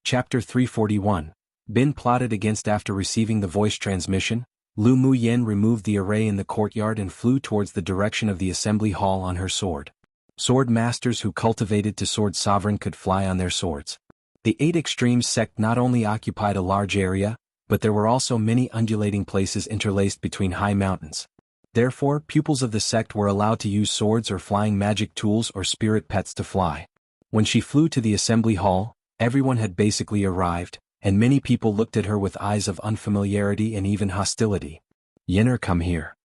Chapter 341. Been plotted against. After receiving the voice transmission, Lu Muyen removed the array in the courtyard and flew towards the direction of the assembly hall on her sword. Sword masters who cultivated to sword sovereign could fly on their swords. The 8 Extremes sect not only occupied a large area, but there were also many undulating places interlaced between high mountains. Therefore, pupils of the sect were allowed to use swords or flying magic tools or spirit pets to fly. When she flew to the assembly hall, everyone had basically arrived, and many people looked at her with eyes of unfamiliarity and even hostility. "Yenner, come here."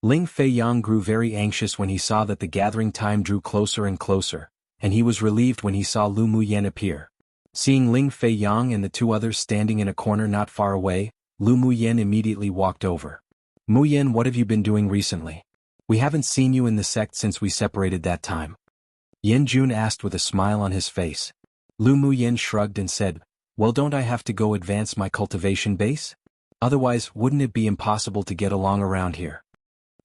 Ling Feiyang grew very anxious when he saw that the gathering time drew closer and closer, and he was relieved when he saw Lu Muyen appear. Seeing Ling Feiyang and the 2 others standing in a corner not far away, Lu Muyen immediately walked over. "Muyen, what have you been doing recently? We haven't seen you in the sect since we separated that time." Yan Jun asked with a smile on his face. Lu Muyen shrugged and said, "Well, don't I have to go advance my cultivation base? Otherwise, wouldn't it be impossible to get along around here?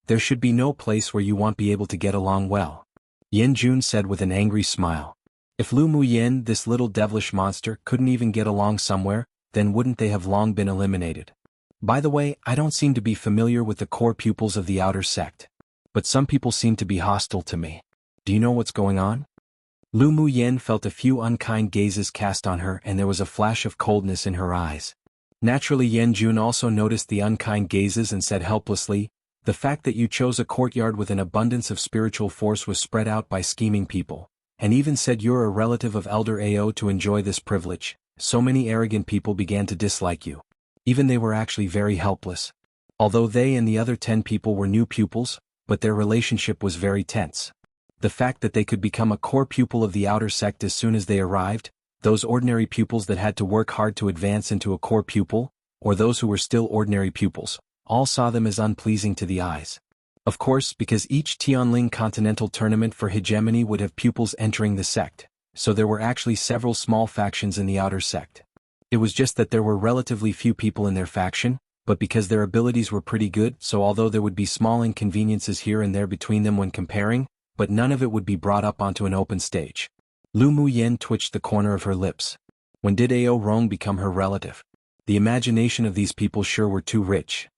There should be no place where you won't be able to get along well." Yan Jun said with an angry smile. If Lu Muyen, this little devilish monster, couldn't even get along somewhere, then wouldn't they have long been eliminated? By the way, I don't seem to be familiar with the core pupils of the outer sect. But some people seem to be hostile to me. Do you know what's going on? Lu Muyen felt a few unkind gazes cast on her and there was a flash of coldness in her eyes. Naturally, Yan Jun also noticed the unkind gazes and said helplessly, "The fact that you chose a courtyard with an abundance of spiritual force was spread out by scheming people, and even said you're a relative of Elder Ao to enjoy this privilege. So many arrogant people began to dislike you. Even they were actually very helpless. Although they and the other 10 people were new pupils, but their relationship was very tense. The fact that they could become a core pupil of the outer sect as soon as they arrived, those ordinary pupils that had to work hard to advance into a core pupil, or those who were still ordinary pupils, all saw them as unpleasing to the eyes. Of course, because each Tianling Continental Tournament for hegemony would have pupils entering the sect, so there were actually several small factions in the outer sect. It was just that there were relatively few people in their faction, but because their abilities were pretty good, so although there would be small inconveniences here and there between them when comparing, but none of it would be brought up onto an open stage. Lu Muyen twitched the corner of her lips. When did Ao Rong become her relative? The imagination of these people sure were too rich.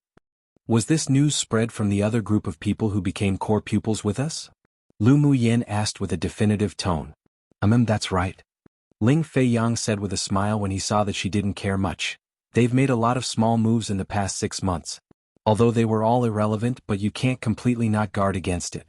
Was this news spread from the other group of people who became core pupils with us? Lu Muyen asked with a definitive tone. That's right. Ling Feiyang said with a smile when he saw that she didn't care much. They've made a lot of small moves in the past 6 months. Although they were all irrelevant, but you can't completely not guard against it.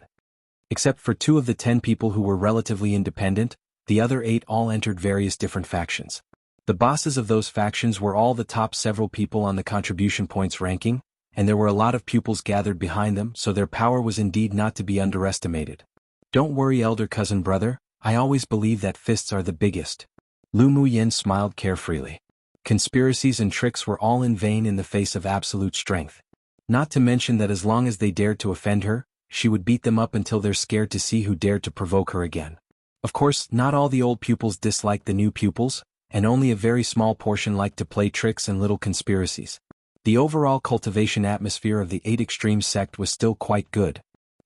Except for 2 of the 10 people who were relatively independent, the other 8 all entered various different factions. The bosses of those factions were all the top several people on the contribution points ranking, and there were a lot of pupils gathered behind them, so their power was indeed not to be underestimated. Don't worry, elder cousin brother, I always believe that fists are the biggest. Lu Muyen smiled carefreely. Conspiracies and tricks were all in vain in the face of absolute strength. Not to mention that as long as they dared to offend her, she would beat them up until they're scared to see who dared to provoke her again. Of course, not all the old pupils disliked the new pupils, and only a very small portion liked to play tricks and little conspiracies. The overall cultivation atmosphere of the 8 Extremes sect was still quite good.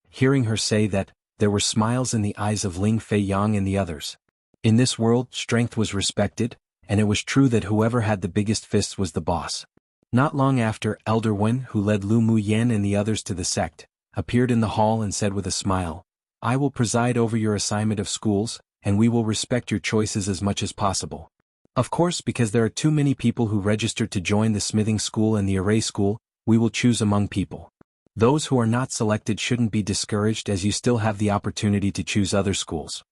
Hearing her say that, there were smiles in the eyes of Ling Feiyang and the others. In this world, strength was respected, and it was true that whoever had the biggest fists was the boss. Not long after, Elder Wen, who led Lu Muyen and the others to the sect, appeared in the hall and said with a smile, "I will preside over your assignment of schools, and we will respect your choices as much as possible. Of course, because there are too many people who registered to join the smithing school and the array school, we will choose among people. Those who are not selected shouldn't be discouraged as you still have the opportunity to choose other schools.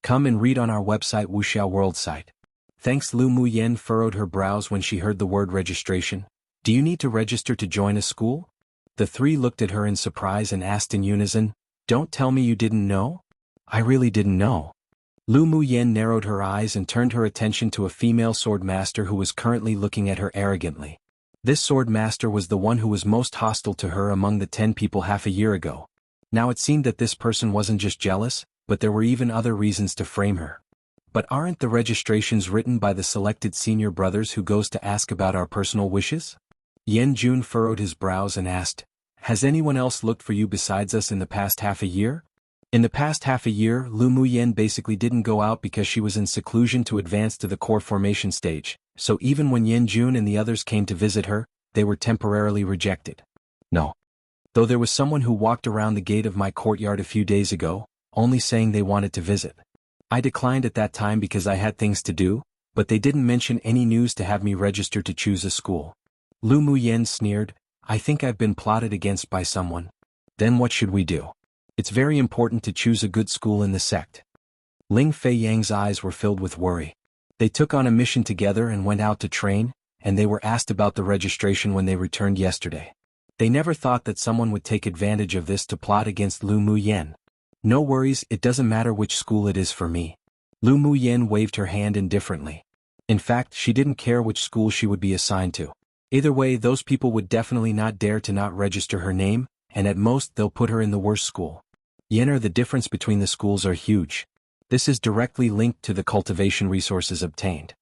Come and read on our website Wuxia World site." Thanks. Lu Muyen furrowed her brows when she heard the word registration. "Do you need to register to join a school?" The 3 looked at her in surprise and asked in unison, "Don't tell me you didn't know?" "I really didn't know." Lu Muyen narrowed her eyes and turned her attention to a female sword master who was currently looking at her arrogantly. This sword master was the one who was most hostile to her among the 10 people half a year ago. Now it seemed that this person wasn't just jealous, but there were even other reasons to frame her. "But aren't the registrations written by the selected senior brothers who goes to ask about our personal wishes?" Yan Jun furrowed his brows and asked, "Has anyone else looked for you besides us in the past half a year?" In the past half a year, Lu Muyen basically didn't go out because she was in seclusion to advance to the core formation stage, so even when Yen Jun and the others came to visit her, they were temporarily rejected. No. Though there was someone who walked around the gate of my courtyard a few days ago, only saying they wanted to visit. I declined at that time because I had things to do, but they didn't mention any news to have me register to choose a school. Lu Muyen sneered, I think I've been plotted against by someone. Then what should we do? It's very important to choose a good school in the sect. Ling Fei Yang's eyes were filled with worry. They took on a mission together and went out to train, and they were asked about the registration when they returned yesterday. They never thought that someone would take advantage of this to plot against Lu Muyen. No worries, it doesn't matter which school it is for me. Lu Muyen waved her hand indifferently. In fact, she didn't care which school she would be assigned to. Either way, those people would definitely not dare to not register her name, and at most they'll put her in the worst school. The difference between the schools are huge. This is directly linked to the cultivation resources obtained.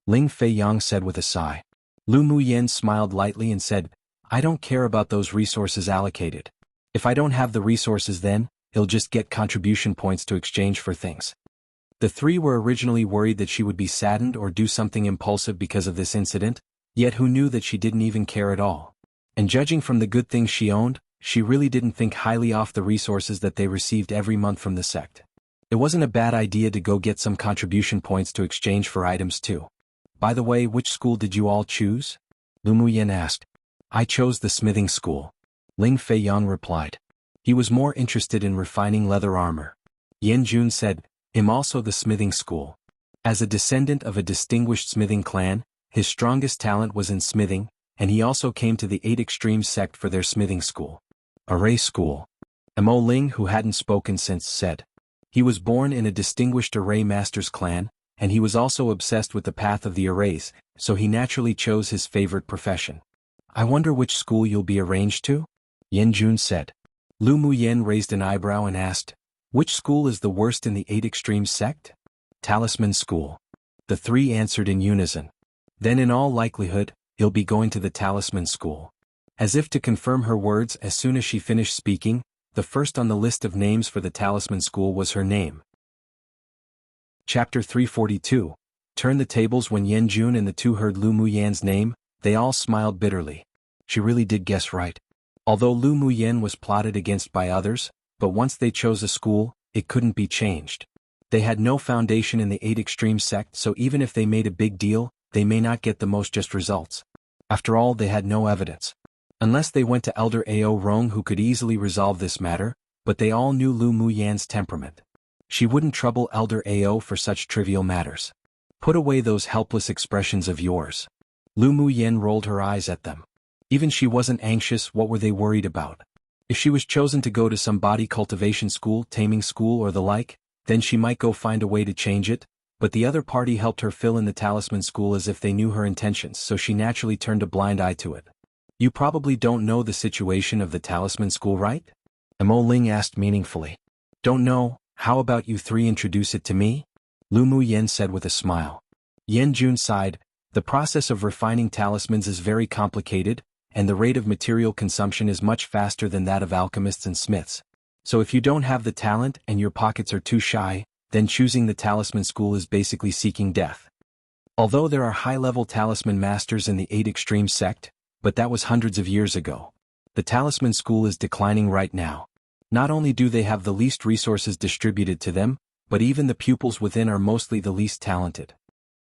Ling Fei Yang said with a sigh. Lu Muyen smiled lightly and said, I don't care about those resources allocated. If I don't have the resources then, he'll just get contribution points to exchange for things. The three were originally worried that she would be saddened or do something impulsive because of this incident, yet who knew that she didn't even care at all. And judging from the good things she owned, she really didn't think highly of the resources that they received every month from the sect. It wasn't a bad idea to go get some contribution points to exchange for items too. By the way, which school did you all choose? Lu Muyen asked. I chose the smithing school. Ling Fei Yang replied. He was more interested in refining leather armor. Yen Jun said, I'm also the smithing school. As a descendant of a distinguished smithing clan, his strongest talent was in smithing, and he also came to the 8 Extremes sect for their smithing school. Array school. Mo Ling, who hadn't spoken since, said. He was born in a distinguished array master's clan, and he was also obsessed with the path of the arrays, so he naturally chose his favorite profession. I wonder which school you'll be arranged to? Yen Jun said. Lu Muyen raised an eyebrow and asked, which school is the worst in the 8 Extremes sect? Talisman school. The three answered in unison. Then in all likelihood, he'll be going to the Talisman school. As if to confirm her words, as soon as she finished speaking, the first on the list of names for the Talisman school was her name. Chapter 342. Turn the tables. When Yen Jun and the two heard Lu Muyen's name, they all smiled bitterly. She really did guess right. Although Lu Muyen was plotted against by others, but once they chose a school, it couldn't be changed. They had no foundation in the 8 Extremes sect, so even if they made a big deal, they may not get the most just results. After all, they had no evidence. Unless they went to Elder Ao Rong, who could easily resolve this matter, but they all knew Lu Muyen's temperament. She wouldn't trouble Elder Ao for such trivial matters. Put away those helpless expressions of yours. Lu Muyen rolled her eyes at them. Even she wasn't anxious. What were they worried about? If she was chosen to go to some body cultivation school, taming school or the like, then she might go find a way to change it, but the other party helped her fill in the Talisman school as if they knew her intentions, so she naturally turned a blind eye to it. You probably don't know the situation of the Talisman school, right? Mo Ling asked meaningfully. Don't know. How about you three introduce it to me? Lu Muyen said with a smile. Yen Jun sighed. The process of refining talismans is very complicated, and the rate of material consumption is much faster than that of alchemists and smiths. So if you don't have the talent and your pockets are too shy, then choosing the Talisman school is basically seeking death. Although there are high-level talisman masters in the 8 Extremes sect, but that was hundreds of years ago. The Talisman school is declining right now. Not only do they have the least resources distributed to them, but even the pupils within are mostly the least talented.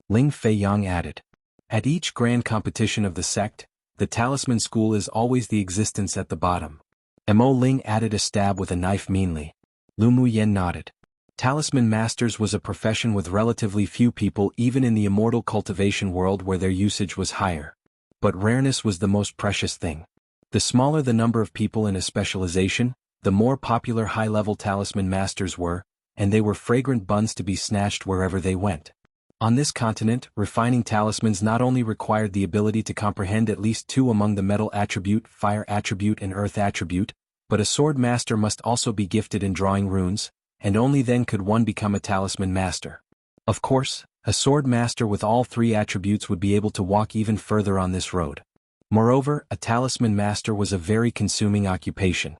Ling Fei Yang added. At each grand competition of the sect, the Talisman school is always the existence at the bottom. Mo Ling added a stab with a knife meanly. Lu Muyen nodded. Talisman masters was a profession with relatively few people even in the immortal cultivation world where their usage was higher. But rareness was the most precious thing. The smaller the number of people in a specialization, the more popular high-level talisman masters were, and they were fragrant buns to be snatched wherever they went. On this continent, refining talismans not only required the ability to comprehend at least two among the metal attribute, fire attribute and earth attribute, but a sword master must also be gifted in drawing runes, and only then could one become a talisman master. Of course, a sword master with all three attributes would be able to walk even further on this road. Moreover, a talisman master was a very consuming occupation.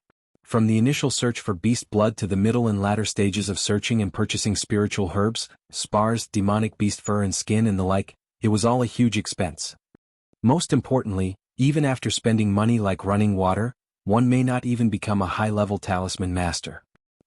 From the initial search for beast blood to the middle and latter stages of searching and purchasing spiritual herbs, spars, demonic beast fur and skin and the like, it was all a huge expense. Most importantly, even after spending money like running water, one may not even become a high-level talisman master.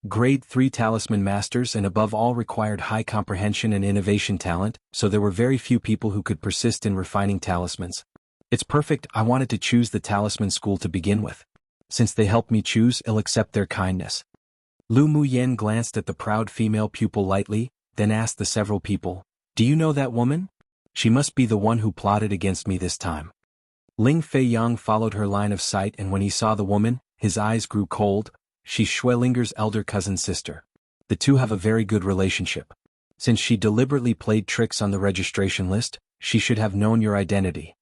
Grade 3 talisman masters and above all required high comprehension and innovation talent, so there were very few people who could persist in refining talismans. It's perfect, I wanted to choose the talisman school to begin with. Since they helped me choose, I'll accept their kindness. Lu Muyen glanced at the proud female pupil lightly, then asked the several people, "Do you know that woman? She must be the one who plotted against me this time." Ling Feiyang followed her line of sight, and when he saw the woman, his eyes grew cold. She's Xuelinger's elder cousin's sister. The two have a very good relationship. Since she deliberately played tricks on the registration list, she should have known your identity.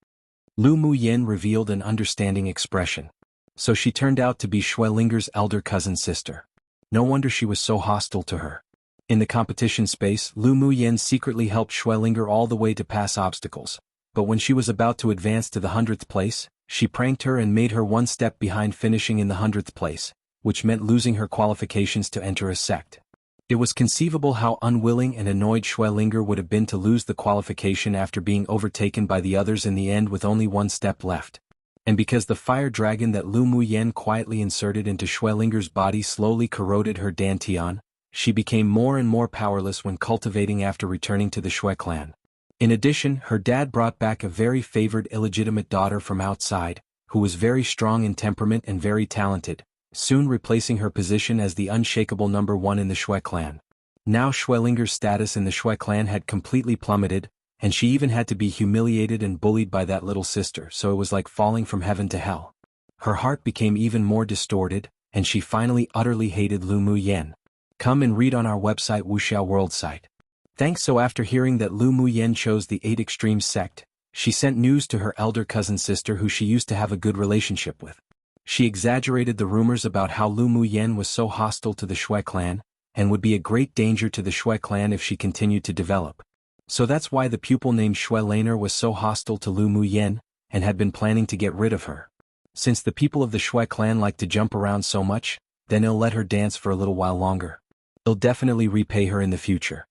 Lu Muyen revealed an understanding expression. So she turned out to be Xuelinger's elder cousin's sister. No wonder she was so hostile to her. In the competition space, Lu Muyen secretly helped Xuelinger all the way to pass obstacles, but when she was about to advance to the 100th place, she pranked her and made her one step behind finishing in the 100th place, which meant losing her qualifications to enter a sect. It was conceivable how unwilling and annoyed Xuelinger would have been to lose the qualification after being overtaken by the others in the end with only one step left. And because the fire dragon that Lu Muyen quietly inserted into Xuelinger's body slowly corroded her dantian, she became more and more powerless when cultivating after returning to the Xue clan. In addition, her dad brought back a very favored illegitimate daughter from outside, who was very strong in temperament and very talented, soon replacing her position as the unshakable number one in the Xue clan. Now Xuelinger's status in the Xue clan had completely plummeted, and she even had to be humiliated and bullied by that little sister, so it was like falling from heaven to hell. Her heart became even more distorted, and she finally utterly hated Lu Muyen. Come and read on our website Wuxia World site. Thanks. So after hearing that Lu Muyen chose the 8 Extremes sect, she sent news to her elder cousin sister who she used to have a good relationship with. She exaggerated the rumors about how Lu Muyen was so hostile to the Xue clan, and would be a great danger to the Xue clan if she continued to develop. So that's why the pupil named Xuelainer was so hostile to Lu Muyen, and had been planning to get rid of her. Since the people of the Xue clan like to jump around so much, then I'll let her dance for a little while longer. I'll definitely repay her in the future.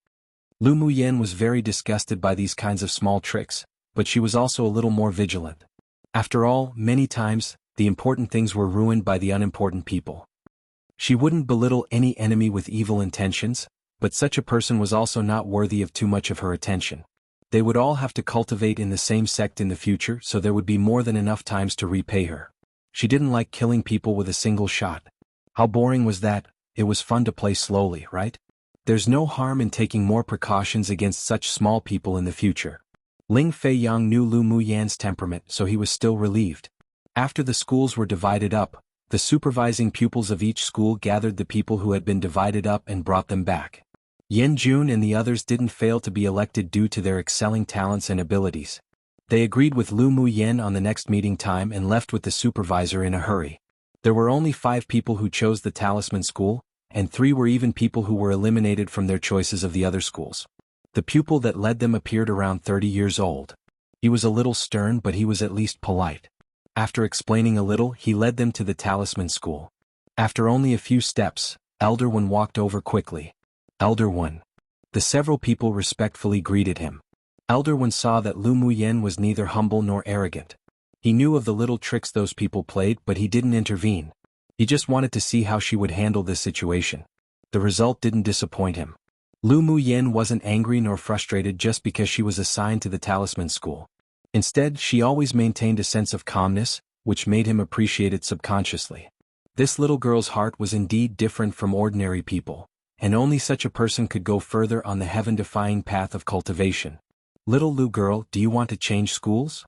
Lu Muyen was very disgusted by these kinds of small tricks, but she was also a little more vigilant. After all, many times, the important things were ruined by the unimportant people. She wouldn't belittle any enemy with evil intentions, but such a person was also not worthy of too much of her attention. They would all have to cultivate in the same sect in the future, so there would be more than enough times to repay her. She didn't like killing people with a single shot. How boring was that? It was fun to play slowly, right? There's no harm in taking more precautions against such small people in the future. Ling Feiyang knew Lu Muyen's temperament, so he was still relieved. After the schools were divided up, the supervising pupils of each school gathered the people who had been divided up and brought them back. Yen Jun and the others didn't fail to be elected due to their excelling talents and abilities. They agreed with Lu Muyen on the next meeting time and left with the supervisor in a hurry. There were only 5 people who chose the talisman school, and 3 were even people who were eliminated from their choices of the other schools. The pupil that led them appeared around 30 years old. He was a little stern, but he was at least polite. After explaining a little, he led them to the talisman school. After only a few steps, Elder One walked over quickly. Elder One. The several people respectfully greeted him. Elder One saw that Lu Muyen was neither humble nor arrogant. He knew of the little tricks those people played, but he didn't intervene. He just wanted to see how she would handle this situation. The result didn't disappoint him. Lu Muyen wasn't angry nor frustrated just because she was assigned to the talisman school. Instead, she always maintained a sense of calmness, which made him appreciate it subconsciously. This little girl's heart was indeed different from ordinary people, and only such a person could go further on the heaven-defying path of cultivation. Little Lu girl, do you want to change schools?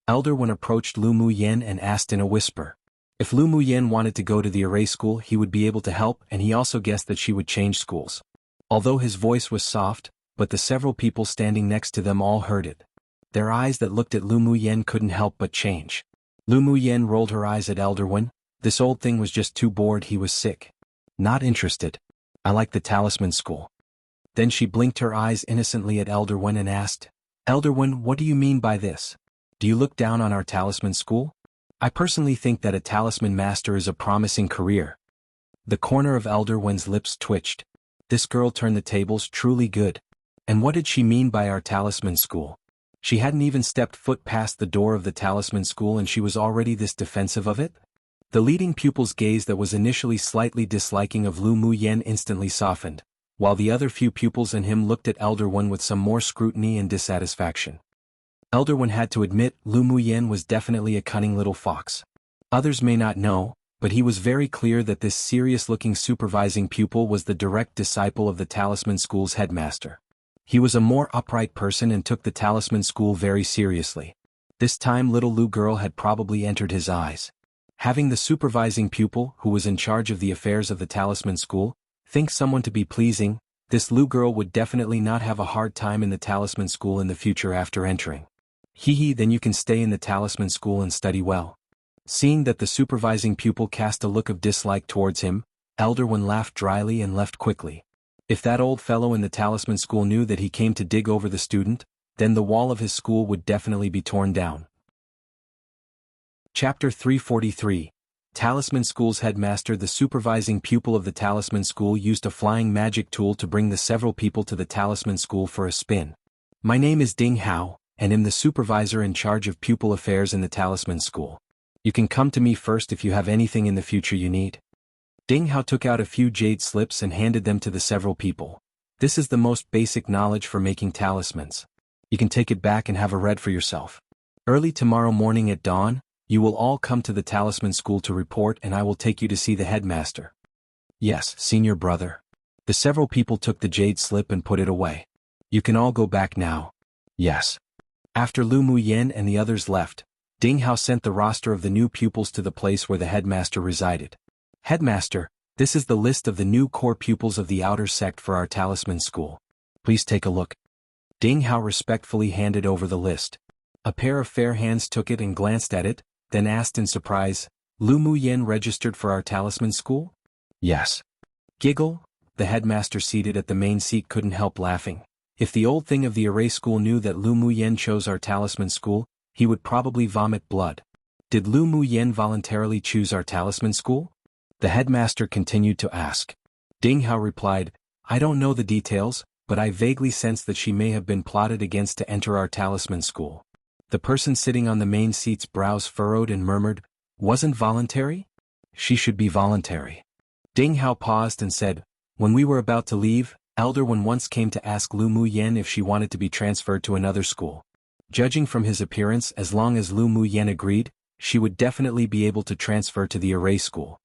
Elder One approached Lu Muyen and asked in a whisper. If Lu Muyen wanted to go to the array school, he would be able to help, and he also guessed that she would change schools. Although his voice was soft, but the several people standing next to them all heard it. Their eyes that looked at Lu Muyen couldn't help but change. Lu Muyen rolled her eyes at Elder One. This old thing was just too bored, he was sick. Not interested. I like the talisman school. Then she blinked her eyes innocently at Elder One and asked, Elder One, what do you mean by this? Do you look down on our talisman school? I personally think that a talisman master is a promising career. The corner of Elder Wen's lips twitched. This girl turned the tables truly good. And what did she mean by our talisman school? She hadn't even stepped foot past the door of the talisman school and she was already this defensive of it? The leading pupil's gaze that was initially slightly disliking of Lu Muyen instantly softened, while the other few pupils and him looked at Elder Wen with some more scrutiny and dissatisfaction. Elder Wen had to admit Lu Muyen was definitely a cunning little fox. Others may not know, but he was very clear that this serious-looking supervising pupil was the direct disciple of the talisman school's headmaster. He was a more upright person and took the talisman school very seriously. This time little Lu girl had probably entered his eyes. Having the supervising pupil, who was in charge of the affairs of the talisman school, think someone to be pleasing, this Lu girl would definitely not have a hard time in the talisman school in the future after entering. Then you can stay in the talisman school and study well. Seeing that the supervising pupil cast a look of dislike towards him, Elder Wen laughed dryly and left quickly. If that old fellow in the talisman school knew that he came to dig over the student, then the wall of his school would definitely be torn down. Chapter 343. Talisman School's headmaster. The supervising pupil of the talisman school used a flying magic tool to bring the several people to the talisman school for a spin. My name is Ding Hao, and am the supervisor in charge of pupil affairs in the talisman school. You can come to me first if you have anything in the future you need. Ding Hao took out a few jade slips and handed them to the several people. This is the most basic knowledge for making talismans. You can take it back and have a read for yourself. Early tomorrow morning at dawn, you will all come to the talisman school to report and I will take you to see the headmaster. Yes, senior brother. The several people took the jade slip and put it away. You can all go back now. Yes. After Lu Muyen and the others left, Ding Hao sent the roster of the new pupils to the place where the headmaster resided. Headmaster, this is the list of the new core pupils of the outer sect for our talisman school. Please take a look. Ding Hao respectfully handed over the list. A pair of fair hands took it and glanced at it, then asked in surprise, Lu Muyen registered for our talisman school? Yes. Giggle? The headmaster seated at the main seat couldn't help laughing. If the old thing of the array school knew that Lu Muyen chose our talisman school, he would probably vomit blood. Did Lu Muyen voluntarily choose our talisman school? The headmaster continued to ask. Ding Hao replied, I don't know the details, but I vaguely sense that she may have been plotted against to enter our talisman school. The person sitting on the main seat's brows furrowed and murmured, wasn't voluntary? She should be voluntary. Ding Hao paused and said, when we were about to leave, Elder Wen once came to ask Lu Muyen if she wanted to be transferred to another school. Judging from his appearance, as long as Lu Muyen agreed, she would definitely be able to transfer to the array school.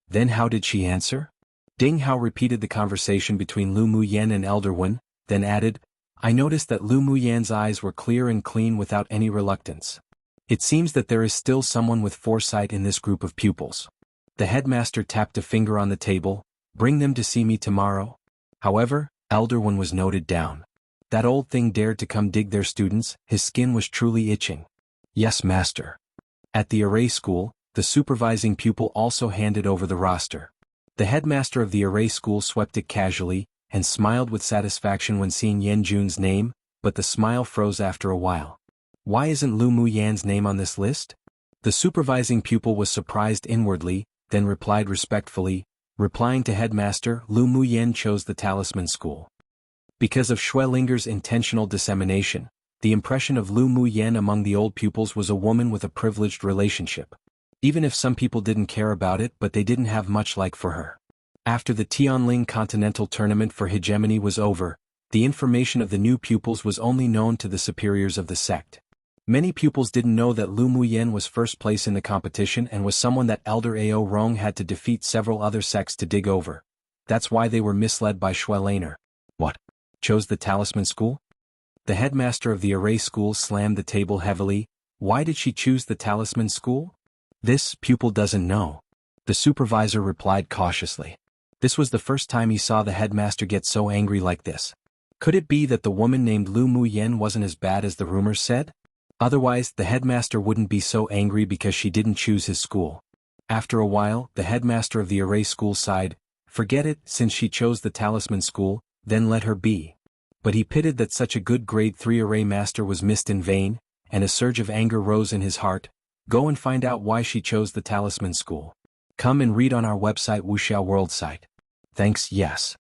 Then how did she answer? Ding Hao repeated the conversation between Lu Muyen and Elder Wen, then added, I noticed that Lu Muyen's eyes were clear and clean without any reluctance. It seems that there is still someone with foresight in this group of pupils. The headmaster tapped a finger on the table, bring them to see me tomorrow. However, Elder Wen was noted down. That old thing dared to come dig their students, his skin was truly itching. Yes, master. At the array school, the supervising pupil also handed over the roster. The headmaster of the array school swept it casually, and smiled with satisfaction when seeing Yen Jun's name, but the smile froze after a while. Why isn't Lu Muyen's name on this list? The supervising pupil was surprised inwardly, then replied respectfully, replying to headmaster, Lu Muyen chose the talisman school. Because of Schwellinger's intentional dissemination, the impression of Lu Muyen among the old pupils was a woman with a privileged relationship. Even if some people didn't care about it, but they didn't have much like for her. After the Tianling Continental Tournament for Hegemony was over, the information of the new pupils was only known to the superiors of the sect. Many pupils didn't know that Lu Muyen was first place in the competition and was someone that Elder Ao Rong had to defeat several other sects to dig over. That's why they were misled by Schwellinger. What? Chose the talisman school? The headmaster of the array school slammed the table heavily. Why did she choose the talisman school? This pupil doesn't know. The supervisor replied cautiously. This was the first time he saw the headmaster get so angry like this. Could it be that the woman named Lu Muyen wasn't as bad as the rumors said? Otherwise, the headmaster wouldn't be so angry because she didn't choose his school. After a while, the headmaster of the array school sighed, forget it, since she chose the talisman school, then let her be. But he pitied that such a good grade 3 array master was missed in vain, and a surge of anger rose in his heart. Go and find out why she chose the talisman school. Come and read on our website Wuxia World site. Thanks, yes.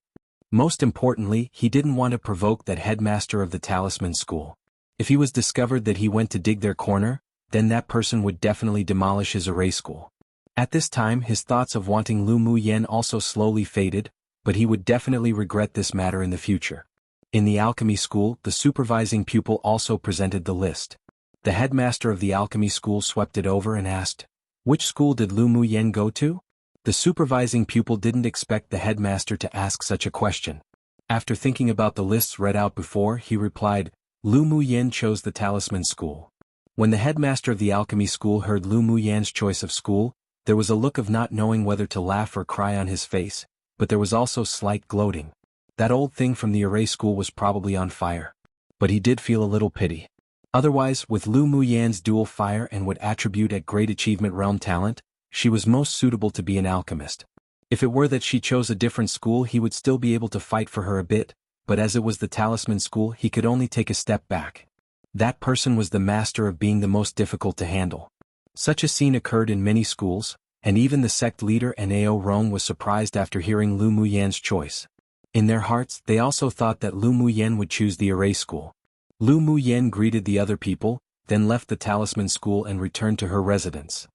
Most importantly, he didn't want to provoke that headmaster of the talisman school. If he was discovered that he went to dig their corner, then that person would definitely demolish his array school. At this time his thoughts of wanting Lu Muyen also slowly faded, but he would definitely regret this matter in the future. In the alchemy school, the supervising pupil also presented the list. The headmaster of the alchemy school swept it over and asked, "Which school did Lu Muyen go to?" The supervising pupil didn't expect the headmaster to ask such a question. After thinking about the lists read out before, he replied, "Lu Muyen chose the talisman school." When the headmaster of the alchemy school heard Lu Muyen's choice of school, there was a look of not knowing whether to laugh or cry on his face, but there was also slight gloating. That old thing from the array school was probably on fire. But he did feel a little pity. Otherwise, with Lu Muyen's dual fire and what attribute at great achievement realm talent, she was most suitable to be an alchemist. If it were that she chose a different school, he would still be able to fight for her a bit, but as it was the talisman school, he could only take a step back. That person was the master of being the most difficult to handle. Such a scene occurred in many schools, and even the sect leader and Ao Rong was surprised after hearing Lu Muyen's choice. In their hearts, they also thought that Lu Muyen would choose the array school. Lu Muyen greeted the other people, then left the talisman school and returned to her residence.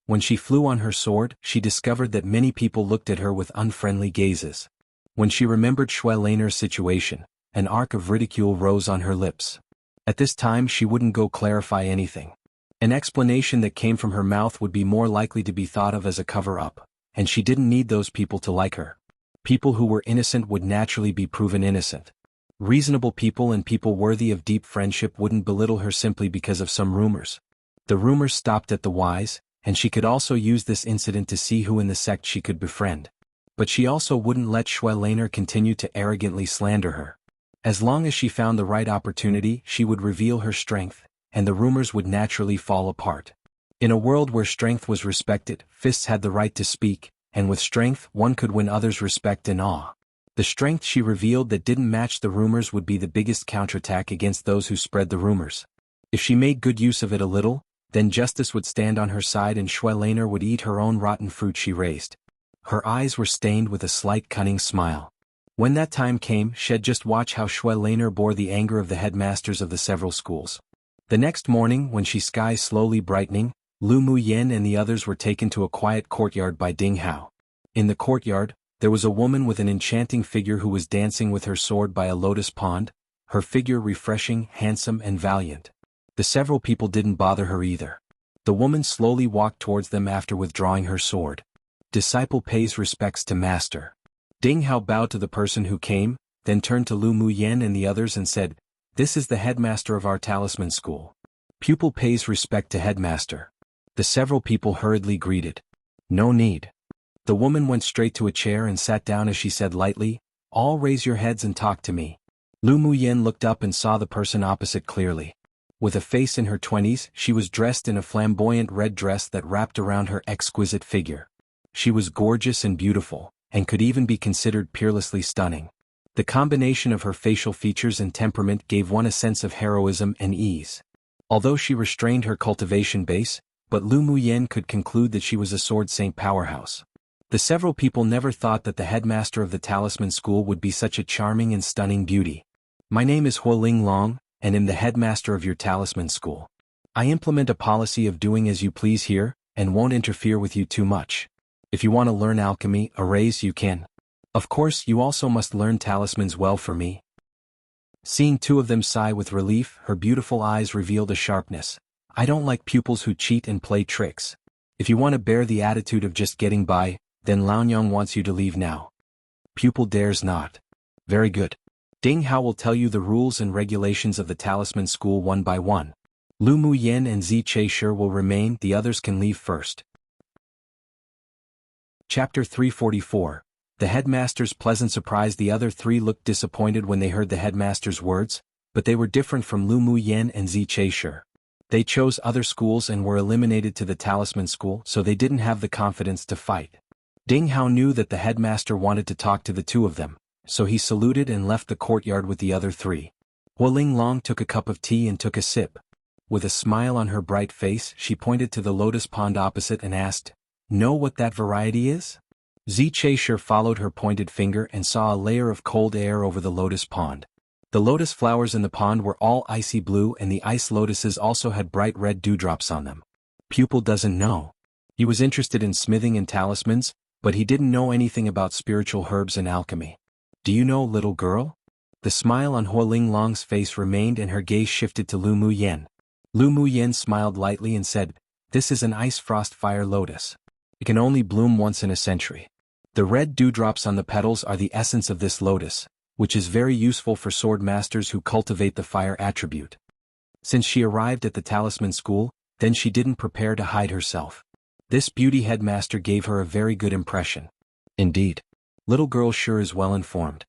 When she flew on her sword, she discovered that many people looked at her with unfriendly gazes. When she remembered Shui Laner's situation, an arc of ridicule rose on her lips. At this time she wouldn't go clarify anything. An explanation that came from her mouth would be more likely to be thought of as a cover-up, and she didn't need those people to like her. People who were innocent would naturally be proven innocent. Reasonable people and people worthy of deep friendship wouldn't belittle her simply because of some rumors. The rumors stopped at the wise, and she could also use this incident to see who in the sect she could befriend. But she also wouldn't let Shui Laner continue to arrogantly slander her. As long as she found the right opportunity, she would reveal her strength, and the rumors would naturally fall apart. In a world where strength was respected, fists had the right to speak, and with strength one could win others' respect and awe. The strength she revealed that didn't match the rumors would be the biggest counterattack against those who spread the rumors. If she made good use of it a little, then justice would stand on her side and Shui Laner would eat her own rotten fruit she raised. Her eyes were stained with a slight cunning smile. When that time came, she'd just watch how Shui Laner bore the anger of the headmasters of the several schools. The next morning, when she skies slowly brightening, Lu Muyen and the others were taken to a quiet courtyard by Ding Hao. In the courtyard, there was a woman with an enchanting figure who was dancing with her sword by a lotus pond, her figure refreshing, handsome and valiant. The several people didn't bother her either. The woman slowly walked towards them after withdrawing her sword. Disciple pays respects to master. Ding Hao bowed to the person who came, then turned to Lu Muyen and the others and said, "This is the headmaster of our talisman school. Pupil pays respect to headmaster." The several people hurriedly greeted. "No need." The woman went straight to a chair and sat down as she said lightly, "All raise your heads and talk to me." Lu Muyen looked up and saw the person opposite clearly. With a face in her 20s, she was dressed in a flamboyant red dress that wrapped around her exquisite figure. She was gorgeous and beautiful, and could even be considered peerlessly stunning. The combination of her facial features and temperament gave one a sense of heroism and ease. Although she restrained her cultivation base, but Lu Muyen could conclude that she was a sword saint powerhouse. The several people never thought that the headmaster of the talisman school would be such a charming and stunning beauty. "My name is Huoling Long, and am the headmaster of your talisman school. I implement a policy of doing as you please here, and won't interfere with you too much. If you want to learn alchemy, arrays, you can. Of course, you also must learn talismans well for me." Seeing two of them sigh with relief, her beautiful eyes revealed a sharpness. "I don't like pupils who cheat and play tricks. If you want to bear the attitude of just getting by, then Laonyang wants you to leave now." "Pupil dares not." "Very good. Ding Hao will tell you the rules and regulations of the talisman school one by one. Lu Muyen and Zi Cheisher will remain, the others can leave first." Chapter 344. The headmaster's pleasant surprise. The other three looked disappointed when they heard the headmaster's words, but they were different from Lu Muyen and Zi Cheisher. They chose other schools and were eliminated to the talisman school, so they didn't have the confidence to fight. Ding Hao knew that the headmaster wanted to talk to the two of them, so he saluted and left the courtyard with the other three. Huoling Long took a cup of tea and took a sip. With a smile on her bright face, she pointed to the lotus pond opposite and asked, Know what that variety is? Zhe followed her pointed finger and saw a layer of cold air over the lotus pond. The lotus flowers in the pond were all icy blue and the ice lotuses also had bright red dewdrops on them. Pupil doesn't know. He was interested in smithing and talismans, but he didn't know anything about spiritual herbs and alchemy. Do you know, little girl? The smile on Huoling Long's face remained and her gaze shifted to Lu Muyen. Lu Muyen smiled lightly and said, "This is an ice frost fire lotus. It can only bloom once in a century. The red dewdrops on the petals are the essence of this lotus, which is very useful for sword masters who cultivate the fire attribute." Since she arrived at the talisman school, then she didn't prepare to hide herself. This beauty headmaster gave her a very good impression. Indeed. Little girl sure is well informed.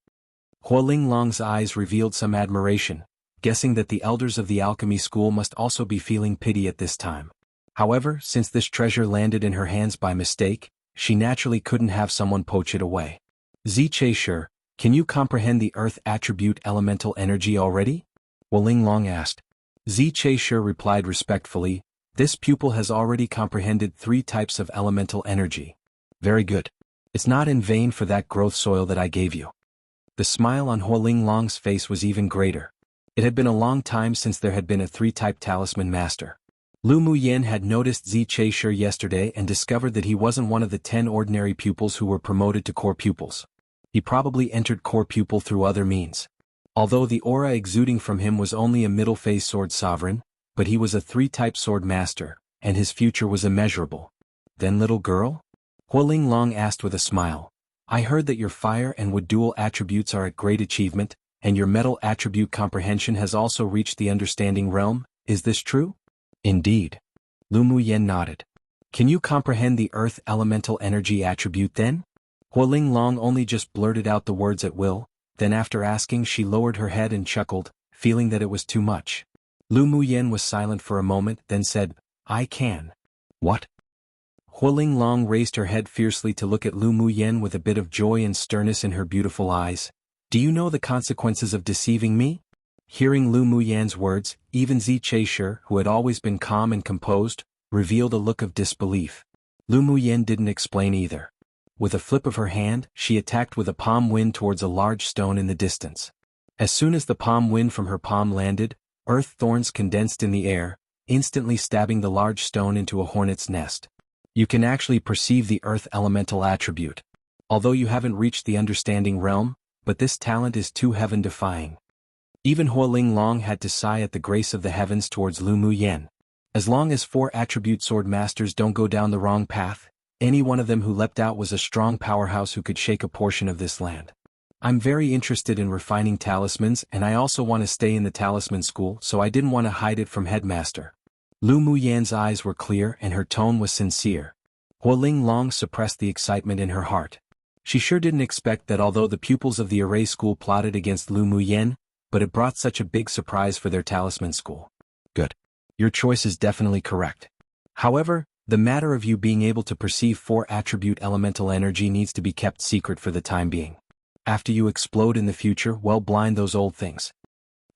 Huoling Long's eyes revealed some admiration, guessing that the elders of the alchemy school must also be feeling pity at this time. However, since this treasure landed in her hands by mistake, she naturally couldn't have someone poach it away. Zhe, can you comprehend the earth attribute elemental energy already? Huoling Long asked. Zhe replied respectfully, "This pupil has already comprehended 3 types of elemental energy." Very good. It's not in vain for that growth soil that I gave you. The smile on Huoling Long's face was even greater. It had been a long time since there had been a 3-type talisman master. Lu Muyen had noticed Zhe yesterday and discovered that he wasn't one of the 10 ordinary pupils who were promoted to core pupils. He probably entered core pupil through other means. Although the aura exuding from him was only a middle-phase sword sovereign, but he was a 3-type sword master, and his future was immeasurable. Then little girl? Huoling Long asked with a smile. I heard that your fire and wood dual attributes are at great achievement, and your metal attribute comprehension has also reached the understanding realm, is this true? Indeed. Lu Muyen nodded. Can you comprehend the earth elemental energy attribute then? Huoling Long only just blurted out the words at will, then after asking she lowered her head and chuckled, feeling that it was too much. Lu Muyen was silent for a moment, then said, I can. What? Huoling Long raised her head fiercely to look at Lu Muyen with a bit of joy and sternness in her beautiful eyes. Do you know the consequences of deceiving me? Hearing Lu Muyen's words, even Zhe, who had always been calm and composed, revealed a look of disbelief. Lu Muyen didn't explain either. With a flip of her hand, she attacked with a palm wind towards a large stone in the distance. As soon as the palm wind from her palm landed, earth thorns condensed in the air, instantly stabbing the large stone into a hornet's nest. You can actually perceive the earth elemental attribute. Although you haven't reached the understanding realm, but this talent is too heaven-defying. Even Huoling Long had to sigh at the grace of the heavens towards Lu Muyen. As long as 4 attribute sword masters don't go down the wrong path, any one of them who leapt out was a strong powerhouse who could shake a portion of this land. I'm very interested in refining talismans and I also want to stay in the talisman school, so I didn't want to hide it from headmaster. Lu Muyen's eyes were clear and her tone was sincere. Huoling Long suppressed the excitement in her heart. She sure didn't expect that although the pupils of the array school plotted against Lu Muyen, but it brought such a big surprise for their talisman school. Good. Your choice is definitely correct. However, the matter of you being able to perceive 4 attribute elemental energy needs to be kept secret for the time being. After you explode in the future, well, blind those old things.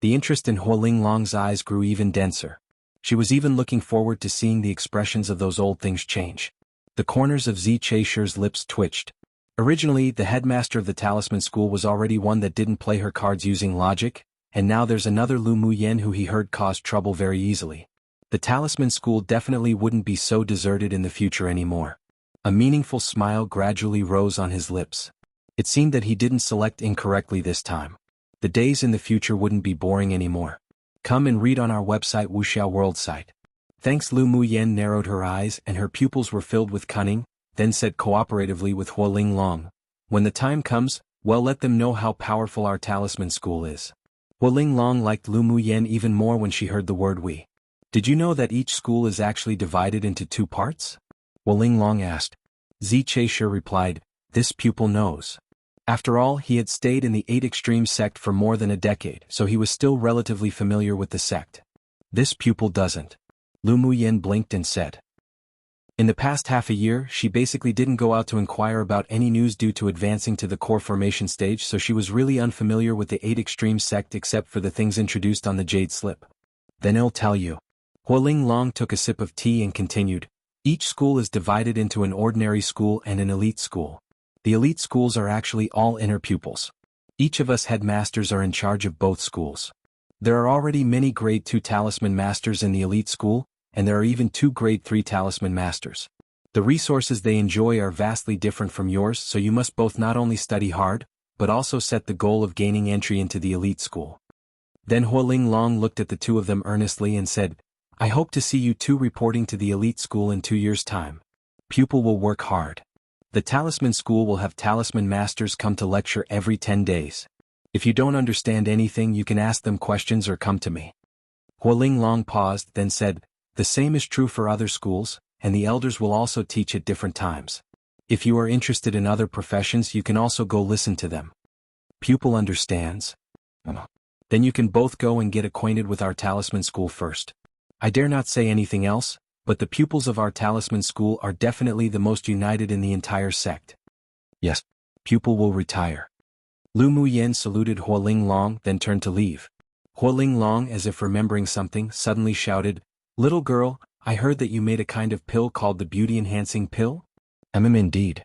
The interest in Huoling Long's eyes grew even denser. She was even looking forward to seeing the expressions of those old things change. The corners of Zhe's lips twitched. Originally, the headmaster of the talisman school was already one that didn't play her cards using logic, and now there's another Lu Muyen who he heard caused trouble very easily. The talisman school definitely wouldn't be so deserted in the future anymore. A meaningful smile gradually rose on his lips. It seemed that he didn't select incorrectly this time. The days in the future wouldn't be boring anymore. Come and read on our website Wuxia World site. Thanks. Lu Muyen narrowed her eyes and her pupils were filled with cunning, then said cooperatively with Huoling Long, when the time comes, well, let them know how powerful our talisman school is. Huoling Long liked Lu Muyen even more when she heard the word we. Did you know that each school is actually divided into 2 parts? Huoling Long asked. Zhe replied, this pupil knows. After all, he had stayed in the 8 Extreme sect for more than a decade, so he was still relatively familiar with the sect. This pupil doesn't. Lu Muyen blinked and said. In the past half a year, she basically didn't go out to inquire about any news due to advancing to the core formation stage, so she was really unfamiliar with the 8 Extreme sect except for the things introduced on the Jade Slip. Then I'll tell you. Huoling Long took a sip of tea and continued, Each school is divided into an ordinary school and an elite school. The elite schools are actually all inner pupils. Each of us headmasters are in charge of both schools. There are already many grade 2 talisman masters in the elite school, and there are even 2 grade 3 talisman masters. The resources they enjoy are vastly different from yours, so you must both not only study hard, but also set the goal of gaining entry into the elite school. Then Hualing Long looked at the two of them earnestly and said, I hope to see you two reporting to the elite school in 2 years' time. Pupil will work hard. The talisman school will have talisman masters come to lecture every 10 days. If you don't understand anything, you can ask them questions or come to me. Hualing Long paused, then said, the same is true for other schools, and the elders will also teach at different times. If you are interested in other professions, you can also go listen to them. Pupil understands. Then you can both go and get acquainted with our talisman school first. I dare not say anything else, but the pupils of our talisman school are definitely the most united in the entire sect. Yes. Pupil will retire. Lu Muyen saluted Hualing Long, then turned to leave. Hualing Long, as if remembering something, suddenly shouted, Little girl, I heard that you made a kind of pill called the beauty-enhancing pill? Indeed.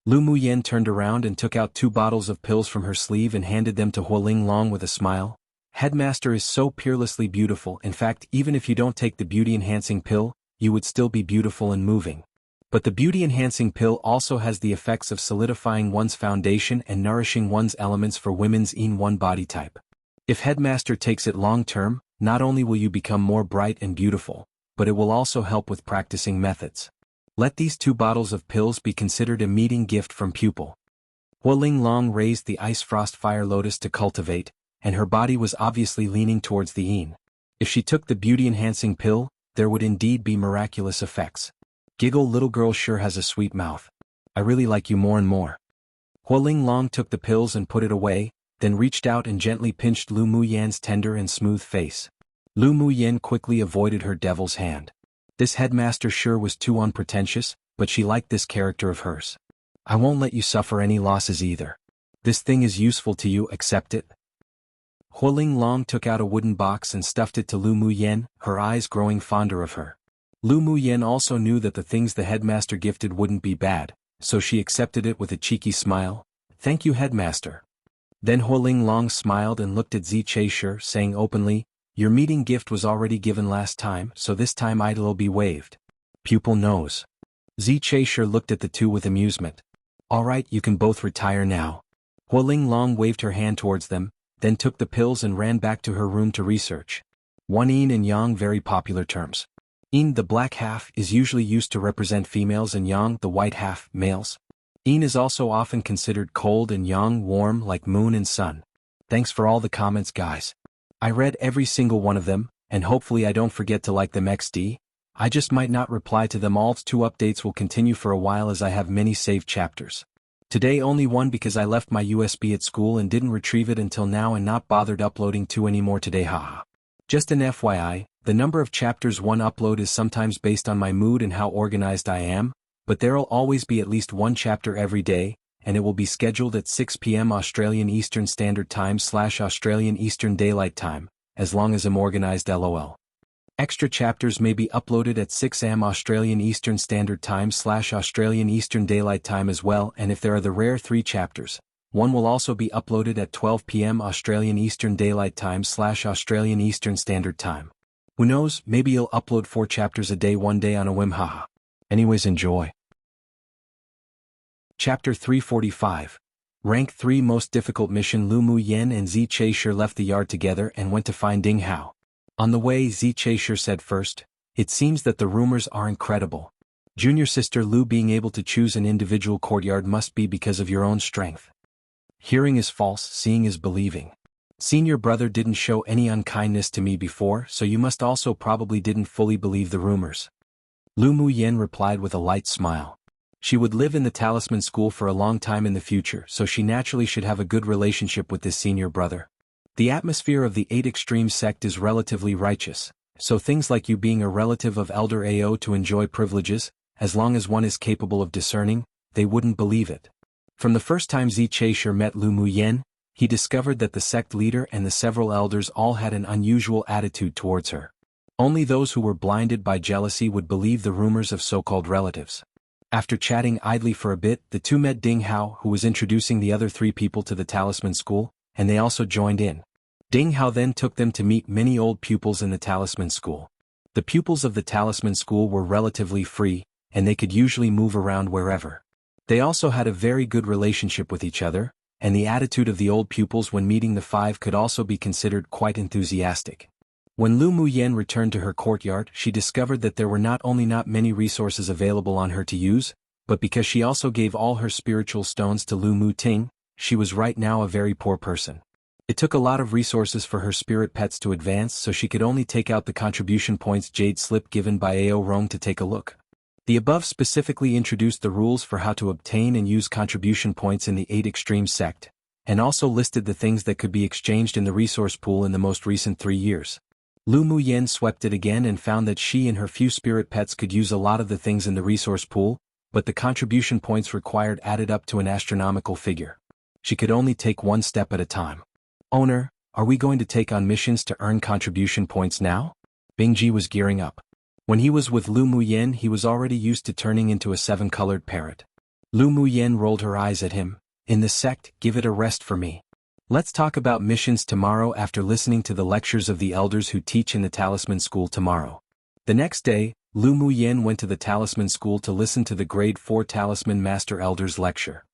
Lu Muyen turned around and took out 2 bottles of pills from her sleeve and handed them to Hualing Long with a smile. Headmaster is so peerlessly beautiful. In fact, even if you don't take the beauty-enhancing pill, you would still be beautiful and moving. But the beauty-enhancing pill also has the effects of solidifying one's foundation and nourishing one's elements for women's one body type. If Headmaster takes it long-term, not only will you become more bright and beautiful, but it will also help with practicing methods. Let these 2 bottles of pills be considered a meeting gift from pupil. Hualing Long raised the ice frost fire lotus to cultivate, and her body was obviously leaning towards the yin. If she took the beauty-enhancing pill, there would indeed be miraculous effects. Giggle, little girl sure has a sweet mouth. I really like you more and more. Hualing Long took the pills and put it away, then reached out and gently pinched Lu Muyen's tender and smooth face. Lu Muyen quickly avoided her devil's hand. This headmaster sure was too unpretentious, but she liked this character of hers. I won't let you suffer any losses either. This thing is useful to you, accept it. Hualing Long took out a wooden box and stuffed it to Lu Muyen, her eyes growing fonder of her. Lu Muyen also knew that the things the headmaster gifted wouldn't be bad, so she accepted it with a cheeky smile. Thank you, headmaster. Then Hualing Long smiled and looked at Zi Cheisher, saying openly, your meeting gift was already given last time, so this time it'll be waived. Pupil knows. Zi Cheisher looked at the two with amusement. All right, you can both retire now. Hualing Long waved her hand towards them, then took the pills and ran back to her room to research. One yin and yang, very popular terms. Yin, the black half, is usually used to represent females, and yang, the white half, males. Yin is also often considered cold and yang warm, like moon and sun. Thanks for all the comments, guys. I read every single one of them, and hopefully I don't forget to like them XD. I just might not reply to them all. 2 updates will continue for a while as I have many saved chapters. Today only one because I left my USB at school and didn't retrieve it until now and not bothered uploading 2 anymore today, haha. Just an FYI, the number of chapters one upload is sometimes based on my mood and how organized I am, but there'll always be at least 1 chapter every day, and it will be scheduled at 6 p.m. Australian Eastern Standard Time / Australian Eastern Daylight Time, as long as I'm organized, lol. Extra chapters may be uploaded at 6 am Australian Eastern Standard Time / Australian Eastern Daylight Time as well, and if there are the rare 3 chapters, one will also be uploaded at 12 p.m. Australian Eastern Daylight Time / Australian Eastern Standard Time. Who knows, maybe you'll upload 4 chapters a day one day on a whim, haha. Anyways, enjoy. Chapter 345. Rank 3 Most Difficult Mission. Lu Muyen and Zi Cheisher left the yard together and went to find Ding Hao. On the way, Zi Cheisher said first, it seems that the rumors are incredible. Junior sister Lu, being able to choose an individual courtyard must be because of your own strength. Hearing is false, seeing is believing. Senior brother didn't show any unkindness to me before, so you must also probably didn't fully believe the rumors. Lu Muyen replied with a light smile. She would live in the talisman school for a long time in the future, so she naturally should have a good relationship with this senior brother. The atmosphere of the 8 Extremes sect is relatively righteous, so things like you being a relative of Elder Ao to enjoy privileges, as long as one is capable of discerning, they wouldn't believe it. From the first time Zi Cheisher met Lu Muyen, he discovered that the sect leader and the several elders all had an unusual attitude towards her. Only those who were blinded by jealousy would believe the rumors of so-called relatives. After chatting idly for a bit, the two met Ding Hao, who was introducing the other three people to the talisman school, and they also joined in. Ding Hao then took them to meet many old pupils in the talisman school. The pupils of the talisman school were relatively free, and they could usually move around wherever. They also had a very good relationship with each other, and the attitude of the old pupils when meeting the five could also be considered quite enthusiastic. When Lu Muyen returned to her courtyard, she discovered that there were not only not many resources available on her to use, but because she also gave all her spiritual stones to Lu Mu Ting, she was right now a very poor person. It took a lot of resources for her spirit pets to advance, so she could only take out the contribution points jade slip given by Ao Rong to take a look. The above specifically introduced the rules for how to obtain and use contribution points in the 8 Extreme sect, and also listed the things that could be exchanged in the resource pool in the most recent 3 years. Lu Muyen swept it again and found that she and her few spirit pets could use a lot of the things in the resource pool, but the contribution points required added up to an astronomical figure. She could only take one step at a time. "Owner, are we going to take on missions to earn contribution points now?" Bingji was gearing up. When he was with Lu Muyen, he was already used to turning into a 7-colored parrot. Lu Muyen rolled her eyes at him. "In the sect, give it a rest for me. Let's talk about missions tomorrow after listening to the lectures of the elders who teach in the talisman school tomorrow." The next day, Lu Muyen went to the talisman school to listen to the grade 4 talisman master elder's lecture.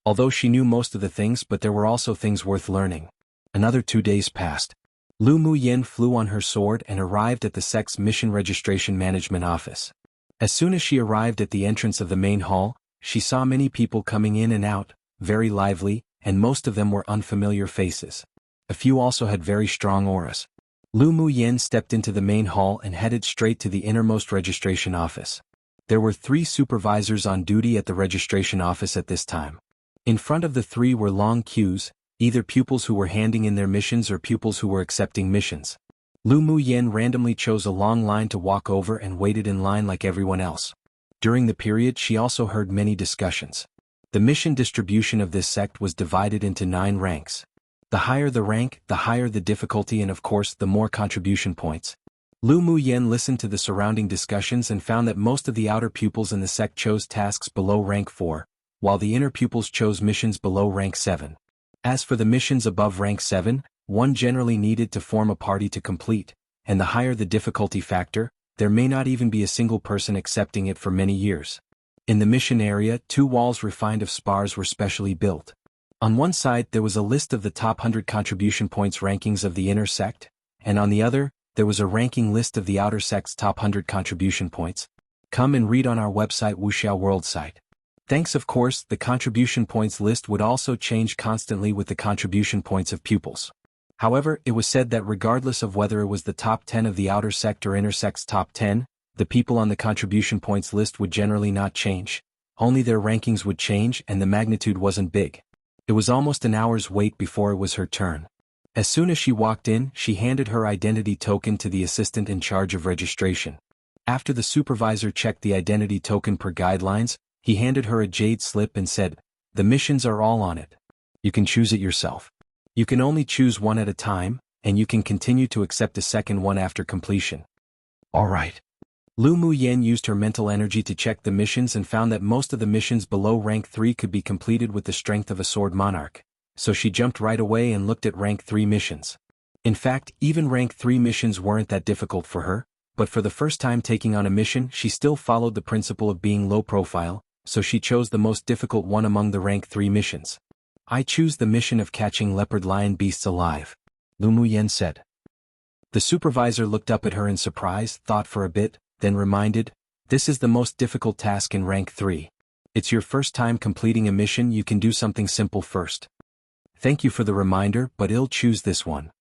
Although she knew most of the things, but there were also things worth learning. Another 2 days passed. Lu Muyen flew on her sword and arrived at the sect's mission registration management office. As soon as she arrived at the entrance of the main hall, she saw many people coming in and out, very lively, and most of them were unfamiliar faces. A few also had very strong auras. Lu Muyen stepped into the main hall and headed straight to the innermost registration office. There were 3 supervisors on duty at the registration office at this time. In front of the 3 were long queues, either pupils who were handing in their missions or pupils who were accepting missions. Lu Muyen randomly chose a long line to walk over and waited in line like everyone else. During the period, she also heard many discussions. The mission distribution of this sect was divided into 9 ranks. The higher the rank, the higher the difficulty, and of course the more contribution points. Lu Muyen listened to the surrounding discussions and found that most of the outer pupils in the sect chose tasks below rank 4, while the inner pupils chose missions below rank 7. As for the missions above rank 7, one generally needed to form a party to complete, and the higher the difficulty factor, there may not even be a single person accepting it for many years. In the mission area, 2 walls refined of spars were specially built. On one side there was a list of the top 100 contribution points rankings of the inner sect, and on the other, there was a ranking list of the outer sect's top 100 contribution points. Come and read on our website Wuxia World site. Thanks, of course, the contribution points list would also change constantly with the contribution points of pupils. However, it was said that regardless of whether it was the top 10 of the outer sect or inner sect's top 10, the people on the contribution points list would generally not change. Only their rankings would change, and the magnitude wasn't big. It was almost an hour's wait before it was her turn. As soon as she walked in, she handed her identity token to the assistant in charge of registration. After the supervisor checked the identity token per guidelines, he handed her a jade slip and said, "The missions are all on it. You can choose it yourself. You can only choose one at a time, and you can continue to accept a second one after completion." "All right." Lu Muyen used her mental energy to check the missions and found that most of the missions below rank 3 could be completed with the strength of a sword monarch, so she jumped right away and looked at rank 3 missions. In fact, even rank 3 missions weren't that difficult for her, but for the first time taking on a mission, she still followed the principle of being low profile, so she chose the most difficult one among the rank 3 missions. "I choose the mission of catching leopard lion beasts alive," Lu Muyen said. The supervisor looked up at her in surprise, thought for a bit, then reminded, "This is the most difficult task in rank 3. It's your first time completing a mission, you can do something simple first." "Thank you for the reminder, but I'll choose this one,"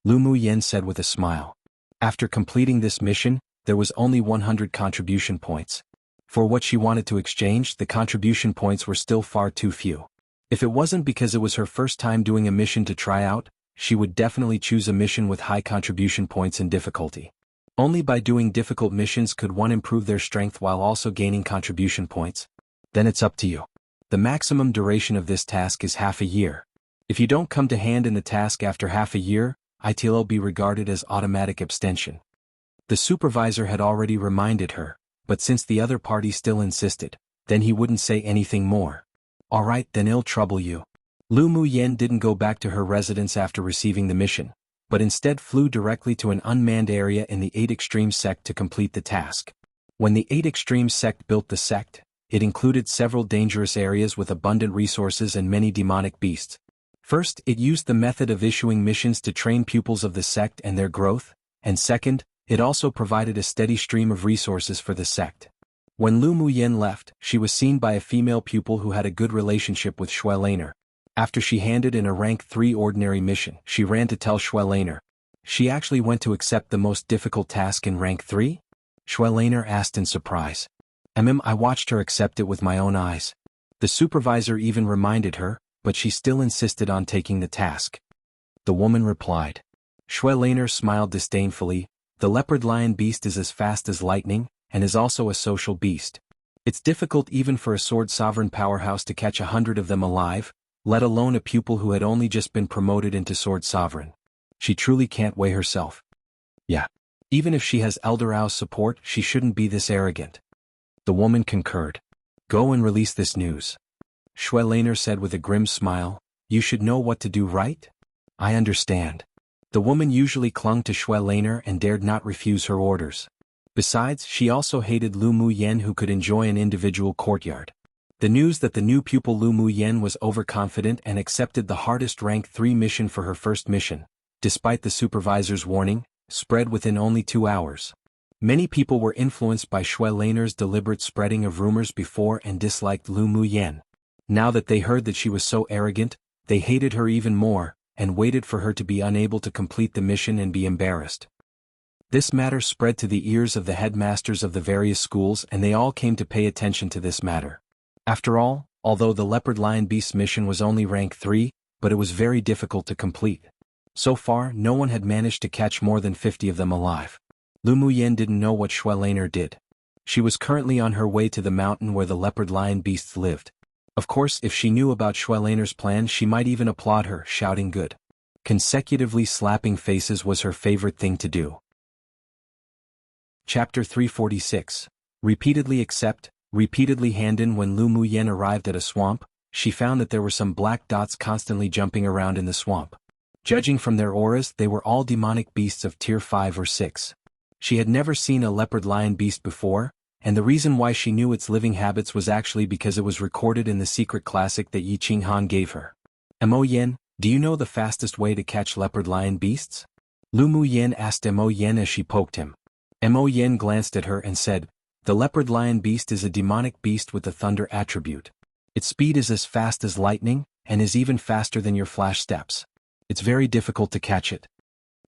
Lu Muyen said with a smile. After completing this mission, there was only 100 contribution points. For what she wanted to exchange, the contribution points were still far too few. If it wasn't because it was her first time doing a mission to try out, she would definitely choose a mission with high contribution points and difficulty. Only by doing difficult missions could one improve their strength while also gaining contribution points. Then it's up to you. The maximum duration of this task is half a year. If you don't come to hand in the task after half a year, it'll be regarded as automatic abstention. The supervisor had already reminded her, but since the other party still insisted, then he wouldn't say anything more. All right, then I'll trouble you. Lu Muyen didn't go back to her residence after receiving the mission, but instead flew directly to an unmanned area in the 8 Extreme sect to complete the task. When the 8 Extreme sect built the sect, it included several dangerous areas with abundant resources and many demonic beasts. First, it used the method of issuing missions to train pupils of the sect and their growth, and second, it also provided a steady stream of resources for the sect. When Lu Muyen left, she was seen by a female pupil who had a good relationship with Shuelainer. After she handed in a rank 3 ordinary mission, she ran to tell Shuelainer. She actually went to accept the most difficult task in rank 3? Shuelainer asked in surprise. I watched her accept it with my own eyes. The supervisor even reminded her, but she still insisted on taking the task. The woman replied. Shuelainer smiled disdainfully. The leopard lion beast is as fast as lightning, and is also a social beast. It's difficult even for a sword sovereign powerhouse to catch 100 of them alive, let alone a pupil who had only just been promoted into sword sovereign. She truly can't weigh herself. Yeah. Even if she has Elder Ao's support, she shouldn't be this arrogant. The woman concurred. Go and release this news. Shuelainer said with a grim smile, you should know what to do, right? I understand. The woman usually clung to Shuelainer and dared not refuse her orders. Besides, she also hated Lu Muyen, who could enjoy an individual courtyard. The news that the new pupil Lu Muyen was overconfident and accepted the hardest rank 3 mission for her first mission, despite the supervisor's warning, spread within only 2 hours. Many people were influenced by Shuelainer's deliberate spreading of rumors before and disliked Lu Muyen. Now that they heard that she was so arrogant, they hated her even more, and waited for her to be unable to complete the mission and be embarrassed. This matter spread to the ears of the headmasters of the various schools, and they all came to pay attention to this matter. After all, although the Leopard Lion Beast mission was only rank 3, but it was very difficult to complete. So far, no one had managed to catch more than 50 of them alive. Lu Muyen didn't know what Shuelainer did. She was currently on her way to the mountain where the Leopard Lion Beasts lived. Of course, if she knew about Shuelainer's plan, she might even applaud her, shouting good. Consecutively slapping faces was her favorite thing to do. Chapter 346. Repeatedly accept, repeatedly hand in. When Lu Muyen arrived at a swamp, she found that there were some black dots constantly jumping around in the swamp. Judging from their auras, they were all demonic beasts of tier 5 or 6. She had never seen a leopard lion beast before, and the reason why she knew its living habits was actually because it was recorded in the secret classic that Yi Qinghan gave her. Mo Yen, do you know the fastest way to catch leopard lion beasts? Lu Muyen asked Mo Yen as she poked him. Mo Yen glanced at her and said, the leopard lion beast is a demonic beast with the thunder attribute. Its speed is as fast as lightning, and is even faster than your flash steps. It's very difficult to catch it.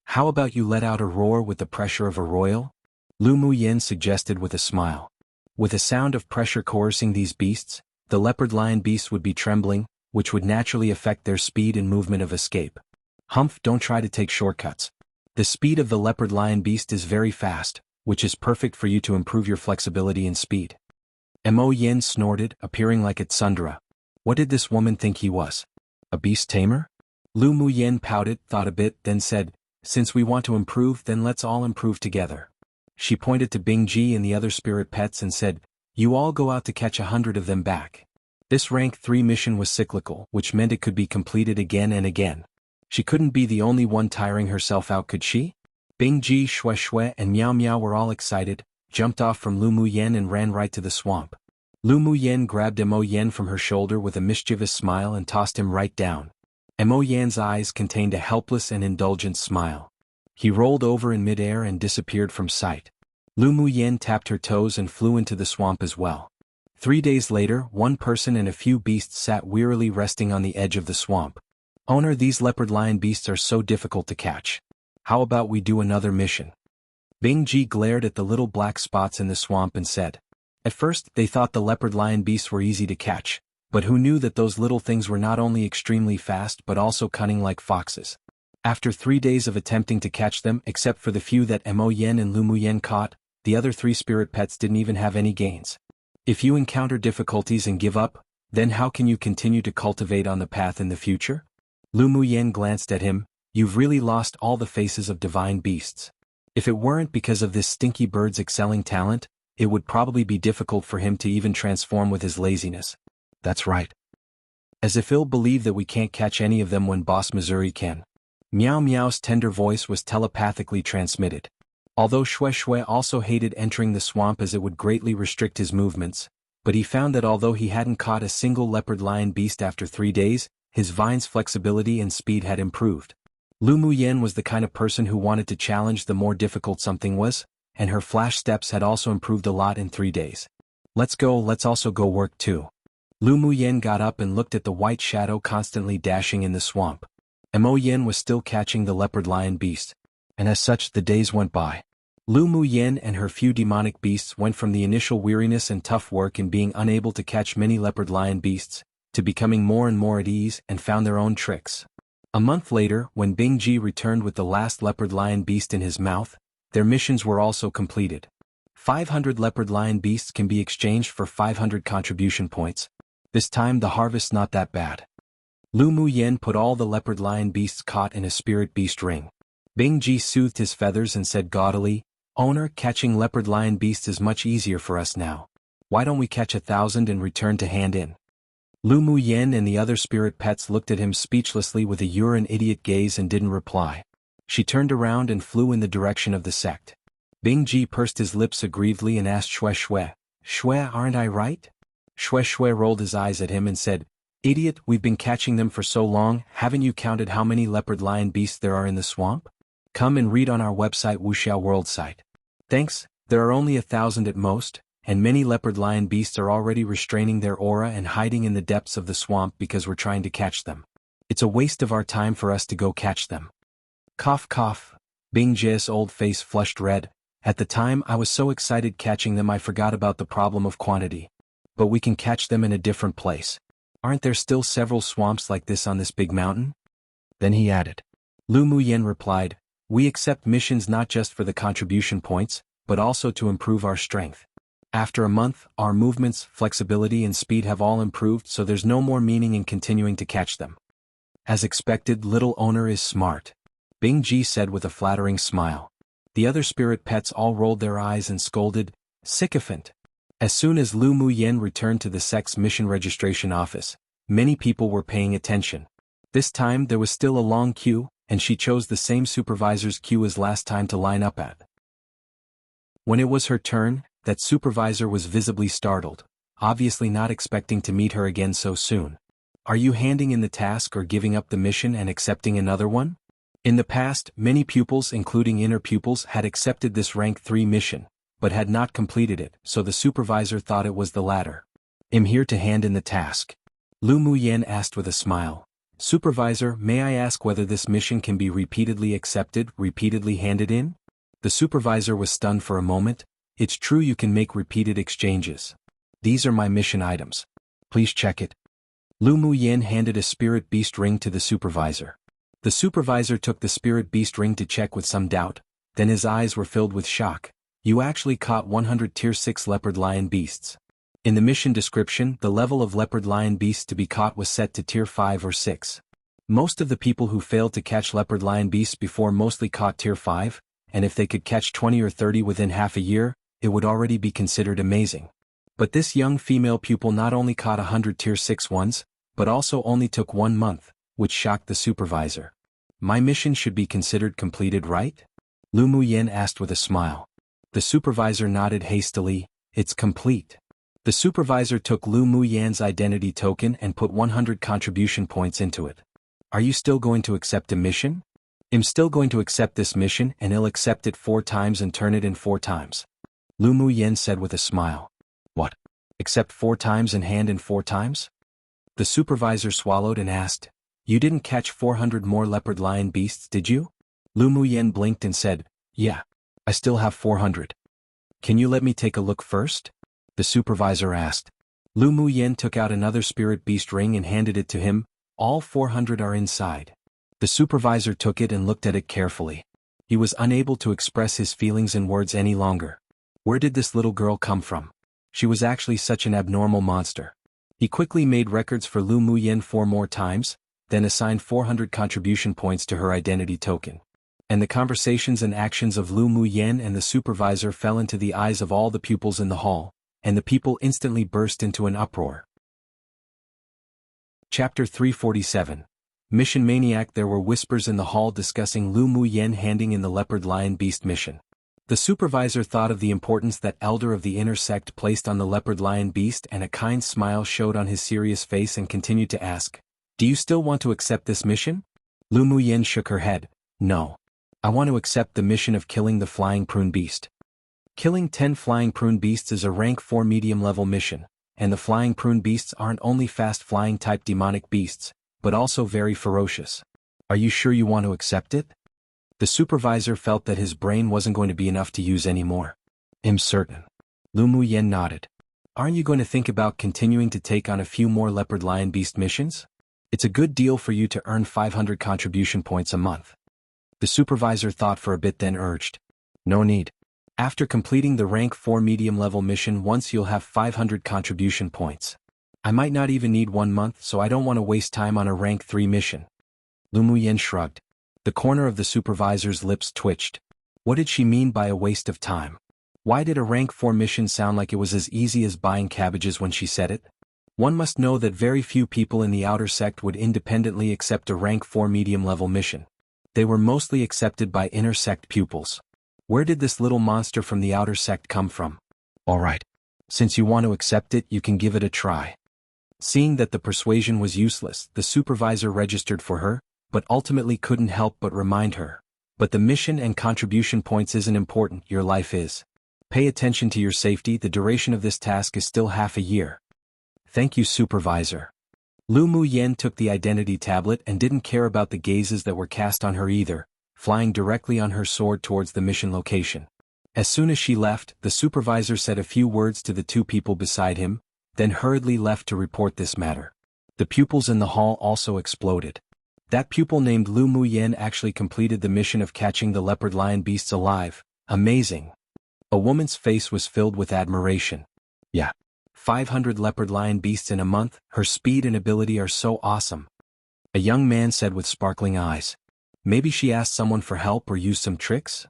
How about you let out a roar with the pressure of a royal? Lu Muyen suggested with a smile. With a sound of pressure coercing these beasts, the leopard lion beasts would be trembling, which would naturally affect their speed and movement of escape. Humph, don't try to take shortcuts. The speed of the leopard lion beast is very fast, which is perfect for you to improve your flexibility and speed. Mo Yen snorted, appearing like a tsundere. What did this woman think he was? A beast tamer? Lu Muyen pouted, thought a bit, then said, since we want to improve, then let's all improve together. She pointed to Bingji and the other spirit pets and said, you all go out to catch 100 of them back. This rank 3 mission was cyclical, which meant it could be completed again and again. She couldn't be the only one tiring herself out, could she? Bingji, Shui Shui, and Miao Miao were all excited, jumped off from Lu Muyen and ran right to the swamp. Lu Muyen grabbed Mo Yen from her shoulder with a mischievous smile and tossed him right down. Mo Yan's eyes contained a helpless and indulgent smile. He rolled over in midair and disappeared from sight. Lu Muyen tapped her toes and flew into the swamp as well. 3 days later, one person and a few beasts sat wearily resting on the edge of the swamp. Owner, these leopard lion beasts are so difficult to catch. How about we do another mission? Bingji glared at the little black spots in the swamp and said. At first, they thought the leopard lion beasts were easy to catch, but who knew that those little things were not only extremely fast but also cunning like foxes. After 3 days of attempting to catch them, except for the few that Mo Yen and Lu Muyen caught, the other 3 spirit pets didn't even have any gains. If you encounter difficulties and give up, then how can you continue to cultivate on the path in the future? Lu Muyen glanced at him. You've really lost all the faces of divine beasts. If it weren't because of this stinky bird's excelling talent, it would probably be difficult for him to even transform with his laziness. That's right. As if he'll believe that we can't catch any of them when Boss Missouri can. Meow Meow's tender voice was telepathically transmitted. Although Shue Shue also hated entering the swamp as it would greatly restrict his movements, but he found that although he hadn't caught a single leopard-lion beast after 3 days, his vine's flexibility and speed had improved. Lu Muyen was the kind of person who wanted to challenge the more difficult something was, and her flash steps had also improved a lot in 3 days. Let's also go work too. Lu Muyen got up and looked at the white shadow constantly dashing in the swamp. Mo Yen was still catching the leopard-lion beast, and as such the days went by. Lu Muyen and her few demonic beasts went from the initial weariness and tough work in being unable to catch many leopard-lion beasts, to becoming more and more at ease and found their own tricks. A month later, when Bing Ji returned with the last leopard-lion beast in his mouth, their missions were also completed. 500 leopard-lion beasts can be exchanged for 500 contribution points. This time the harvest's not that bad. Lu Muyen put all the leopard-lion beasts caught in a spirit beast ring. Bing Ji soothed his feathers and said gaudily, "Owner, catching leopard-lion beasts is much easier for us now. Why don't we catch 1,000 and return to hand in?" Lu Muyen and the other spirit pets looked at him speechlessly with a "you're an idiot" gaze and didn't reply. She turned around and flew in the direction of the sect. Bing Ji pursed his lips aggrievedly and asked Shue Shue, "Shue, aren't I right?" Shue Shue rolled his eyes at him and said, "Idiot, we've been catching them for so long, haven't you counted how many leopard-lion beasts there are in the swamp? Come and read on our website Wuxia World site. Thanks, there are only 1,000 at most, and many leopard-lion beasts are already restraining their aura and hiding in the depths of the swamp because we're trying to catch them. It's a waste of our time for us to go catch them." Cough cough. Bing Ji's old face flushed red. "At the time I was so excited catching them I forgot about the problem of quantity. But we can catch them in a different place. Aren't there still several swamps like this on this big mountain?" Then he added. Lu Muyen replied, "We accept missions not just for the contribution points, but also to improve our strength. After a month, our movements, flexibility and speed have all improved, so there's no more meaning in continuing to catch them." "As expected, little owner is smart," Bing Ji said with a flattering smile. The other spirit pets all rolled their eyes and scolded, "Sycophant." As soon as Lu Muyen returned to the sect's mission registration office, many people were paying attention. This time there was still a long queue, and she chose the same supervisor's queue as last time to line up at. When it was her turn, that supervisor was visibly startled, obviously not expecting to meet her again so soon. "Are you handing in the task or giving up the mission and accepting another one?" In the past, many pupils including inner pupils had accepted this rank 3 mission, but had not completed it, so the supervisor thought it was the latter. "I'm here to hand in the task." Lu Muyen asked with a smile. "Supervisor, may I ask whether this mission can be repeatedly accepted, repeatedly handed in?" The supervisor was stunned for a moment. "It's true you can make repeated exchanges. These are my mission items. Please check it." Lu Muyen handed a spirit beast ring to the supervisor. The supervisor took the spirit beast ring to check with some doubt, then his eyes were filled with shock. "You actually caught 100 tier 6 leopard-lion beasts." In the mission description, the level of leopard-lion beasts to be caught was set to tier 5 or 6. Most of the people who failed to catch leopard-lion beasts before mostly caught tier 5, and if they could catch 20 or 30 within half a year, it would already be considered amazing. But this young female pupil not only caught 100 tier 6 ones, but also only took 1 month, which shocked the supervisor. "My mission should be considered completed, right?" Lu Muyen asked with a smile. The supervisor nodded hastily. "It's complete." The supervisor took Lu Muyen's identity token and put 100 contribution points into it. "Are you still going to accept a mission?" "I'm still going to accept this mission and I'll accept it 4 times and turn it in 4 times. Lu Muyen said with a smile. "What? Accept 4 times and hand in 4 times?" The supervisor swallowed and asked, "You didn't catch 400 more leopard-lion beasts, did you?" Lu Muyen blinked and said, "Yeah. I still have 400. Can you let me take a look first?" The supervisor asked. Lu Muyen took out another spirit beast ring and handed it to him. "All 400 are inside." The supervisor took it and looked at it carefully. He was unable to express his feelings in words any longer. Where did this little girl come from? She was actually such an abnormal monster. He quickly made records for Lu Muyen 4 more times, then assigned 400 contribution points to her identity token. and the conversations and actions of Lu Muyen and the supervisor fell into the eyes of all the pupils in the hall, and the people instantly burst into an uproar. Chapter 347. Mission Maniac. There were whispers in the hall discussing Lu Muyen handing in the Leopard Lion Beast mission. The supervisor thought of the importance that elder of the inner sect placed on the Leopard Lion Beast, and a kind smile showed on his serious face and continued to ask, "Do you still want to accept this mission?" Lu Muyen shook her head. "No. I want to accept the mission of killing the Flying Prune Beast." Killing 10 Flying Prune Beasts is a rank 4 medium-level mission, and the Flying Prune Beasts aren't only fast-flying type demonic beasts, but also very ferocious. "Are you sure you want to accept it?" The supervisor felt that his brain wasn't going to be enough to use anymore. "I'm certain." Lu Muyen nodded. "Aren't you going to think about continuing to take on a few more Leopard Lion Beast missions? It's a good deal for you to earn 500 contribution points a month." The supervisor thought for a bit, then urged, "No need. After completing the rank 4 medium-level mission once, you'll have 500 contribution points. I might not even need 1 month, so I don't want to waste time on a rank 3 mission." Lu Muyen shrugged. The corner of the supervisor's lips twitched. What did she mean by a waste of time? Why did a rank 4 mission sound like it was as easy as buying cabbages when she said it? One must know that very few people in the outer sect would independently accept a rank 4 medium-level mission. They were mostly accepted by inner sect pupils. Where did this little monster from the outer sect come from? "All right. Since you want to accept it, you can give it a try." Seeing that the persuasion was useless, the supervisor registered for her, but ultimately couldn't help but remind her. "But the mission and contribution points isn't important, your life is. Pay attention to your safety. The duration of this task is still half a year." "Thank you, supervisor." Lu Muyen took the identity tablet and didn't care about the gazes that were cast on her either, flying directly on her sword towards the mission location. As soon as she left, the supervisor said a few words to the 2 people beside him, then hurriedly left to report this matter. The pupils in the hall also exploded. That pupil named Lu Muyen actually completed the mission of catching the Leopard Lion Beasts alive. Amazing. A woman's face was filled with admiration. "Yeah. 500 Leopard Lion Beasts in a month, her speed and ability are so awesome." A young man said with sparkling eyes. "Maybe she asked someone for help or used some tricks?"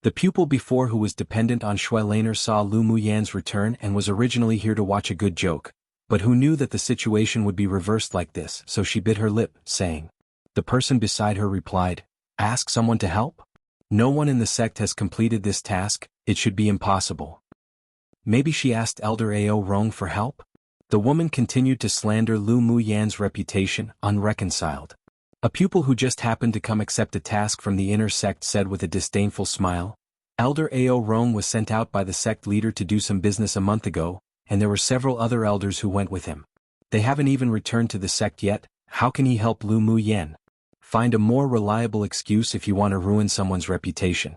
The pupil before, who was dependent on Shui Laner, saw Lu Muyen's return and was originally here to watch a good joke, but who knew that the situation would be reversed like this, so she bit her lip, saying. The person beside her replied, "Ask someone to help? No one in the sect has completed this task, it should be impossible." Maybe she asked Elder Ao Rong for help? The woman continued to slander Lu Muyen's reputation, unreconciled. A pupil who just happened to come accept a task from the inner sect said with a disdainful smile, "Elder Ao Rong was sent out by the sect leader to do some business a month ago, and there were several other elders who went with him. They haven't even returned to the sect yet. How can he help Lu Muyen? Find a more reliable excuse if you want to ruin someone's reputation."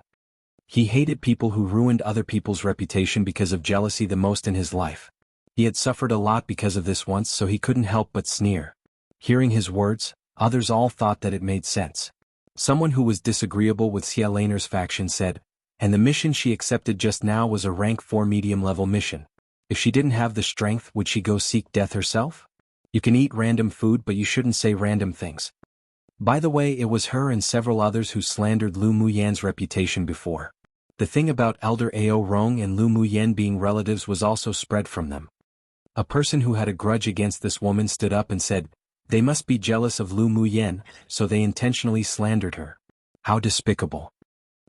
He hated people who ruined other people's reputation because of jealousy the most in his life. He had suffered a lot because of this once, so he couldn't help but sneer. Hearing his words, others all thought that it made sense. Someone who was disagreeable with Xia Laner's faction said, "And the mission she accepted just now was a rank 4 medium-level mission. If she didn't have the strength, would she go seek death herself? You can eat random food, but you shouldn't say random things." By the way, it was her and several others who slandered Lu Muyen's reputation before. The thing about Elder Ao Rong and Lu Muyen being relatives was also spread from them. A person who had a grudge against this woman stood up and said, "They must be jealous of Lu Muyen, so they intentionally slandered her." How despicable.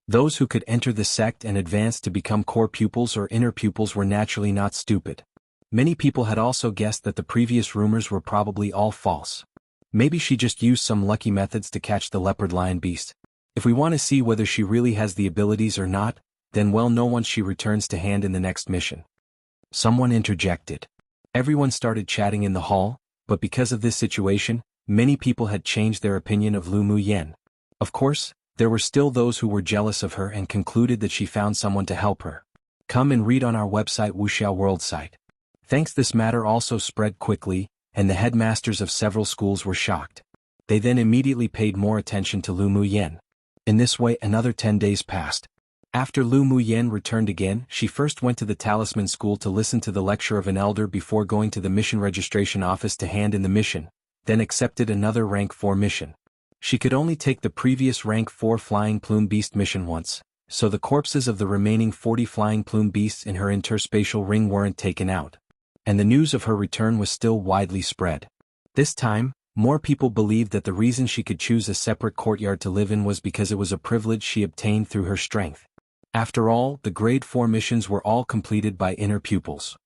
Those who could enter the sect and advance to become core pupils or inner pupils were naturally not stupid. Many people had also guessed that the previous rumors were probably all false. Maybe she just used some lucky methods to catch the Leopard Lion Beast. If we want to see whether she really has the abilities or not, then we'll know once she returns to hand in the next mission. Someone interjected. Everyone started chatting in the hall, but because of this situation, many people had changed their opinion of Lu Muyen. Of course, there were still those who were jealous of her and concluded that she found someone to help her. Come and read on our website Wuxia World site. Thanks, this matter also spread quickly, and the headmasters of several schools were shocked. They then immediately paid more attention to Lu Muyen. In this way, another 10 days passed. After Lu Muyen returned again, she first went to the Talisman School to listen to the lecture of an elder before going to the mission registration office to hand in the mission, then accepted another rank 4 mission. She could only take the previous rank 4 Flying Plume Beast mission once, so the corpses of the remaining 40 Flying Plume Beasts in her interspatial ring weren't taken out. And the news of her return was still widely spread. This time, more people believed that the reason she could choose a separate courtyard to live in was because it was a privilege she obtained through her strength. After all, the grade 4 missions were all completed by inner pupils.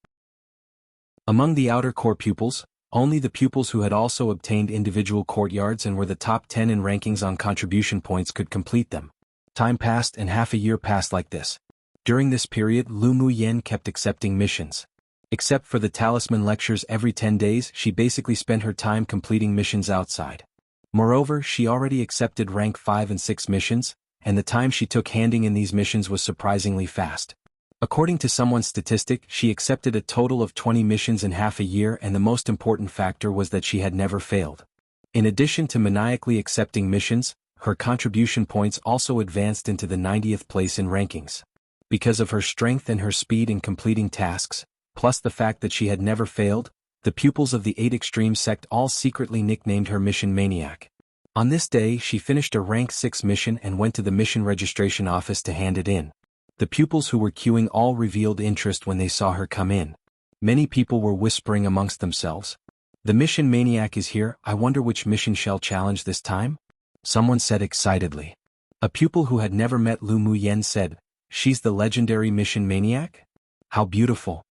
Among the outer core pupils, only the pupils who had also obtained individual courtyards and were the top 10 in rankings on contribution points could complete them. Time passed and half a year passed like this. During this period, Lu Muyen kept accepting missions. Except for the talisman lectures every 10 days, she basically spent her time completing missions outside. Moreover, she already accepted rank 5 and 6 missions, and the time she took handing in these missions was surprisingly fast. According to someone's statistic, she accepted a total of 20 missions in half a year, and the most important factor was that she had never failed. In addition to maniacally accepting missions, her contribution points also advanced into the 90th place in rankings. Because of her strength and her speed in completing tasks, plus the fact that she had never failed, the pupils of the 8 Extreme sect all secretly nicknamed her Mission Maniac. On this day, she finished a rank 6 mission and went to the mission registration office to hand it in. The pupils who were queuing all revealed interest when they saw her come in. Many people were whispering amongst themselves, "The Mission Maniac is here, I wonder which mission shall challenge this time?" Someone said excitedly. A pupil who had never met Lu Muyen said, "She's the legendary Mission Maniac? How beautiful.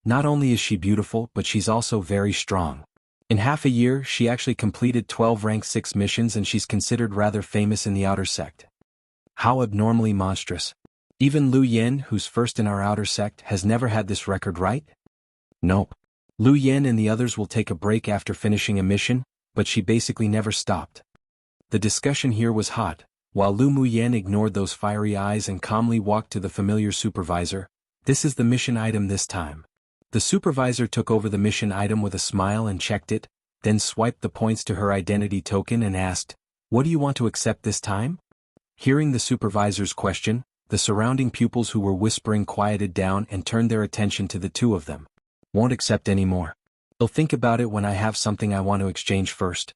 Not only is she beautiful, but she's also very strong." In half a year, she actually completed 12 rank 6 missions, and she's considered rather famous in the outer sect. How abnormally monstrous. Even Lu Yen, who's first in our outer sect, has never had this record, right? Nope. Lu Yen and the others will take a break after finishing a mission, but she basically never stopped. The discussion here was hot, while Lu Muyen ignored those fiery eyes and calmly walked to the familiar supervisor. "This is the mission item this time." The supervisor took over the mission item with a smile and checked it, then swiped the points to her identity token and asked, "What do you want to accept this time?" Hearing the supervisor's question, the surrounding pupils who were whispering quieted down and turned their attention to the two of them. "Won't accept any more. I'll think about it when I have something I want to exchange first."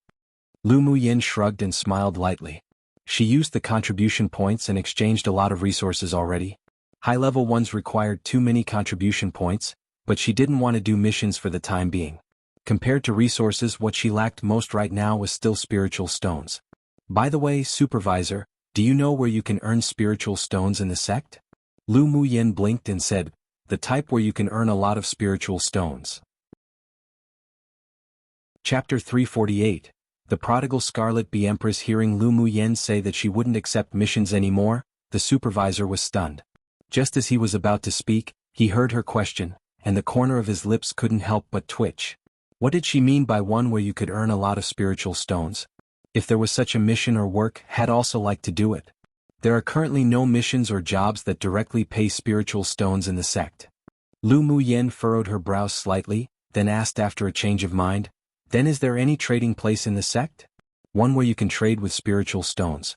Lu Muyen shrugged and smiled lightly. She used the contribution points and exchanged a lot of resources already. High-level ones required too many contribution points, but she didn't want to do missions for the time being. Compared to resources, what she lacked most right now was still spiritual stones. "By the way, supervisor, do you know where you can earn spiritual stones in the sect?" Lu Muyen blinked and said, "The type where you can earn a lot of spiritual stones." Chapter 348. The Prodigal Scarlet Bee. Empress. Hearing Lu Muyen say that she wouldn't accept missions anymore, the supervisor was stunned. Just as he was about to speak, he heard her question, and the corner of his lips couldn't help but twitch. What did she mean by one where you could earn a lot of spiritual stones? If there was such a mission or work, had also like to do it. There are currently no missions or jobs that directly pay spiritual stones in the sect. Lu Muyen furrowed her brows slightly, then asked after a change of mind, "Then is there any trading place in the sect? One where you can trade with spiritual stones?"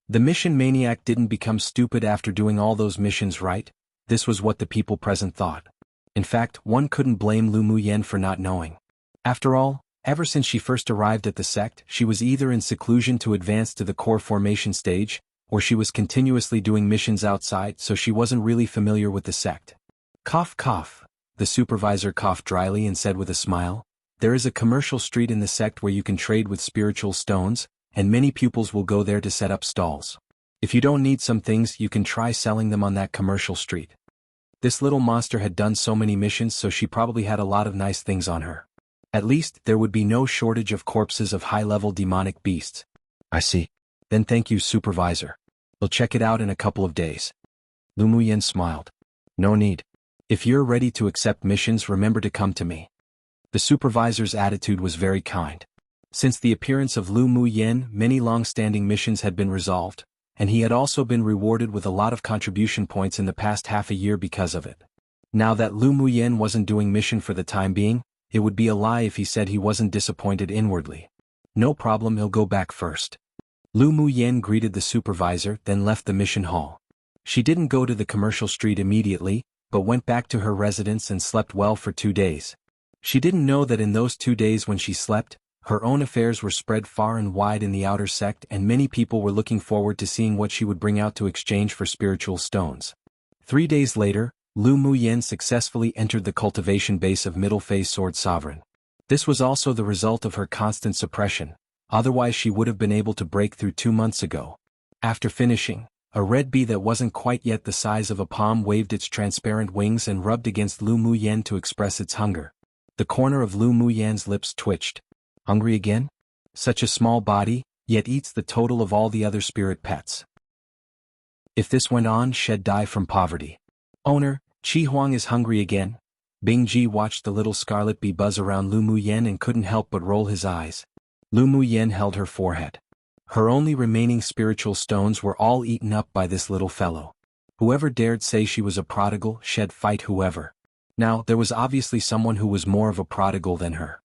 The Mission Maniac didn't become stupid after doing all those missions, right? This was what the people present thought. In fact, one couldn't blame Lu Muyen for not knowing. After all, ever since she first arrived at the sect, she was either in seclusion to advance to the core formation stage, or she was continuously doing missions outside, so she wasn't really familiar with the sect. Cough cough. The supervisor coughed dryly and said with a smile, "There is a commercial street in the sect where you can trade with spiritual stones, and many pupils will go there to set up stalls. If you don't need some things, you can try selling them on that commercial street." This little monster had done so many missions, so she probably had a lot of nice things on her. At least, there would be no shortage of corpses of high-level demonic beasts. "I see. Then thank you, supervisor. We'll check it out in a couple of days." Lu Muyen smiled. "No need. If you're ready to accept missions, remember to come to me." The supervisor's attitude was very kind. Since the appearance of Lu Muyen, many long-standing missions had been resolved, and he had also been rewarded with a lot of contribution points in the past half a year because of it. Now that Lu Muyen wasn't doing mission for the time being, it would be a lie if he said he wasn't disappointed inwardly. "No problem, he'll go back first." Lu Muyen greeted the supervisor, then left the mission hall. She didn't go to the commercial street immediately, but went back to her residence and slept well for 2 days. She didn't know that in those 2 days when she slept, Her own affairs were spread far and wide in the outer sect, and many people were looking forward to seeing what she would bring out to exchange for spiritual stones. 3 days later, Lu Muyen successfully entered the cultivation base of Middle Phase Sword Sovereign. This was also the result of her constant suppression, otherwise she would have been able to break through 2 months ago. After finishing, a red bee that wasn't quite yet the size of a palm waved its transparent wings and rubbed against Lu Muyen to express its hunger. The corner of Lu Muyen's lips twitched. Hungry again? Such a small body, yet eats the total of all the other spirit pets. If this went on, she'd die from poverty. Owner, Qi Huang is hungry again. Bing Ji watched the little scarlet bee buzz around Lu Muyen and couldn't help but roll his eyes. Lu Muyen held her forehead. Her only remaining spiritual stones were all eaten up by this little fellow. Whoever dared say she was a prodigal, she'd fight whoever. Now, there was obviously someone who was more of a prodigal than her.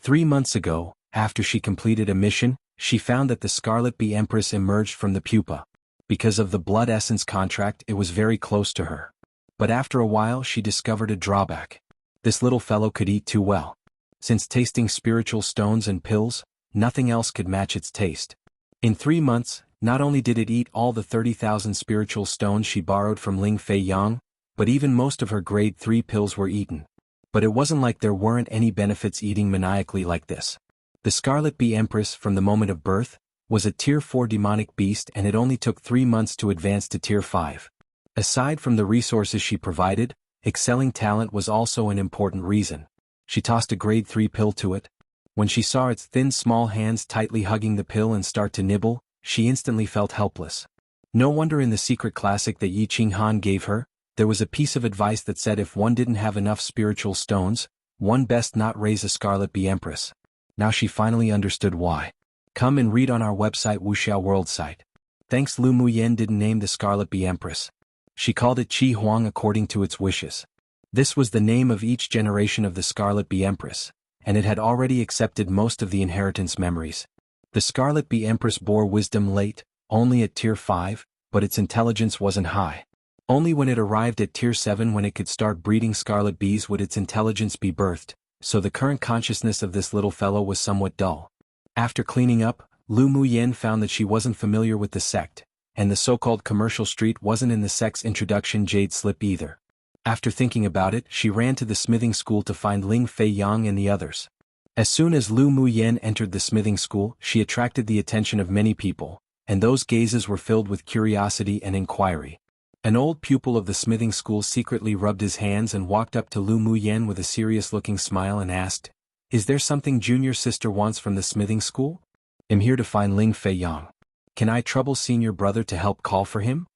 3 months ago, after she completed a mission, she found that the Scarlet Bee Empress emerged from the pupa. Because of the blood essence contract, it was very close to her. But after a while she discovered a drawback. This little fellow could eat too well. Since tasting spiritual stones and pills, nothing else could match its taste. In 3 months, not only did it eat all the 30,000 spiritual stones she borrowed from Ling Fei Yang, but even most of her grade 3 pills were eaten. But it wasn't like there weren't any benefits eating maniacally like this. The Scarlet Bee Empress, from the moment of birth, was a Tier 4 demonic beast, and it only took 3 months to advance to Tier 5. Aside from the resources she provided, excelling talent was also an important reason. She tossed a grade 3 pill to it. When she saw its thin small hands tightly hugging the pill and start to nibble, she instantly felt helpless. No wonder in the secret classic that Yi Qinghan gave her, there was a piece of advice that said if one didn't have enough spiritual stones, one best not raise a Scarlet Bee Empress. Now she finally understood why. Come and read on our website Wuxia World site. Thanks. Lu Muyen didn't name the Scarlet Bee Empress. She called it Qi Huang according to its wishes. This was the name of each generation of the Scarlet Bee Empress, and it had already accepted most of the inheritance memories. The Scarlet Bee Empress bore wisdom late, only at Tier 5, but its intelligence wasn't high. Only when it arrived at Tier 7, when it could start breeding scarlet bees, would its intelligence be birthed, so the current consciousness of this little fellow was somewhat dull. After cleaning up, Lu Muyen found that she wasn't familiar with the sect, and the so-called commercial street wasn't in the sect's introduction jade slip either. After thinking about it, she ran to the smithing school to find Ling Fei Yang and the others. As soon as Lu Muyen entered the smithing school, she attracted the attention of many people, and those gazes were filled with curiosity and inquiry. An old pupil of the smithing school secretly rubbed his hands and walked up to Lu Muyen with a serious-looking smile and asked, "Is there something junior sister wants from the smithing school?" "I'm here to find Ling Fei Yang. Can I trouble senior brother to help call for him?"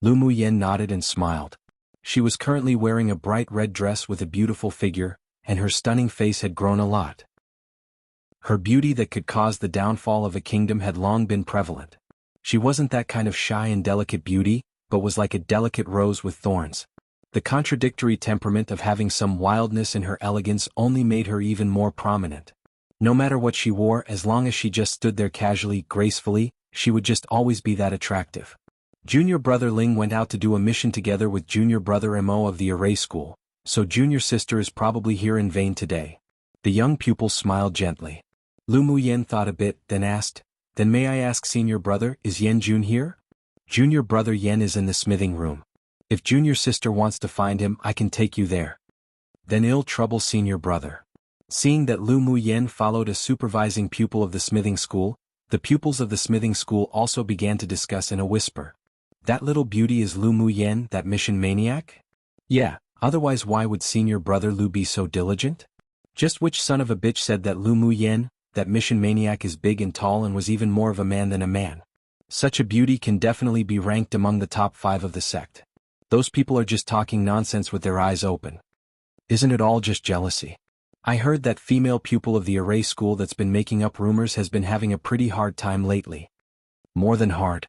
Lu Muyen nodded and smiled. She was currently wearing a bright red dress with a beautiful figure, and her stunning face had grown a lot. Her beauty that could cause the downfall of a kingdom had long been prevalent. She wasn't that kind of shy and delicate beauty, but was like a delicate rose with thorns. The contradictory temperament of having some wildness in her elegance only made her even more prominent. No matter what she wore, as long as she just stood there casually, gracefully, she would just always be that attractive. Junior brother Ling went out to do a mission together with junior brother Mo of the array school, so junior sister is probably here in vain today. The young pupil smiled gently. Lu Muyen thought a bit, then asked, "Then may I ask senior brother, is Yen Jun here?" "Junior brother Yen is in the smithing room. If junior sister wants to find him, I can take you there." "Then ill trouble senior brother." Seeing that Lu Muyen followed a supervising pupil of the smithing school, the pupils of the smithing school also began to discuss in a whisper. "That little beauty is Lu Muyen, that mission maniac?" "Yeah, otherwise why would senior brother Lu be so diligent?" "Just which son of a bitch said that Lu Muyen, that mission maniac, is big and tall and was even more of a man than a man? Such a beauty can definitely be ranked among the top 5 of the sect. Those people are just talking nonsense with their eyes open. Isn't it all just jealousy? I heard that female pupil of the array school that's been making up rumors has been having a pretty hard time lately." "More than hard.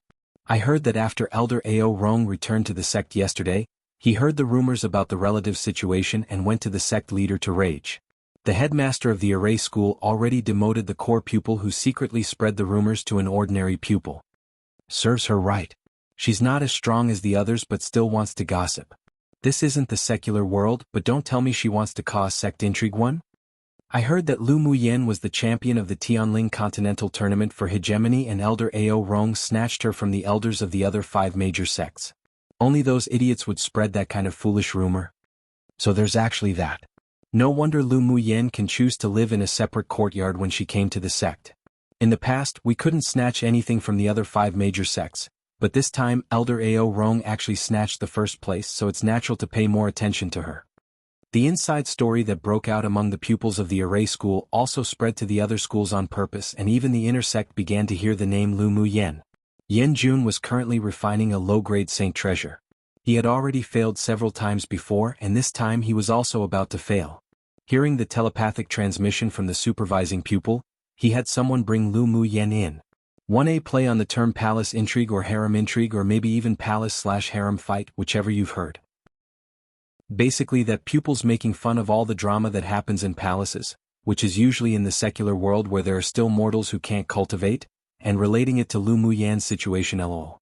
I heard that after Elder Ao Rong returned to the sect yesterday, he heard the rumors about the relative situation and went to the sect leader to rage. The headmaster of the array school already demoted the core pupil who secretly spread the rumors to an ordinary pupil. Serves her right. She's not as strong as the others but still wants to gossip. This isn't the secular world, but don't tell me she wants to cause sect intrigue one?" I heard that Lu Muyen was the champion of the Tianling Continental Tournament for Hegemony and Elder Ao Rong snatched her from the elders of the other 5 major sects. Only those idiots would spread that kind of foolish rumor. So there's actually that. No wonder Lu Muyen can choose to live in a separate courtyard when she came to the sect. In the past, we couldn't snatch anything from the other 5 major sects, but this time Elder Ao Rong actually snatched the first place, so it's natural to pay more attention to her. The inside story that broke out among the pupils of the array school also spread to the other schools on purpose, and even the inner sect began to hear the name Lu Muyen. Yan Jun was currently refining a low-grade Saint treasure. He had already failed several times before, and this time he was also about to fail. Hearing the telepathic transmission from the supervising pupil, he had someone bring Lu Muyen in. 1A play on the term palace intrigue or harem intrigue, or maybe even palace/harem fight, whichever you've heard. Basically that pupils making fun of all the drama that happens in palaces, which is usually in the secular world where there are still mortals who can't cultivate, and relating it to Lu Muyen's situation lol.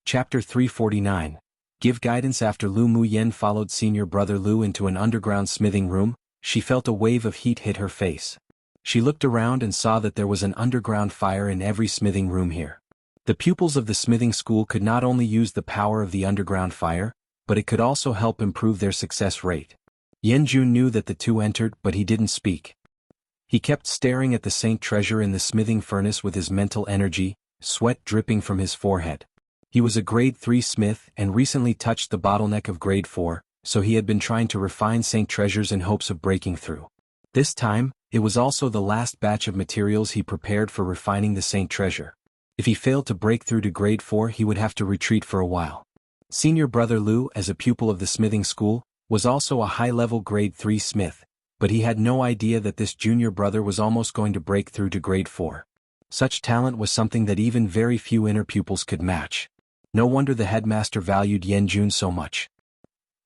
Chapter 349. Give guidance. After Lu Muyen followed senior brother Lu into an underground smithing room, she felt a wave of heat hit her face. She looked around and saw that there was an underground fire in every smithing room here. The pupils of the smithing school could not only use the power of the underground fire, but it could also help improve their success rate. Yan Jun knew that the two entered, but he didn't speak. He kept staring at the Saint treasure in the smithing furnace with his mental energy, sweat dripping from his forehead. He was a grade 3 smith and recently touched the bottleneck of grade 4, so he had been trying to refine Saint treasures in hopes of breaking through. This time, it was also the last batch of materials he prepared for refining the Saint treasure. If he failed to break through to grade 4, he would have to retreat for a while. Senior brother Lu, as a pupil of the smithing school, was also a high-level grade 3 smith, but he had no idea that this junior brother was almost going to break through to grade 4. Such talent was something that even very few inner pupils could match. No wonder the headmaster valued Yan Jun so much.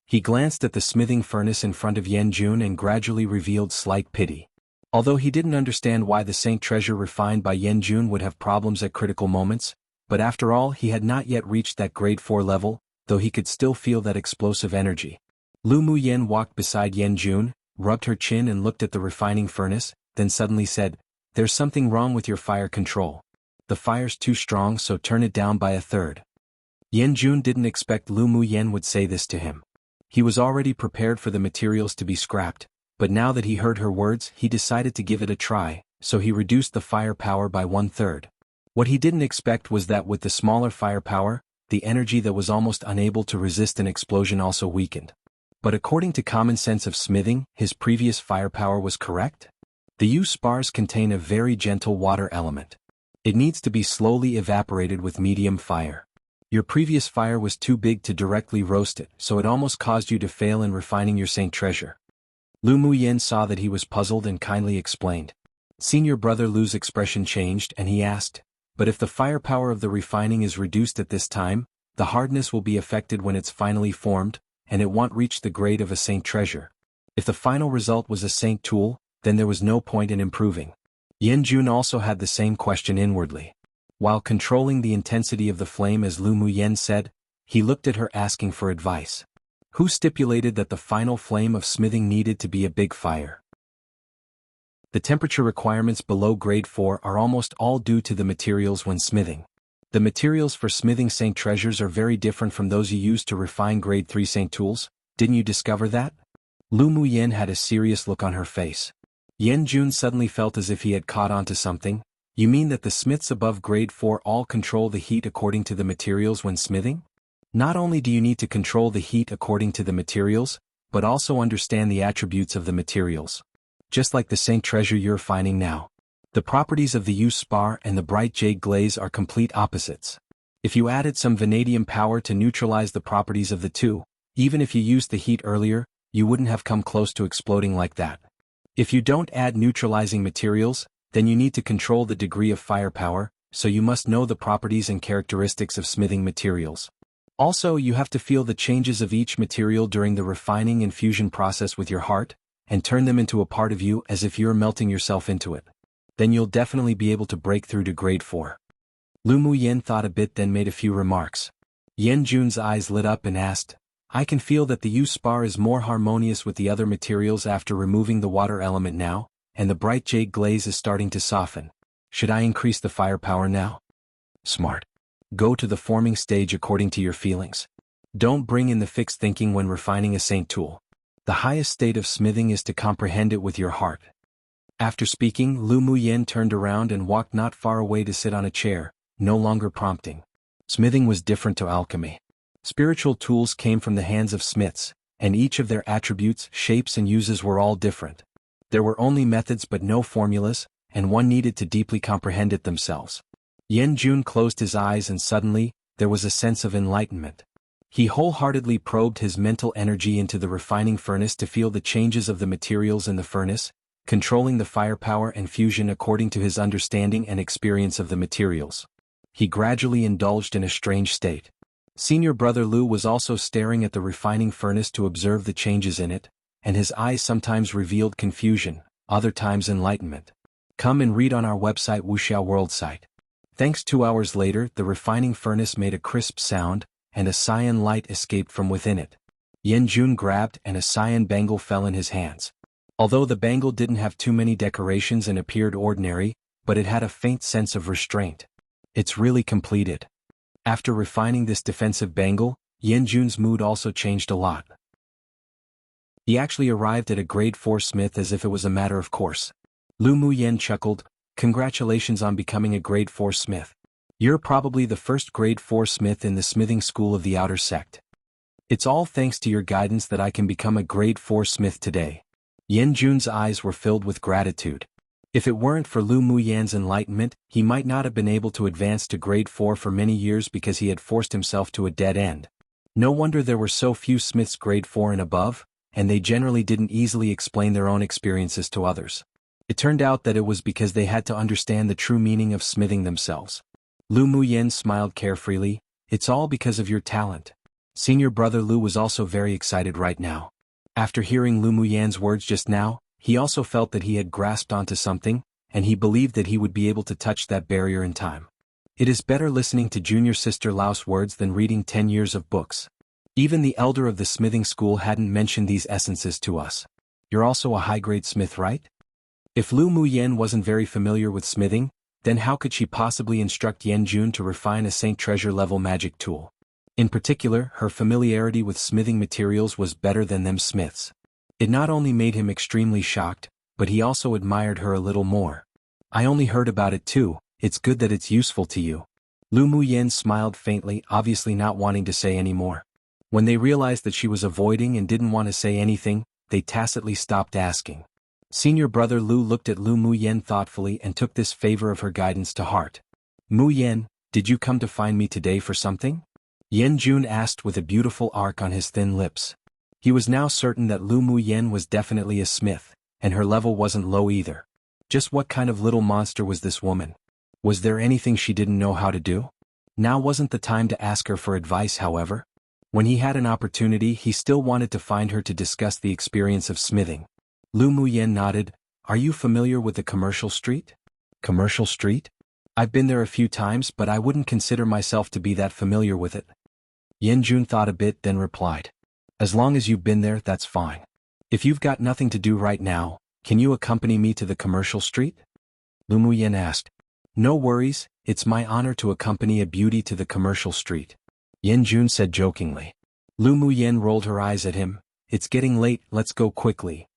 He glanced at the smithing furnace in front of Yan Jun and gradually revealed slight pity. Although he didn't understand why the Saint treasure refined by Yan Jun would have problems at critical moments, but after all he had not yet reached that grade 4 level, though he could still feel that explosive energy. Lu Muyen walked beside Yan Jun, rubbed her chin and looked at the refining furnace, then suddenly said, "There's something wrong with your fire control. The fire's too strong, so turn it down by a third." Yan Jun didn't expect Lu Muyen would say this to him. He was already prepared for the materials to be scrapped, but now that he heard her words he decided to give it a try, so he reduced the firepower by 1/3. What he didn't expect was that with the smaller firepower, the energy that was almost unable to resist an explosion also weakened. But according to common sense of smithing, his previous firepower was correct? The U spars contain a very gentle water element. It needs to be slowly evaporated with medium fire. Your previous fire was too big to directly roast it, so it almost caused you to fail in refining your Saint treasure. Lu Muyen saw that he was puzzled and kindly explained. Senior brother Lu's expression changed and he asked, "But if the firepower of the refining is reduced at this time, the hardness will be affected when it's finally formed, and it won't reach the grade of a Saint treasure. If the final result was a Saint tool, then there was no point in improving." Yan Jun also had the same question inwardly. While controlling the intensity of the flame as Lu Muyen said, he looked at her asking for advice. Who stipulated that the final flame of smithing needed to be a big fire? The temperature requirements below grade 4 are almost all due to the materials when smithing. The materials for smithing Saint treasures are very different from those you use to refine grade 3 Saint tools. Didn't you discover that? Lu Muyen had a serious look on her face. Yan Jun suddenly felt as if he had caught on to something. You mean that the smiths above grade 4 all control the heat according to the materials when smithing? Not only do you need to control the heat according to the materials, but also understand the attributes of the materials. Just like the Saint treasure you're refining now. The properties of the U spar and the bright jade glaze are complete opposites. If you added some vanadium power to neutralize the properties of the two, even if you used the heat earlier, you wouldn't have come close to exploding like that. If you don't add neutralizing materials, then you need to control the degree of firepower, so you must know the properties and characteristics of smithing materials. Also, you have to feel the changes of each material during the refining and fusion process with your heart, and turn them into a part of you as if you're melting yourself into it. Then you'll definitely be able to break through to grade 4. Lu Muyen thought a bit then made a few remarks. Yan Jun's eyes lit up and asked, I can feel that the spar is more harmonious with the other materials after removing the water element now, and the bright jade glaze is starting to soften. Should I increase the firepower now? Smart. Go to the forming stage according to your feelings. Don't bring in the fixed thinking when refining a saint tool. The highest state of smithing is to comprehend it with your heart. After speaking, Lu Muyen turned around and walked not far away to sit on a chair, no longer prompting. Smithing was different to alchemy. Spiritual tools came from the hands of smiths, and each of their attributes, shapes and uses were all different. There were only methods but no formulas, and one needed to deeply comprehend it themselves. Yan Jun closed his eyes and suddenly, there was a sense of enlightenment. He wholeheartedly probed his mental energy into the refining furnace to feel the changes of the materials in the furnace, controlling the firepower and fusion according to his understanding and experience of the materials. He gradually indulged in a strange state. Senior brother Lu was also staring at the refining furnace to observe the changes in it, and his eyes sometimes revealed confusion, other times enlightenment. Come and read on our website Wuxia World site. Thanks. 2 hours later, the refining furnace made a crisp sound, and a cyan light escaped from within it. Yan Jun grabbed and a cyan bangle fell in his hands. Although the bangle didn't have too many decorations and appeared ordinary, but it had a faint sense of restraint. It's really completed. After refining this defensive bangle, Yan Jun's mood also changed a lot. He actually arrived at a grade 4 smith as if it was a matter of course. Lu Muyen chuckled, "Congratulations on becoming a grade 4 smith. You're probably the first grade 4 smith in the smithing school of the outer sect. It's all thanks to your guidance that I can become a grade 4 smith today." Yan Jun's eyes were filled with gratitude. If it weren't for Lu Muyen's enlightenment, he might not have been able to advance to grade 4 for many years because he had forced himself to a dead end. No wonder there were so few smiths grade 4 and above, and they generally didn't easily explain their own experiences to others. It turned out that it was because they had to understand the true meaning of smithing themselves. Lu Muyen smiled carefreely, "It's all because of your talent." Senior brother Lu was also very excited right now. After hearing Lu Muyen's words just now, he also felt that he had grasped onto something, and he believed that he would be able to touch that barrier in time. It is better listening to junior sister Lao's words than reading 10 years of books. Even the elder of the smithing school hadn't mentioned these essences to us. You're also a high-grade smith, right? If Lu Muyen wasn't very familiar with smithing, then how could she possibly instruct Yan Jun to refine a Saint Treasure-level magic tool? In particular, her familiarity with smithing materials was better than them smiths. It not only made him extremely shocked, but he also admired her a little more. "I only heard about it too, it's good that it's useful to you." Lu Muyen smiled faintly, obviously not wanting to say any more. When they realized that she was avoiding and didn't want to say anything, they tacitly stopped asking. Senior brother Lu looked at Lu Muyen thoughtfully and took this favor of her guidance to heart. "Muyen, did you come to find me today for something?" Yan Jun asked with a beautiful arc on his thin lips. He was now certain that Lu Muyen was definitely a smith, and her level wasn't low either. Just what kind of little monster was this woman? Was there anything she didn't know how to do? Now wasn't the time to ask her for advice, however. When he had an opportunity, he still wanted to find her to discuss the experience of smithing. Lu Muyen nodded. "Are you familiar with the commercial street?" "Commercial street? I've been there a few times, but I wouldn't consider myself to be that familiar with it." Yan Jun thought a bit, then replied, "As long as you've been there, that's fine. If you've got nothing to do right now, can you accompany me to the commercial street?" Lu Muyen asked. "No worries, it's my honor to accompany a beauty to the commercial street," Yan Jun said jokingly. Lu Muyen rolled her eyes at him. "It's getting late, let's go quickly."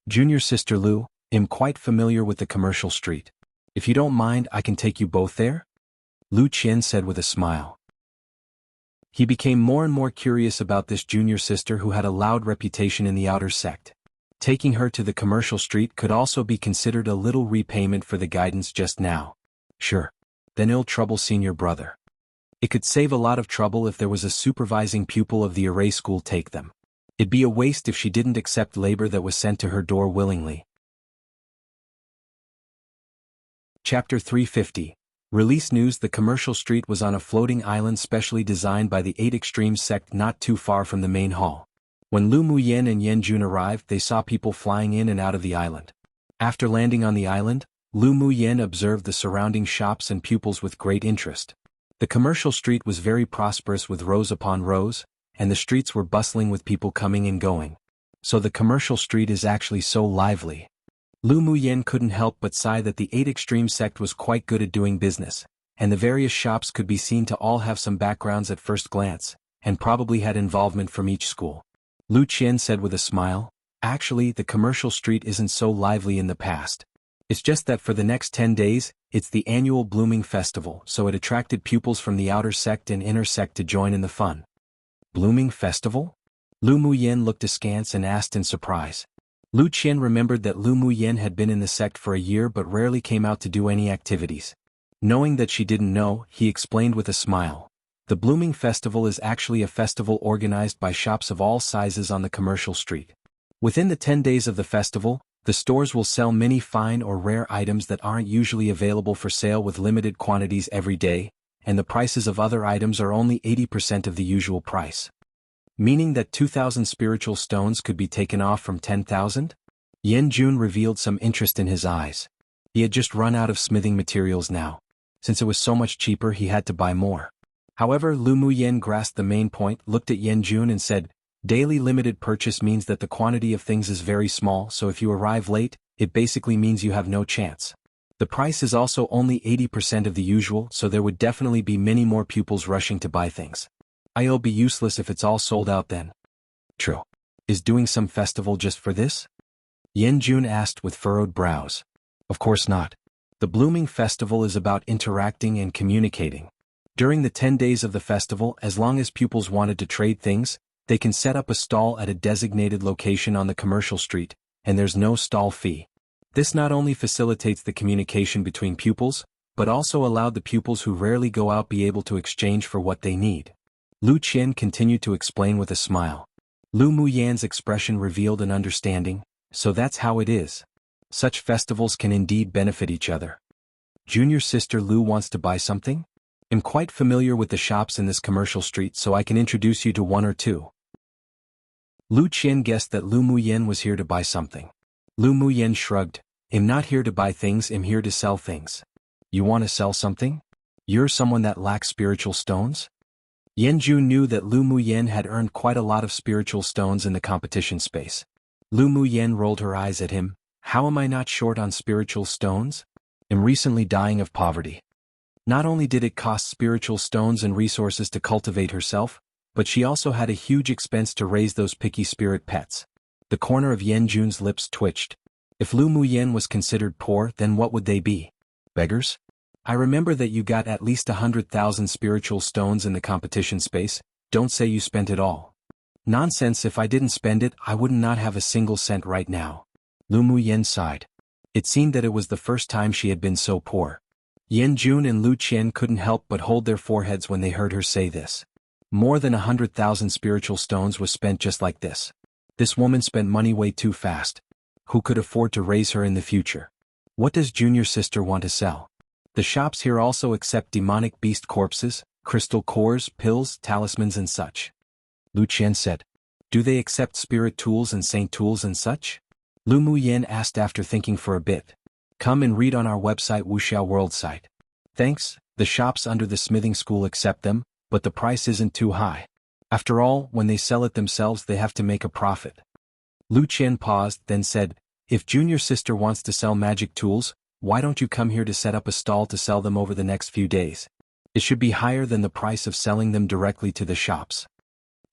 "Junior sister Lu, I'm quite familiar with the commercial street. If you don't mind, I can take you both there?" Lu Qian said with a smile. He became more and more curious about this junior sister who had a loud reputation in the outer sect. Taking her to the commercial street could also be considered a little repayment for the guidance just now. Sure. Then ill trouble senior brother. It could save a lot of trouble if there was a supervising pupil of the array school take them. It'd be a waste if she didn't accept labor that was sent to her door willingly. Chapter 350. Release news. The commercial street was on a floating island specially designed by the 8 Extreme sect not too far from the main hall. When Lu Muyen and Yan Jun arrived, they saw people flying in and out of the island. After landing on the island, Lu Muyen observed the surrounding shops and pupils with great interest. The commercial street was very prosperous with rows upon rows, and the streets were bustling with people coming and going. So the commercial street is actually so lively. Lu Muyen couldn't help but sigh that the 8 Extreme sect was quite good at doing business, and the various shops could be seen to all have some backgrounds at first glance, and probably had involvement from each school. Lu Qian said with a smile, "Actually, the commercial street isn't so lively in the past. It's just that for the next 10 days, it's the annual blooming festival, so it attracted pupils from the outer sect and inner sect to join in the fun." Blooming festival? Lu Muyen looked askance and asked in surprise. Lu Qian remembered that Lu Muyen had been in the sect for a year but rarely came out to do any activities. Knowing that she didn't know, he explained with a smile. The Blooming Festival is actually a festival organized by shops of all sizes on the commercial street. Within the 10 days of the festival, the stores will sell many fine or rare items that aren't usually available for sale with limited quantities every day, and the prices of other items are only 80% of the usual price. Meaning that 2,000 spiritual stones could be taken off from 10,000? Yan Jun revealed some interest in his eyes. He had just run out of smithing materials now. Since it was so much cheaper, he had to buy more. However, Lu Muyen grasped the main point, looked at Yan Jun and said, "Daily limited purchase means that the quantity of things is very small, so if you arrive late, it basically means you have no chance. The price is also only 80% of the usual, so there would definitely be many more pupils rushing to buy things. I'll be useless if it's all sold out then." "True. Is doing some festival just for this?" Yan Jun asked with furrowed brows. "Of course not. The Blooming Festival is about interacting and communicating. During the 10 days of the festival, as long as pupils wanted to trade things, they can set up a stall at a designated location on the commercial street, and there's no stall fee. This not only facilitates the communication between pupils, but also allowed the pupils who rarely go out be able to exchange for what they need." Lu Qian continued to explain with a smile. Lu Muyan's expression revealed an understanding, so that's how it is. Such festivals can indeed benefit each other. "Junior sister Lu wants to buy something? I'm quite familiar with the shops in this commercial street, so I can introduce you to one or two." Lu Qian guessed that Lu Muyen was here to buy something. Lu Muyen shrugged. "I'm not here to buy things, I'm here to sell things." "You want to sell something? You're someone that lacks spiritual stones?" Yan Jun knew that Lu Muyen had earned quite a lot of spiritual stones in the competition space. Lu Muyen rolled her eyes at him. "How am I not short on spiritual stones? I'm recently dying of poverty." Not only did it cost spiritual stones and resources to cultivate herself, but she also had a huge expense to raise those picky spirit pets. The corner of Yan Jun's lips twitched. If Lu Muyen was considered poor, then what would they be? Beggars? "I remember that you got at least 100,000 spiritual stones in the competition space. Don't say you spent it all." "Nonsense, if I didn't spend it, I would not have a single cent right now." Lu Muyen sighed. It seemed that it was the first time she had been so poor. Yan Jun and Lu Qian couldn't help but hold their foreheads when they heard her say this. More than 100,000 spiritual stones was spent just like this. This woman spent money way too fast. Who could afford to raise her in the future? What does junior sister want to sell? The shops here also accept demonic beast corpses, crystal cores, pills, talismans and such. Lu Qian said. "Do they accept spirit tools and saint tools and such?" Lu Muyen asked after thinking for a bit. "Come and read on our website Wuxia World site." "Thanks, the shops under the smithing school accept them, but the price isn't too high. After all, when they sell it themselves they have to make a profit." Lu Qian paused, then said, "If junior sister wants to sell magic tools, why don't you come here to set up a stall to sell them over the next few days? It should be higher than the price of selling them directly to the shops."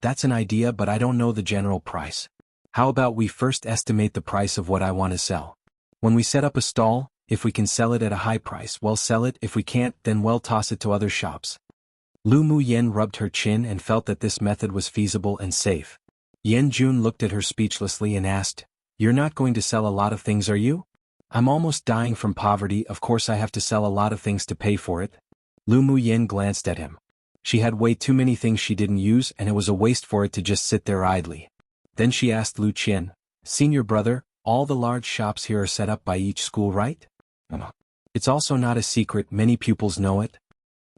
"That's an idea, but I don't know the general price. How about we first estimate the price of what I want to sell? When we set up a stall, if we can sell it at a high price, well sell it, if we can't, then well toss it to other shops." Lu Muyen rubbed her chin and felt that this method was feasible and safe. Yan Jun looked at her speechlessly and asked, "You're not going to sell a lot of things, are you?" "I'm almost dying from poverty, of course I have to sell a lot of things to pay for it." Lu Muyen glanced at him. She had way too many things she didn't use and it was a waste for it to just sit there idly. Then she asked Lu Qian, "Senior brother, all the large shops here are set up by each school, right?" "It's also not a secret, many pupils know it."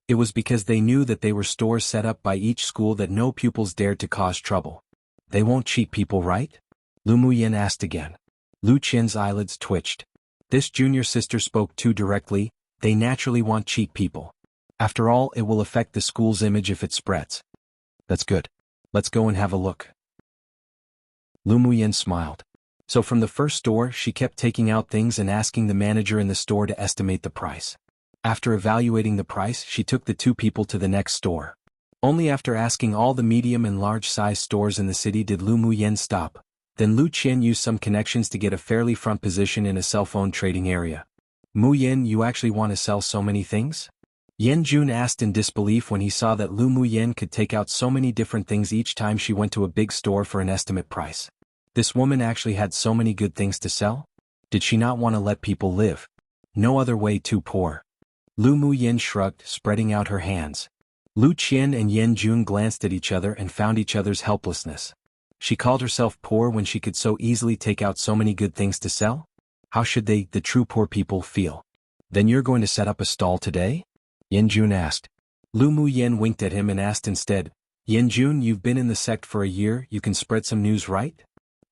It was because they knew that they were stores set up by each school that no pupils dared to cause trouble. "They won't cheat people, right?" Lu Muyen asked again. Lu Qian's eyelids twitched. This junior sister spoke too directly. They naturally want cheat people. After all, it will affect the school's image if it spreads. "That's good. Let's go and have a look. Lu Muyen smiled. So from the first store she kept taking out things and asking the manager in the store to estimate the price. After evaluating the price she took the two people to the next store. Only after asking all the medium and large size stores in the city did Lu Muyen stop. Then Lu Qian used some connections to get a fairly front position in a cell phone trading area. Muyen, you actually want to sell so many things? Yan Jun asked in disbelief when he saw that Lu Muyen could take out so many different things each time she went to a big store for an estimate price. This woman actually had so many good things to sell? Did she not want to let people live? No other way too poor. Lu Muyen shrugged, spreading out her hands. Lu Qian and Yan Jun glanced at each other and found each other's helplessness. She called herself poor when she could so easily take out so many good things to sell? How should they, the true poor people, feel? Then you're going to set up a stall today? Yan Jun asked. Lu Muyen winked at him and asked instead, Yan Jun, you've been in the sect for a year, you can spread some news, right?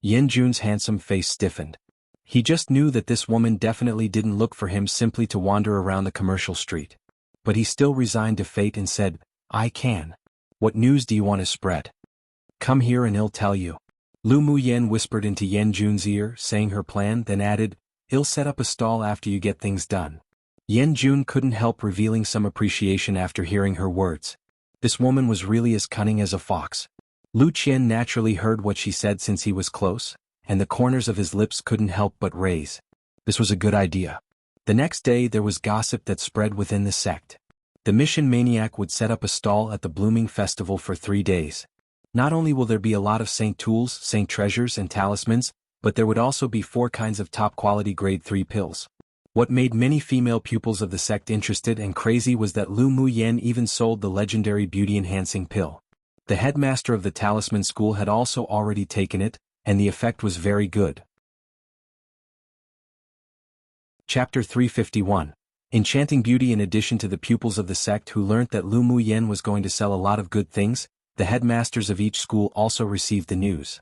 Yan Jun's handsome face stiffened. He just knew that this woman definitely didn't look for him simply to wander around the commercial street. But he still resigned to fate and said, I can. What news do you want to spread? Come here and I'll tell you. Lu Muyen whispered into Yan Jun's ear, saying her plan, then added, I'll set up a stall after you get things done. Yan Jun couldn't help revealing some appreciation after hearing her words. This woman was really as cunning as a fox. Lu Qian naturally heard what she said since he was close, and the corners of his lips couldn't help but raise. This was a good idea. The next day there was gossip that spread within the sect. The mission maniac would set up a stall at the Blooming Festival for 3 days. Not only will there be a lot of Saint tools, Saint treasures and talismans, but there would also be 4 kinds of top-quality grade 3 pills. What made many female pupils of the sect interested and crazy was that Lu Muyen even sold the legendary beauty-enhancing pill. The headmaster of the talisman school had also already taken it, and the effect was very good. Chapter 351. Enchanting Beauty. In addition to the pupils of the sect who learnt that Lu Muyen was going to sell a lot of good things, the headmasters of each school also received the news.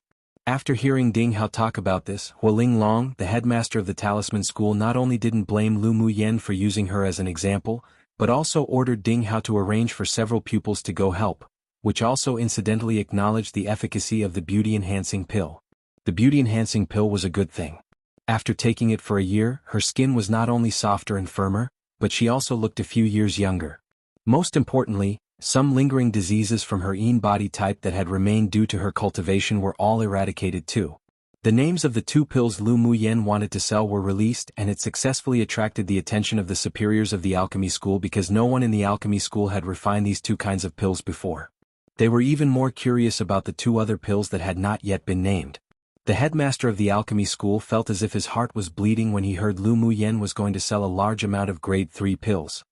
After hearing Ding Hao talk about this, Hualing Long, the headmaster of the talisman school, not only didn't blame Lu Muyen for using her as an example, but also ordered Ding Hao to arrange for several pupils to go help, which also incidentally acknowledged the efficacy of the beauty-enhancing pill. The beauty-enhancing pill was a good thing. After taking it for a year, her skin was not only softer and firmer, but she also looked a few years younger. Most importantly, some lingering diseases from her Yin body type that had remained due to her cultivation were all eradicated too. The names of the 2 pills Lu Muyen wanted to sell were released, and it successfully attracted the attention of the superiors of the alchemy school because no one in the alchemy school had refined these 2 kinds of pills before. They were even more curious about the 2 other pills that had not yet been named. The headmaster of the alchemy school felt as if his heart was bleeding when he heard Lu Muyen was going to sell a large amount of grade 3 pills.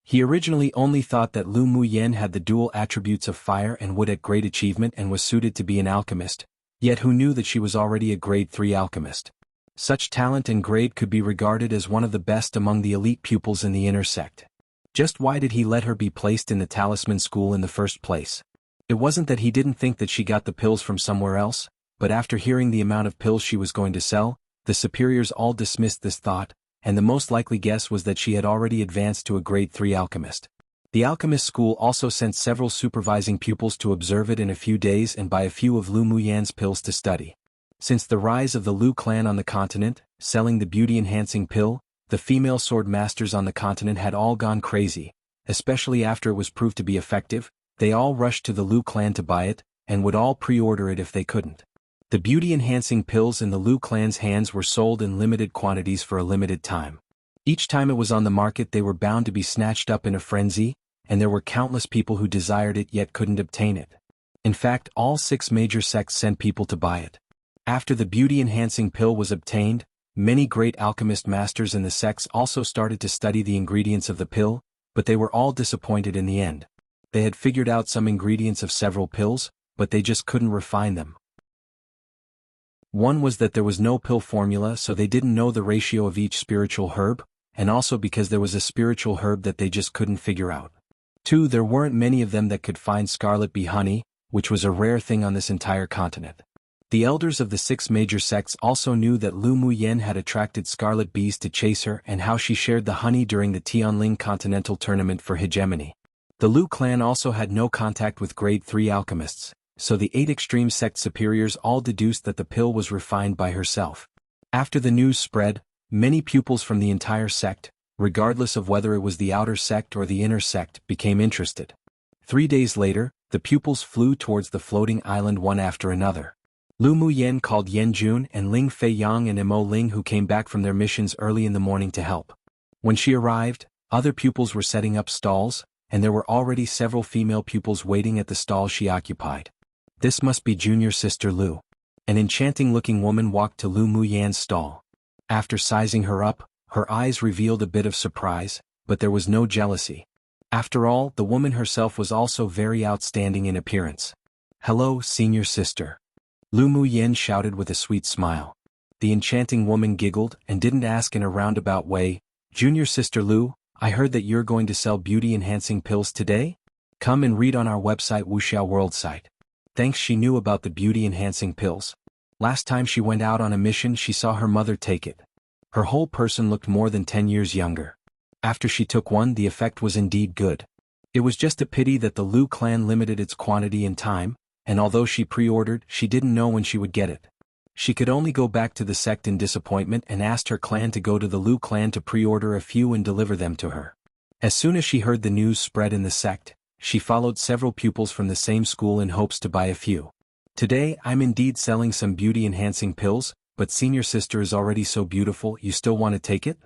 He originally only thought that Lu Muyen had the dual attributes of fire and wood at great achievement and was suited to be an alchemist, yet who knew that she was already a grade 3 alchemist. Such talent and grade could be regarded as one of the best among the elite pupils in the inner sect. Just why did he let her be placed in the talisman school in the first place? It wasn't that he didn't think that she got the pills from somewhere else, but after hearing the amount of pills she was going to sell, the superiors all dismissed this thought, and the most likely guess was that she had already advanced to a grade 3 alchemist. The alchemist school also sent several supervising pupils to observe it in a few days and buy a few of Lu Muyen's pills to study. Since the rise of the Lu clan on the continent, selling the beauty-enhancing pill, the female sword masters on the continent had all gone crazy, especially after it was proved to be effective. They all rushed to the Lu clan to buy it, and would all pre-order it if they couldn't. The beauty-enhancing pills in the Lu clan's hands were sold in limited quantities for a limited time. Each time it was on the market they were bound to be snatched up in a frenzy, and there were countless people who desired it yet couldn't obtain it. In fact, all 6 major sects sent people to buy it. After the beauty-enhancing pill was obtained, many great alchemist masters in the sects also started to study the ingredients of the pill, but they were all disappointed in the end. They had figured out some ingredients of several pills, but they just couldn't refine them. One was that there was no pill formula, so they didn't know the ratio of each spiritual herb, and also because there was a spiritual herb that they just couldn't figure out. 2, there weren't many of them that could find scarlet bee honey, which was a rare thing on this entire continent. The elders of the 6 major sects also knew that Lu Muyen had attracted scarlet bees to chase her and how she shared the honey during the Tianling Continental Tournament for hegemony. The Lu clan also had no contact with grade 3 alchemists, so the 8 extreme sect superiors all deduced that the pill was refined by herself. After the news spread, many pupils from the entire sect, regardless of whether it was the outer sect or the inner sect, became interested. 3 days later, the pupils flew towards the floating island one after another. Lu Muyen called Yan Jun and Ling Fei Yang and Mo Ling, who came back from their missions early in the morning, to help. When she arrived, other pupils were setting up stalls, and there were already several female pupils waiting at the stall she occupied. This must be junior sister Lu. An enchanting-looking woman walked to Lu Muyan's stall. After sizing her up, her eyes revealed a bit of surprise, but there was no jealousy. After all, the woman herself was also very outstanding in appearance. "Hello, senior sister," Lu Muyan shouted with a sweet smile. The enchanting woman giggled and didn't ask in a roundabout way, "Junior sister Lu, I heard that you're going to sell beauty-enhancing pills today? Come and read on our website, Wuxia World site." Thanks, she knew about the beauty-enhancing pills. Last time she went out on a mission, she saw her mother take it. Her whole person looked more than 10 years younger. After she took one, the effect was indeed good. It was just a pity that the Lu clan limited its quantity and time, and although she pre-ordered, she didn't know when she would get it. She could only go back to the sect in disappointment and asked her clan to go to the Lu clan to pre-order a few and deliver them to her. As soon as she heard the news spread in the sect, she followed several pupils from the same school in hopes to buy a few. "Today I'm indeed selling some beauty-enhancing pills, but senior sister is already so beautiful, you still want to take it?"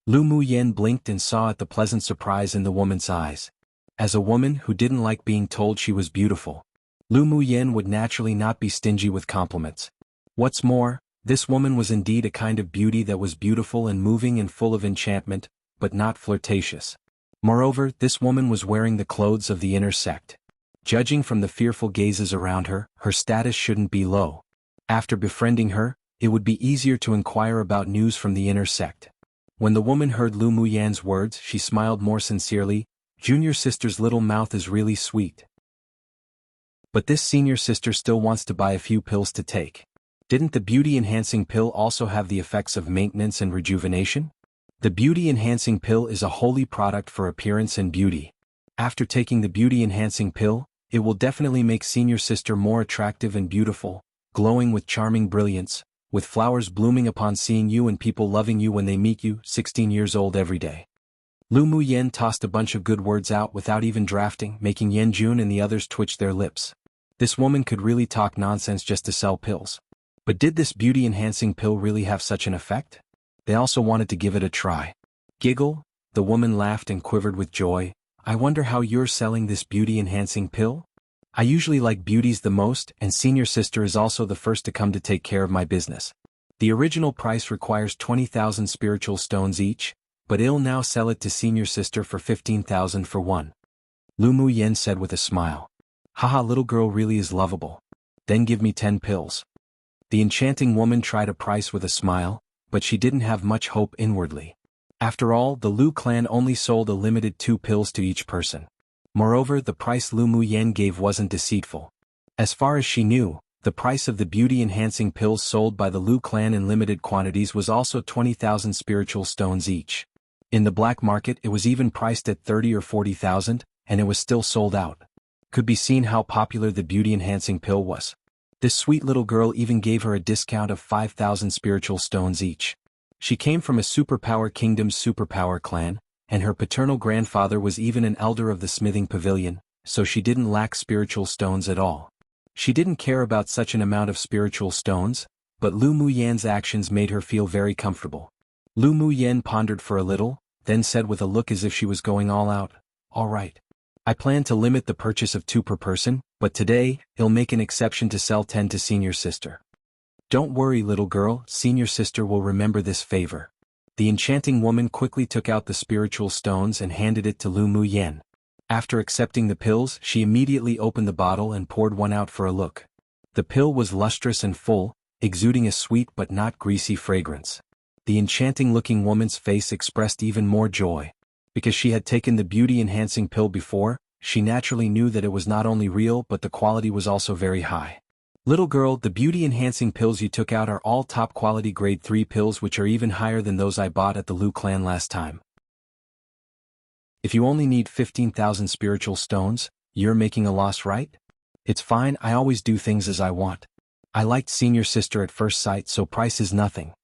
Lu Muyen blinked and saw at the pleasant surprise in the woman's eyes. As a woman who didn't like being told she was beautiful, Lu Muyen would naturally not be stingy with compliments. What's more, this woman was indeed a kind of beauty that was beautiful and moving and full of enchantment, but not flirtatious. Moreover, this woman was wearing the clothes of the inner sect. Judging from the fearful gazes around her, her status shouldn't be low. After befriending her, it would be easier to inquire about news from the inner sect. When the woman heard Lu Muyan's words, she smiled more sincerely. "Junior sister's little mouth is really sweet. But this senior sister still wants to buy a few pills to take. Didn't the beauty-enhancing pill also have the effects of maintenance and rejuvenation?" The beauty-enhancing pill is a holy product for appearance and beauty. After taking the beauty-enhancing pill, it will definitely make senior sister more attractive and beautiful, glowing with charming brilliance, with flowers blooming upon seeing you and people loving you when they meet you, 16 years old every day. Lu Muyen tossed a bunch of good words out without even drafting, making Yan Jun and the others twitch their lips. This woman could really talk nonsense just to sell pills. But did this beauty-enhancing pill really have such an effect? They also wanted to give it a try. "Giggle," the woman laughed and quivered with joy. "I wonder how you're selling this beauty-enhancing pill? I usually like beauties the most, and senior sister is also the first to come to take care of my business. The original price requires 20,000 spiritual stones each, but I'll now sell it to senior sister for 15,000 for one." Lu Muyen said with a smile. "Haha, little girl really is lovable. Then give me 10 pills. The enchanting woman tried a price with a smile, but she didn't have much hope inwardly. After all, the Lu clan only sold a limited 2 pills to each person. Moreover, the price Lu Muyen gave wasn't deceitful. As far as she knew, the price of the beauty-enhancing pills sold by the Lu clan in limited quantities was also 20,000 spiritual stones each. In the black market it was even priced at 30 or 40,000, and it was still sold out. Could be seen how popular the beauty-enhancing pill was. This sweet little girl even gave her a discount of 5,000 spiritual stones each. She came from a superpower kingdom's superpower clan, and her paternal grandfather was even an elder of the smithing pavilion, so she didn't lack spiritual stones at all. She didn't care about such an amount of spiritual stones, but Lu Muyen's actions made her feel very comfortable. Lu Muyen pondered for a little, then said with a look as if she was going all out, "All right. I plan to limit the purchase of 2 per person, but today, I'll make an exception to sell 10 to senior sister. Don't worry, little girl, senior sister will remember this favor." The enchanting woman quickly took out the spiritual stones and handed it to Lu Muyen. After accepting the pills, she immediately opened the bottle and poured one out for a look. The pill was lustrous and full, exuding a sweet but not greasy fragrance. The enchanting-looking woman's face expressed even more joy. Because she had taken the beauty-enhancing pill before, she naturally knew that it was not only real but the quality was also very high. "Little girl, the beauty-enhancing pills you took out are all top-quality grade 3 pills, which are even higher than those I bought at the Lu clan last time. If you only need 15,000 spiritual stones, you're making a loss, right? It's fine, I always do things as I want. I liked senior sister at first sight, so price is nothing.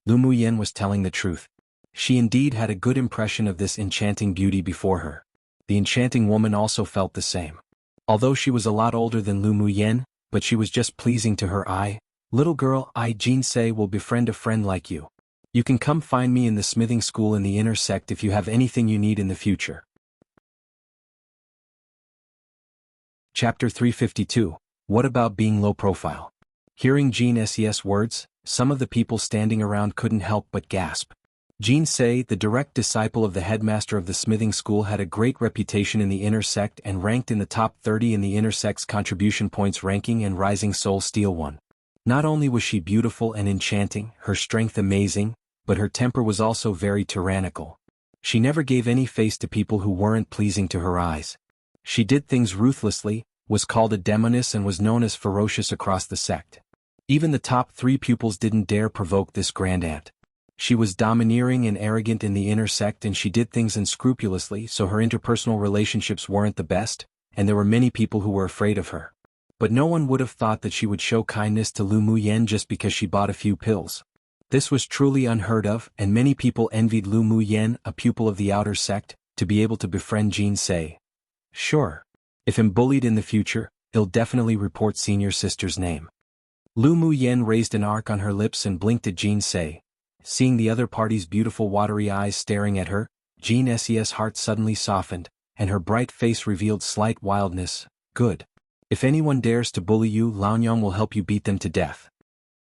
Lu Muyen was telling the truth. She indeed had a good impression of this enchanting beauty before her. The enchanting woman also felt the same. Although she was a lot older than Lu Muyen, but she was just pleasing to her eye. Little girl, I Jinsei will befriend a friend like you. You can come find me in the smithing school in the inner sect if you have anything you need in the future. Chapter 352. What about being low profile? Hearing Jean Ses' words, some of the people standing around couldn't help but gasp. Jinsei, the direct disciple of the headmaster of the smithing school, had a great reputation in the inner sect and ranked in the top 30 in the inner sect's contribution points ranking and Rising Soul Steel 1. Not only was she beautiful and enchanting, her strength amazing, but her temper was also very tyrannical. She never gave any face to people who weren't pleasing to her eyes. She did things ruthlessly, was called a demoness and was known as ferocious across the sect. Even the top 3 pupils didn't dare provoke this grand aunt. She was domineering and arrogant in the inner sect, and she did things unscrupulously, so her interpersonal relationships weren't the best, and there were many people who were afraid of her. But no one would have thought that she would show kindness to Lu Muyen just because she bought a few pills. This was truly unheard of, and many people envied Lu Muyen, a pupil of the outer sect, to be able to befriend Jinsei. Sure. If I'm bullied in the future, he'll definitely report senior sister's name. Lu Muyen raised an arc on her lips and blinked at Jinsei. Seeing the other party's beautiful watery eyes staring at her, Jean Ses' heart suddenly softened, and her bright face revealed slight wildness. Good. If anyone dares to bully you, Laonyang will help you beat them to death.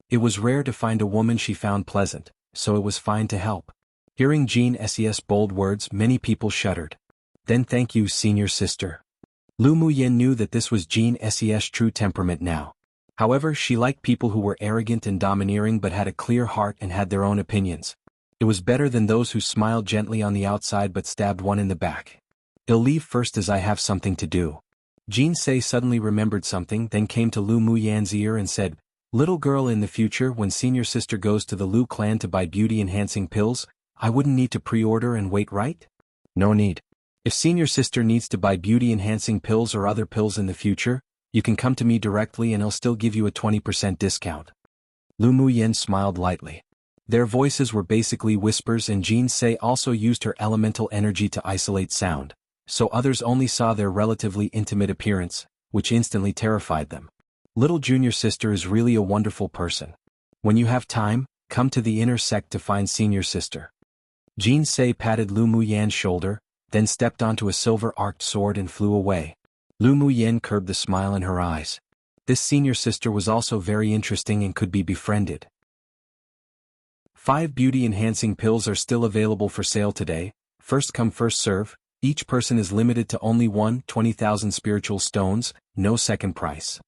It was rare to find a woman she found pleasant, so it was fine to help. Hearing Jean Ses' bold words, many people shuddered. Then thank you, senior sister. Lu Muyen knew that this was Jean Ses' true temperament now. However, she liked people who were arrogant and domineering but had a clear heart and had their own opinions. It was better than those who smiled gently on the outside but stabbed one in the back. I'll leave first as I have something to do. Jinsei suddenly remembered something, then came to Lu Muyen's ear and said, Little girl, in the future when senior sister goes to the Lu clan to buy beauty-enhancing pills, I wouldn't need to pre-order and wait, right? No need. If senior sister needs to buy beauty-enhancing pills or other pills in the future, you can come to me directly and I'll still give you a 20% discount. Lu Muyen smiled lightly. Their voices were basically whispers, and Jinsei also used her elemental energy to isolate sound, so others only saw their relatively intimate appearance, which instantly terrified them. Little junior sister is really a wonderful person. When you have time, come to the inner sect to find senior sister. Jinsei patted Lu Muyen's shoulder, then stepped onto a silver-arced sword and flew away. Lu Muyen curbed the smile in her eyes. This senior sister was also very interesting and could be befriended. 5 beauty-enhancing pills are still available for sale today, first come first serve, each person is limited to only 20,000 spiritual stones, no second price.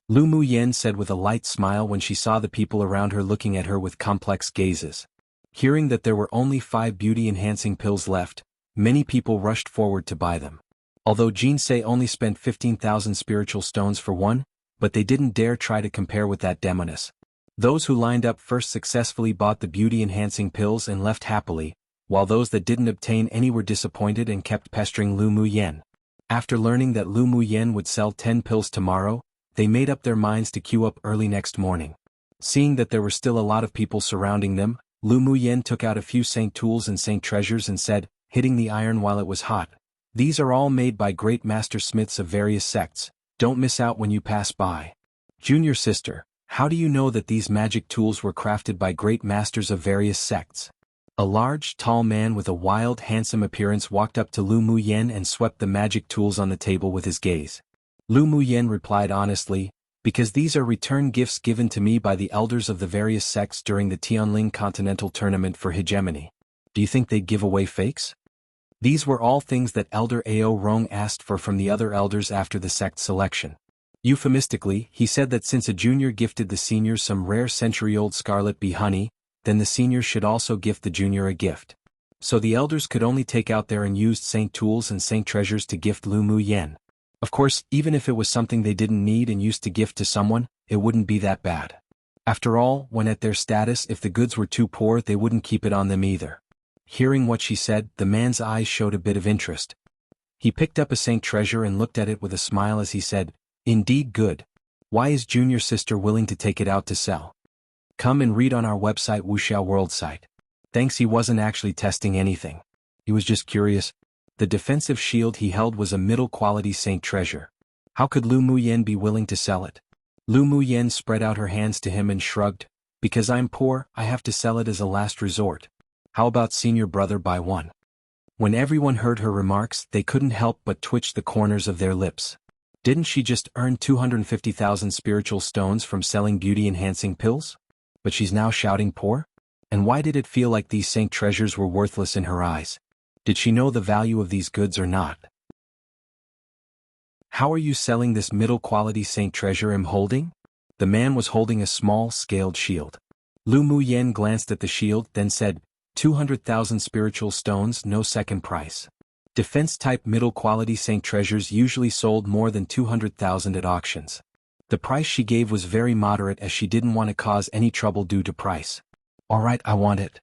Lu Muyen said with a light smile when she saw the people around her looking at her with complex gazes. Hearing that there were only 5 beauty-enhancing pills left, many people rushed forward to buy them. Although Jinsei only spent 15,000 spiritual stones for one, but they didn't dare try to compare with that demoness. Those who lined up first successfully bought the beauty-enhancing pills and left happily, while those that didn't obtain any were disappointed and kept pestering Lu Muyen. After learning that Lu Muyen would sell 10 pills tomorrow, they made up their minds to queue up early next morning. Seeing that there were still a lot of people surrounding them, Lu Muyen took out a few Saint tools and Saint treasures and said, hitting the iron while it was hot, These are all made by great master smiths of various sects, don't miss out when you pass by. Junior sister, how do you know that these magic tools were crafted by great masters of various sects? A large, tall man with a wild, handsome appearance walked up to Lu Muyen and swept the magic tools on the table with his gaze. Lu Muyen replied honestly, because these are return gifts given to me by the elders of the various sects during the Tianling Continental Tournament for Hegemony. Do you think they'd give away fakes? These were all things that Elder Ao Rong asked for from the other elders after the sect selection. Euphemistically, he said that since a junior gifted the senior some rare century-old scarlet bee honey, then the senior should also gift the junior a gift. So the elders could only take out their unused Saint tools and Saint treasures to gift Lu Muyen. Of course, even if it was something they didn't need and used to gift to someone, it wouldn't be that bad. After all, when at their status, if the goods were too poor, they wouldn't keep it on them either. Hearing what she said, the man's eyes showed a bit of interest. He picked up a Saint treasure and looked at it with a smile as he said, Indeed good. Why is junior sister willing to take it out to sell? Come and read on our website Wuxia World site. Thanks, he wasn't actually testing anything. He was just curious. The defensive shield he held was a middle-quality saint treasure. How could Lu Muyen be willing to sell it? Lu Muyen spread out her hands to him and shrugged. Because I'm poor, I have to sell it as a last resort. How about senior brother buy one? When everyone heard her remarks, they couldn't help but twitch the corners of their lips. Didn't she just earn 250,000 spiritual stones from selling beauty-enhancing pills? But she's now shouting poor? And why did it feel like these saint treasures were worthless in her eyes? Did she know the value of these goods or not? How are you selling this middle-quality saint treasure I'm holding? The man was holding a small, scaled shield. Lu Muyen glanced at the shield, then said, 200,000 spiritual stones, no second price. Defense-type middle-quality saint treasures usually sold more than 200,000 at auctions. The price she gave was very moderate as she didn't want to cause any trouble due to price. Alright, I want it.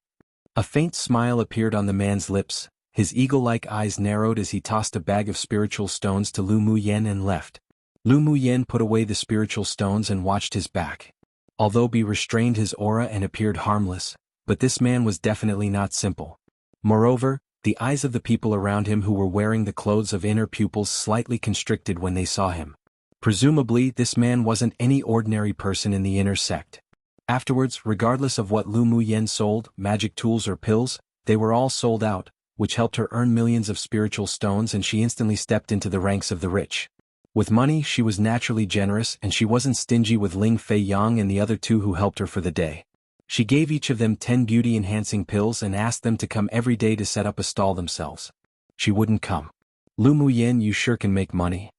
A faint smile appeared on the man's lips, his eagle-like eyes narrowed as he tossed a bag of spiritual stones to Lu Muyen and left. Lu Muyen put away the spiritual stones and watched his back. Although he restrained his aura and appeared harmless, but this man was definitely not simple. Moreover, the eyes of the people around him who were wearing the clothes of inner pupils slightly constricted when they saw him. Presumably, this man wasn't any ordinary person in the inner sect. Afterwards, regardless of what Lu Muyen sold, magic tools or pills, they were all sold out, which helped her earn millions of spiritual stones, and she instantly stepped into the ranks of the rich. With money, she was naturally generous, and she wasn't stingy with Ling Fei Yang and the other two who helped her for the day. She gave each of them 10 beauty-enhancing pills and asked them to come every day to set up a stall themselves. She wouldn't come. Lu Muyen, you sure can make money.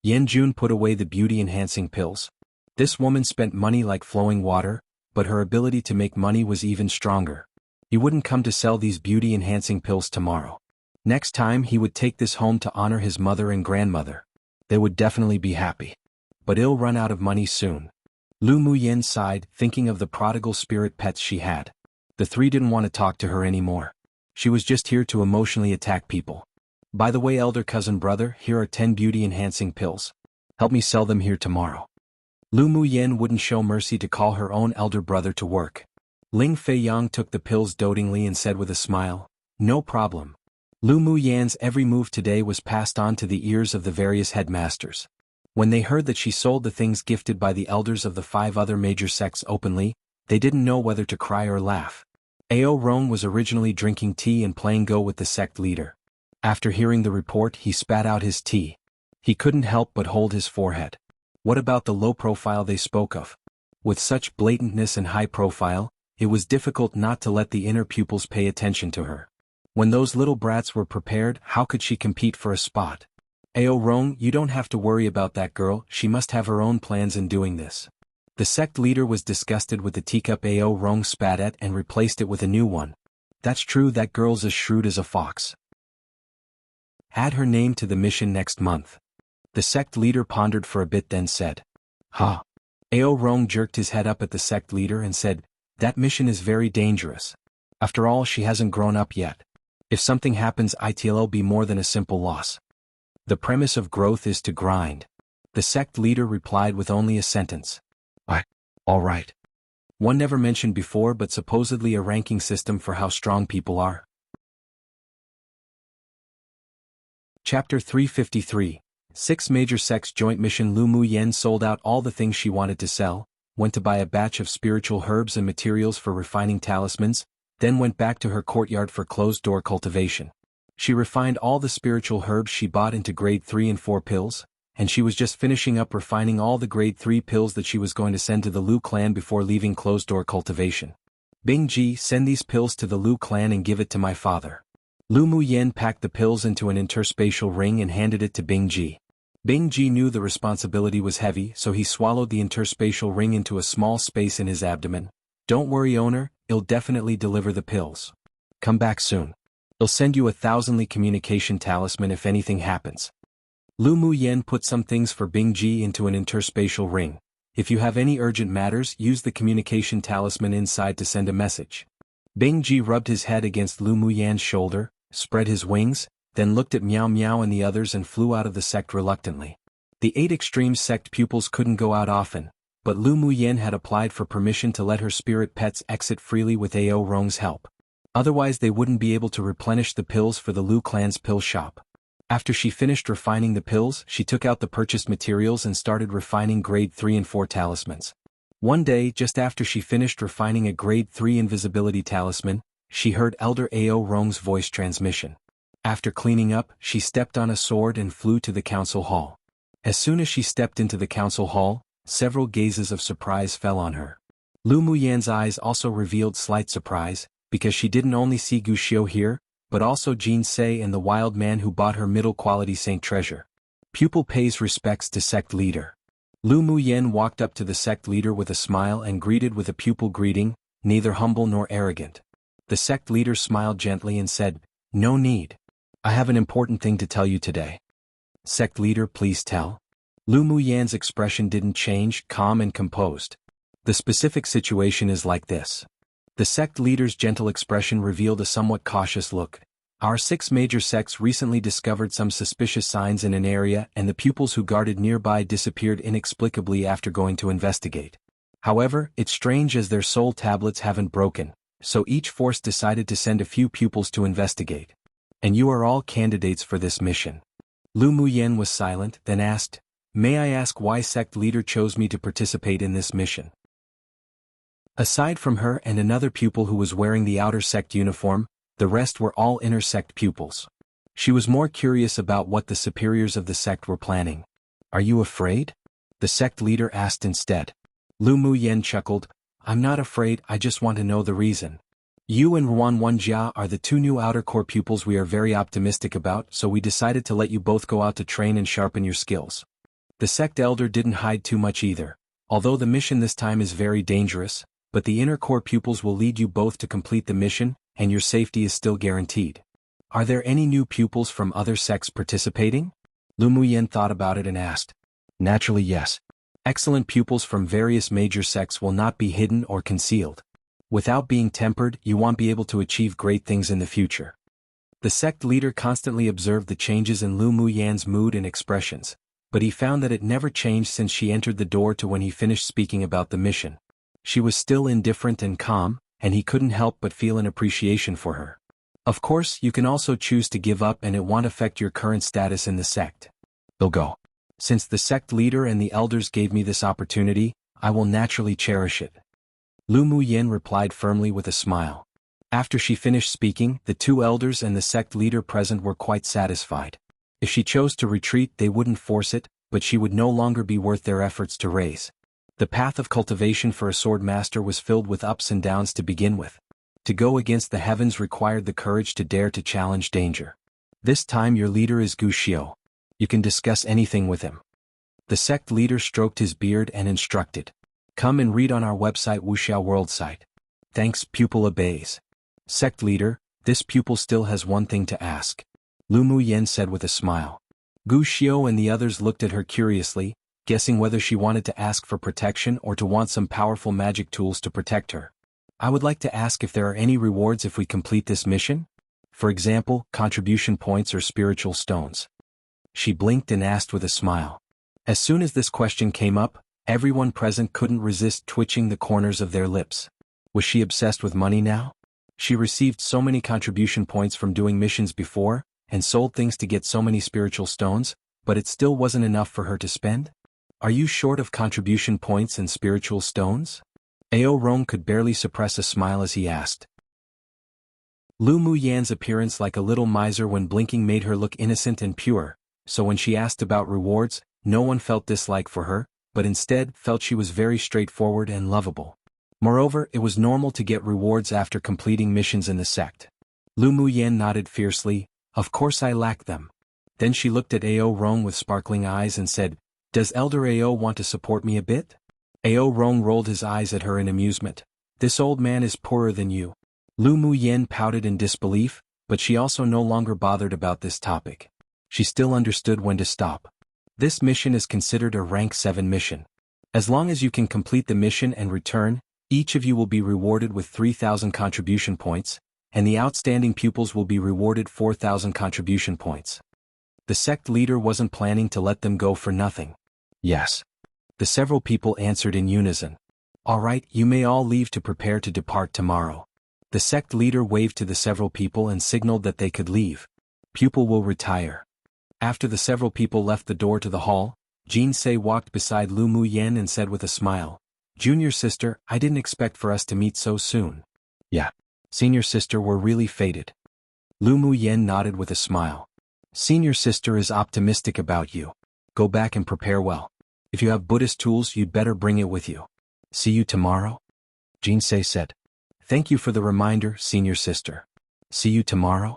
Yan Jun put away the beauty-enhancing pills. This woman spent money like flowing water, but her ability to make money was even stronger. He wouldn't come to sell these beauty-enhancing pills tomorrow. Next time he would take this home to honor his mother and grandmother. They would definitely be happy. But he'll run out of money soon. Lu Muyen sighed, thinking of the prodigal spirit pets she had. The three didn't want to talk to her anymore. She was just here to emotionally attack people. By the way, elder cousin brother, here are 10 beauty-enhancing pills. Help me sell them here tomorrow. Lu Muyen wouldn't show mercy to call her own elder brother to work. Ling Fei Yang took the pills dotingly and said with a smile, no problem. Lu Muyen's every move today was passed on to the ears of the various headmasters. When they heard that she sold the things gifted by the elders of the 5 other major sects openly, they didn't know whether to cry or laugh. Ao Rong was originally drinking tea and playing Go with the sect leader. After hearing the report, he spat out his tea. He couldn't help but hold his forehead. What about the low profile they spoke of? With such blatantness and high profile, it was difficult not to let the inner pupils pay attention to her. When those little brats were prepared, how could she compete for a spot? Ao Rong, you don't have to worry about that girl, she must have her own plans in doing this. The sect leader was disgusted with the teacup Ao Rong spat at and replaced it with a new one. That's true, that girl's as shrewd as a fox. Add her name to the mission next month. The sect leader pondered for a bit, then said. Ha! Ao Rong jerked his head up at the sect leader and said, that mission is very dangerous. After all, she hasn't grown up yet. If something happens, it'll be more than a simple loss. The premise of growth is to grind. The sect leader replied with only a sentence. All right. One never mentioned before, but supposedly a ranking system for how strong people are. Chapter 353. 6 Major Sects Joint Mission. Lu Muyen sold out all the things she wanted to sell, went to buy a batch of spiritual herbs and materials for refining talismans, then went back to her courtyard for closed-door cultivation. She refined all the spiritual herbs she bought into grade 3 and 4 pills, and she was just finishing up refining all the grade 3 pills that she was going to send to the Lu clan before leaving closed-door cultivation. Bing Ji, send these pills to the Lu clan and give it to my father. Lu Muyen packed the pills into an interspatial ring and handed it to Bing Ji. Bing Ji knew the responsibility was heavy, so he swallowed the interspatial ring into a small space in his abdomen. Don't worry, owner, I'll definitely deliver the pills. Come back soon. I'll send you a 1000-ly communication talisman if anything happens. Lu Muyen put some things for Bing Ji into an interspatial ring. If you have any urgent matters, use the communication talisman inside to send a message. Bing Ji rubbed his head against Lu Muyen's shoulder, spread his wings, then looked at Miao Miao and the others and flew out of the sect reluctantly. The 8 extreme sect pupils couldn't go out often, but Lu Muyen had applied for permission to let her spirit pets exit freely with Ao Rong's help. Otherwise they wouldn't be able to replenish the pills for the Lu clan's pill shop. After she finished refining the pills, she took out the purchased materials and started refining grade 3 and 4 talismans. One day, just after she finished refining a grade 3 invisibility talisman, she heard Elder Ao Rong's voice transmission. After cleaning up, she stepped on a sword and flew to the council hall. As soon as she stepped into the council hall, several gazes of surprise fell on her. Lu Muyan's eyes also revealed slight surprise, because she didn't only see Gu Xiu here, but also Jin Sei and the wild man who bought her middle-quality saint treasure. Pupil pays respects to sect leader. Lu Muyen walked up to the sect leader with a smile and greeted with a pupil greeting, neither humble nor arrogant. The sect leader smiled gently and said, "No need. I have an important thing to tell you today." "Sect leader, please tell." Lu Muyan's expression didn't change, calm and composed. "The specific situation is like this." The sect leader's gentle expression revealed a somewhat cautious look. "Our 6 major sects recently discovered some suspicious signs in an area and the pupils who guarded nearby disappeared inexplicably after going to investigate. However, it's strange as their soul tablets haven't broken, so each force decided to send a few pupils to investigate. And you are all candidates for this mission." Lu Muyen was silent, then asked, "May I ask why sect leader chose me to participate in this mission?" Aside from her and another pupil who was wearing the outer sect uniform, the rest were all inner sect pupils. She was more curious about what the superiors of the sect were planning. "Are you afraid?" the sect leader asked instead. Lu Muyen chuckled, "I'm not afraid, I just want to know the reason. You and Ruan Wenjia are the 2 new outer core pupils we are very optimistic about, so we decided to let you both go out to train and sharpen your skills." The sect elder didn't hide too much either. "Although the mission this time is very dangerous, but the inner core pupils will lead you both to complete the mission, and your safety is still guaranteed. Are there any new pupils from other sects participating?" Lu Muyen thought about it and asked. "Naturally yes. Excellent pupils from various major sects will not be hidden or concealed. Without being tempered, you won't be able to achieve great things in the future." The sect leader constantly observed the changes in Lu Muyan's mood and expressions, but he found that it never changed since she entered the door to when he finished speaking about the mission. She was still indifferent and calm, and he couldn't help but feel an appreciation for her. "Of course, you can also choose to give up and it won't affect your current status in the sect." "I'll go. Since the sect leader and the elders gave me this opportunity, I will naturally cherish it." Lu Muyen replied firmly with a smile. After she finished speaking, the 2 elders and the sect leader present were quite satisfied. If she chose to retreat, they wouldn't force it, but she would no longer be worth their efforts to raise. The path of cultivation for a sword master was filled with ups and downs to begin with. To go against the heavens required the courage to dare to challenge danger. "This time your leader is Gu Xiu. You can discuss anything with him." The sect leader stroked his beard and instructed. "Come and read on our website Wuxia World site." "Thanks," pupil obeys. "Sect leader, this pupil still has one thing to ask," Lu Muyen said with a smile. Gu Xiu and the others looked at her curiously, guessing whether she wanted to ask for protection or to want some powerful magic tools to protect her. "I would like to ask if there are any rewards if we complete this mission? For example, contribution points or spiritual stones." She blinked and asked with a smile. As soon as this question came up, everyone present couldn't resist twitching the corners of their lips. Was she obsessed with money now? She received so many contribution points from doing missions before, and sold things to get so many spiritual stones, but it still wasn't enough for her to spend? "Are you short of contribution points and spiritual stones?" Ao Rong could barely suppress a smile as he asked. Lu Muyan's appearance like a little miser when blinking made her look innocent and pure, so when she asked about rewards, no one felt dislike for her, but instead felt she was very straightforward and lovable. Moreover, it was normal to get rewards after completing missions in the sect. Lu Muyen nodded fiercely, "Of course I lack them." Then she looked at Ao Rong with sparkling eyes and said, "Does Elder Ao want to support me a bit?" Ao Rong rolled his eyes at her in amusement. "This old man is poorer than you." Lu Muyen pouted in disbelief, but she also no longer bothered about this topic. She still understood when to stop. This mission is considered a rank 7 mission. As long as you can complete the mission and return, each of you will be rewarded with 3,000 contribution points, and the outstanding pupils will be rewarded 4,000 contribution points. The sect leader wasn't planning to let them go for nothing. Yes. The several people answered in unison. All right, you may all leave to prepare to depart tomorrow. The sect leader waved to the several people and signaled that they could leave. Pupil will retire. After the several people left the door to the hall, Jin Se walked beside Lu Muyen and said with a smile, Junior sister, I didn't expect for us to meet so soon. Yeah. Senior sister, we're really fated. Lu Muyen nodded with a smile. Senior sister is optimistic about you. Go back and prepare well. If you have Buddhist tools, you'd better bring it with you. See you tomorrow? Jin Se said. Thank you for the reminder, senior sister. See you tomorrow?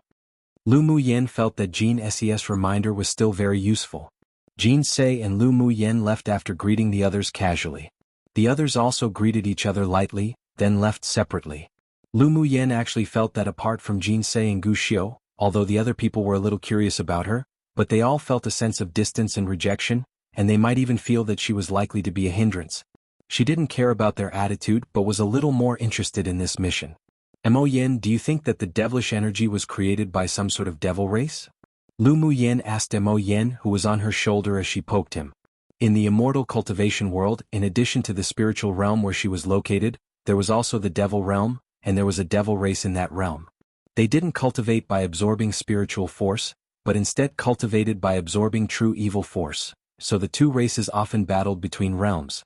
Lu Muyen felt that Jin Se's reminder was still very useful. Jin Se and Lu Muyen left after greeting the others casually. The others also greeted each other lightly, then left separately. Lu Muyen actually felt that apart from Jin Se and Gu Xiu, although the other people were a little curious about her, but they all felt a sense of distance and rejection, and they might even feel that she was likely to be a hindrance. She didn't care about their attitude but was a little more interested in this mission. Mo Yen, do you think that the devilish energy was created by some sort of devil race? Lu Muyen asked Mo Yen, who was on her shoulder as she poked him. In the immortal cultivation world, in addition to the spiritual realm where she was located, there was also the devil realm, and there was a devil race in that realm. They didn't cultivate by absorbing spiritual force, but instead cultivated by absorbing true evil force, so the two races often battled between realms.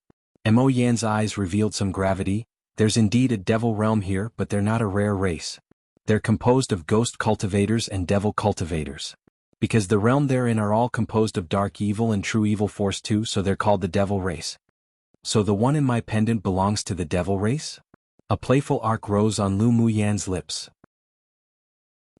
Mo Yan's eyes revealed some gravity. There's indeed a devil realm here, but they're not a rare race. They're composed of ghost cultivators and devil cultivators. Because the realm they're in are all composed of dark evil and true evil force too, so they're called the devil race. So the one in my pendant belongs to the devil race? A playful arc rose on Lu Muyan's lips.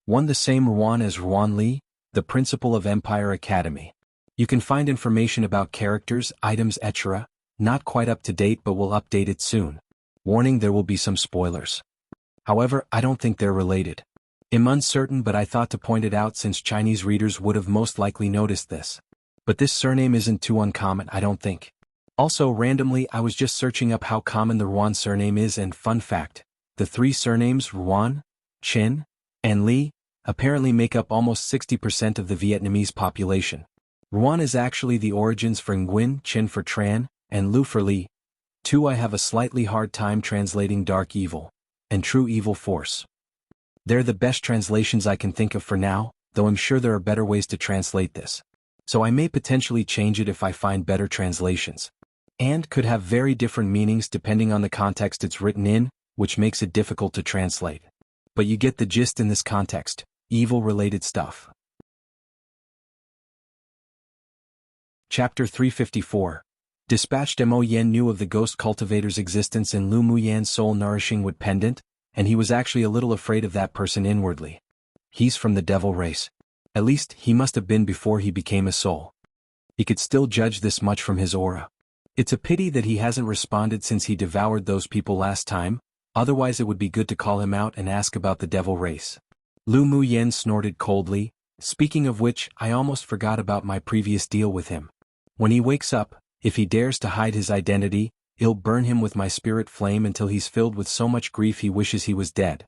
One the same Ruan as Ruan Li, the principal of Empire Academy. You can find information about characters, items, etc. Not quite up to date, but we'll update it soon. Warning, there will be some spoilers. However, I don't think they're related. I'm uncertain, but I thought to point it out since Chinese readers would have most likely noticed this. But this surname isn't too uncommon, I don't think. Also, randomly, I was just searching up how common the Ruan surname is, and fun fact, the three surnames Ruan, Chin, and Li apparently make up almost 60% of the Vietnamese population. Ruan is actually the origins for Nguyen, Chin for Tran, and Lu for Li. 2. I have a slightly hard time translating dark evil and true evil force. They're the best translations I can think of for now, though I'm sure there are better ways to translate this. So I may potentially change it if I find better translations. And could have very different meanings depending on the context it's written in, which makes it difficult to translate. But you get the gist in this context, evil-related stuff. Chapter 354. Dispatched. Mo Yen knew of the ghost cultivator's existence in Lu Muyan's soul-nourishing wood pendant, and he was actually a little afraid of that person inwardly. He's from the devil race. At least, he must have been before he became a soul. He could still judge this much from his aura. It's a pity that he hasn't responded since he devoured those people last time, otherwise it would be good to call him out and ask about the devil race. Lu Muyen snorted coldly. Speaking of which, I almost forgot about my previous deal with him. When he wakes up, if he dares to hide his identity, I'll burn him with my spirit flame until he's filled with so much grief he wishes he was dead.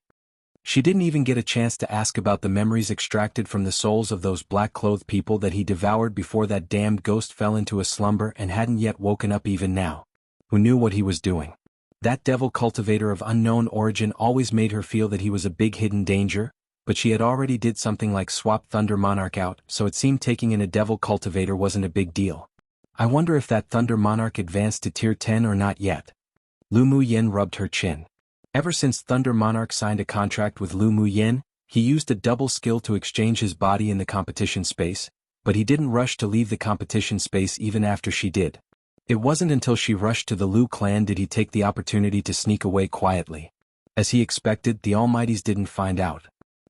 She didn't even get a chance to ask about the memories extracted from the souls of those black-clothed people that he devoured before that damned ghost fell into a slumber and hadn't yet woken up even now. Who knew what he was doing? That devil cultivator of unknown origin always made her feel that he was a big hidden danger, but she had already did something like swap Thunder Monarch out, so it seemed taking in a devil cultivator wasn't a big deal. I wonder if that Thunder Monarch advanced to tier 10 or not yet. Lu Muyen rubbed her chin. Ever since Thunder Monarch signed a contract with Lu Muyen, he used a double skill to exchange his body in the competition space, but he didn't rush to leave the competition space even after she did. It wasn't until she rushed to the Lu clan did he take the opportunity to sneak away quietly. As he expected, the Almighties didn't find out.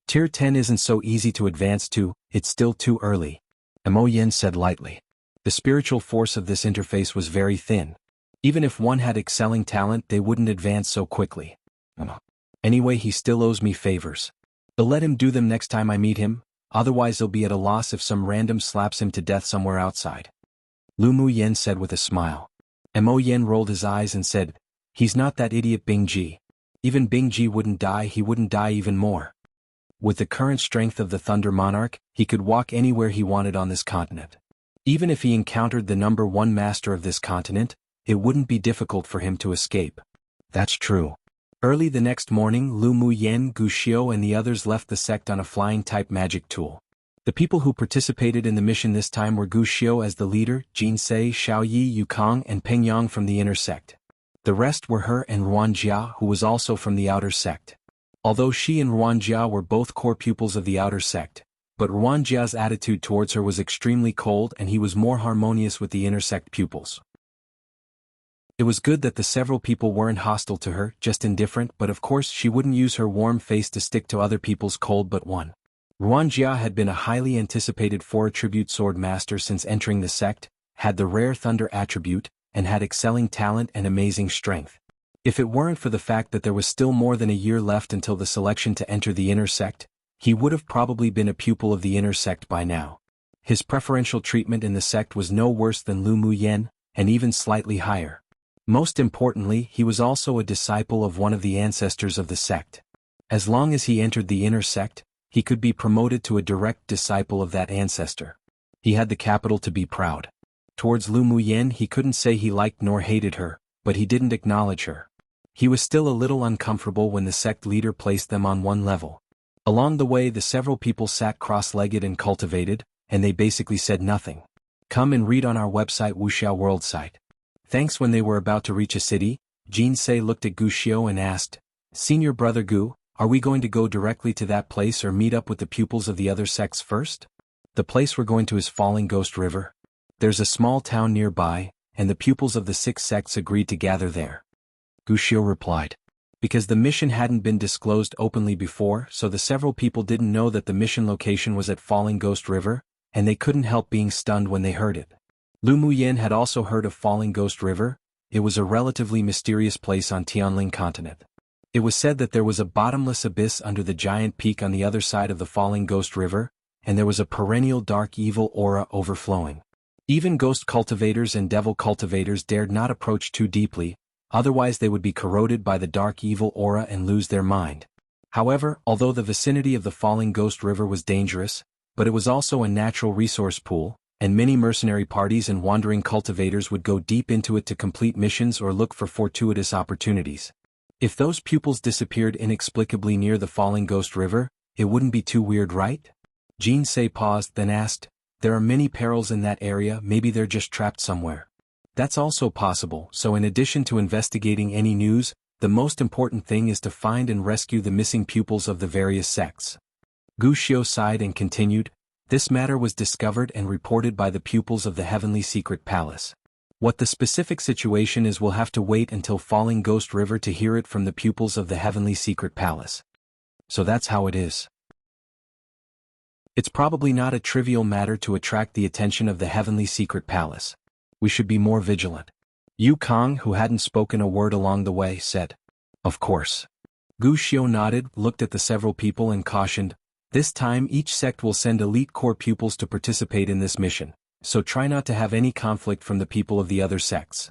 Tier 10 isn't so easy to advance to, it's still too early. Mo Yen said lightly. The spiritual force of this interface was very thin. Even if one had excelling talent, they wouldn't advance so quickly. Anyway, he still owes me favors. I'll let him do them next time I meet him, otherwise he'll be at a loss if some random slaps him to death somewhere outside. Lu Muyen said with a smile. Mo Yen rolled his eyes and said, he's not that idiot Bing Ji. Even Bing Ji wouldn't die, he wouldn't die even more. With the current strength of the Thunder Monarch, he could walk anywhere he wanted on this continent. Even if he encountered the number one master of this continent, it wouldn't be difficult for him to escape. That's true. Early the next morning, Lu Muyen, Gu Xiu and the others left the sect on a flying-type magic tool. The people who participated in the mission this time were Gu Xiu as the leader, Jin Sei, Xiao Yi, Yukong and Peng Yang from the inner sect. The rest were her and Ruanjia, who was also from the outer sect. Although she and Ruanjia were both core pupils of the outer sect, but Ruanjia's attitude towards her was extremely cold and he was more harmonious with the inner sect pupils. It was good that the several people weren't hostile to her, just indifferent, but of course she wouldn't use her warm face to stick to other people's cold but one. Ruanjia had been a highly anticipated 4-attribute sword master since entering the sect, had the rare thunder attribute, and had excelling talent and amazing strength. If it weren't for the fact that there was still more than a year left until the selection to enter the inner sect, he would have probably been a pupil of the inner sect by now. His preferential treatment in the sect was no worse than Lu Muyen, and even slightly higher. Most importantly, he was also a disciple of one of the ancestors of the sect. As long as he entered the inner sect, he could be promoted to a direct disciple of that ancestor. He had the capital to be proud. Towards Lu Muyen he couldn't say he liked nor hated her, but he didn't acknowledge her. He was still a little uncomfortable when the sect leader placed them on one level. Along the way the several people sat cross-legged and cultivated, and they basically said nothing. Come and read on our website Wuxia World site. Thanks. When they were about to reach a city, Jin Sei looked at Gu Xiu and asked, Senior Brother Gu, are we going to go directly to that place or meet up with the pupils of the other sects first? The place we're going to is Falling Ghost River. There's a small town nearby, and the pupils of the 6 sects agreed to gather there. Gu Xiu replied. Because the mission hadn't been disclosed openly before, so the several people didn't know that the mission location was at Falling Ghost River, and they couldn't help being stunned when they heard it. Lu Muyen had also heard of Falling Ghost River. It was a relatively mysterious place on Tianling continent. It was said that there was a bottomless abyss under the giant peak on the other side of the Falling Ghost River, and there was a perennial dark evil aura overflowing. Even ghost cultivators and devil cultivators dared not approach too deeply, otherwise they would be corroded by the dark evil aura and lose their mind. However, although the vicinity of the Falling Ghost River was dangerous, but it was also a natural resource pool, and many mercenary parties and wandering cultivators would go deep into it to complete missions or look for fortuitous opportunities. If those pupils disappeared inexplicably near the Falling Ghost River, it wouldn't be too weird, right? Jin Sei paused, then asked, There are many perils in that area, maybe they're just trapped somewhere. That's also possible, so in addition to investigating any news, the most important thing is to find and rescue the missing pupils of the various sects. Gu Xiu sighed and continued, This matter was discovered and reported by the pupils of the Heavenly Secret Palace. What the specific situation is, we'll have to wait until Falling Ghost River to hear it from the pupils of the Heavenly Secret Palace. So that's how it is. It's probably not a trivial matter to attract the attention of the Heavenly Secret Palace. We should be more vigilant. Yukong, who hadn't spoken a word along the way, said, Of course. Gu Xiu nodded, looked at the several people and cautioned, This time each sect will send elite core pupils to participate in this mission, so try not to have any conflict from the people of the other sects.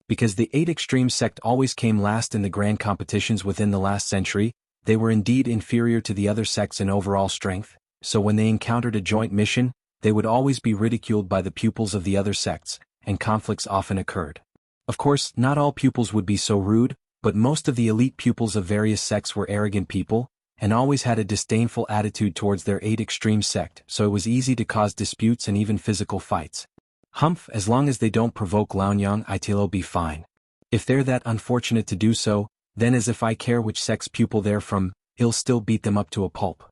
Because the 8 Extreme sect always came last in the grand competitions within the last century, they were indeed inferior to the other sects in overall strength, so when they encountered a joint mission, they would always be ridiculed by the pupils of the other sects, and conflicts often occurred. Of course, not all pupils would be so rude, but most of the elite pupils of various sects were arrogant people, and always had a disdainful attitude towards their 8 Extreme sect, so it was easy to cause disputes and even physical fights. Humph, as long as they don't provoke Laonyang, it'll be fine. If they're that unfortunate to do so, then as if I care which sect's pupil they're from, I'll still beat them up to a pulp.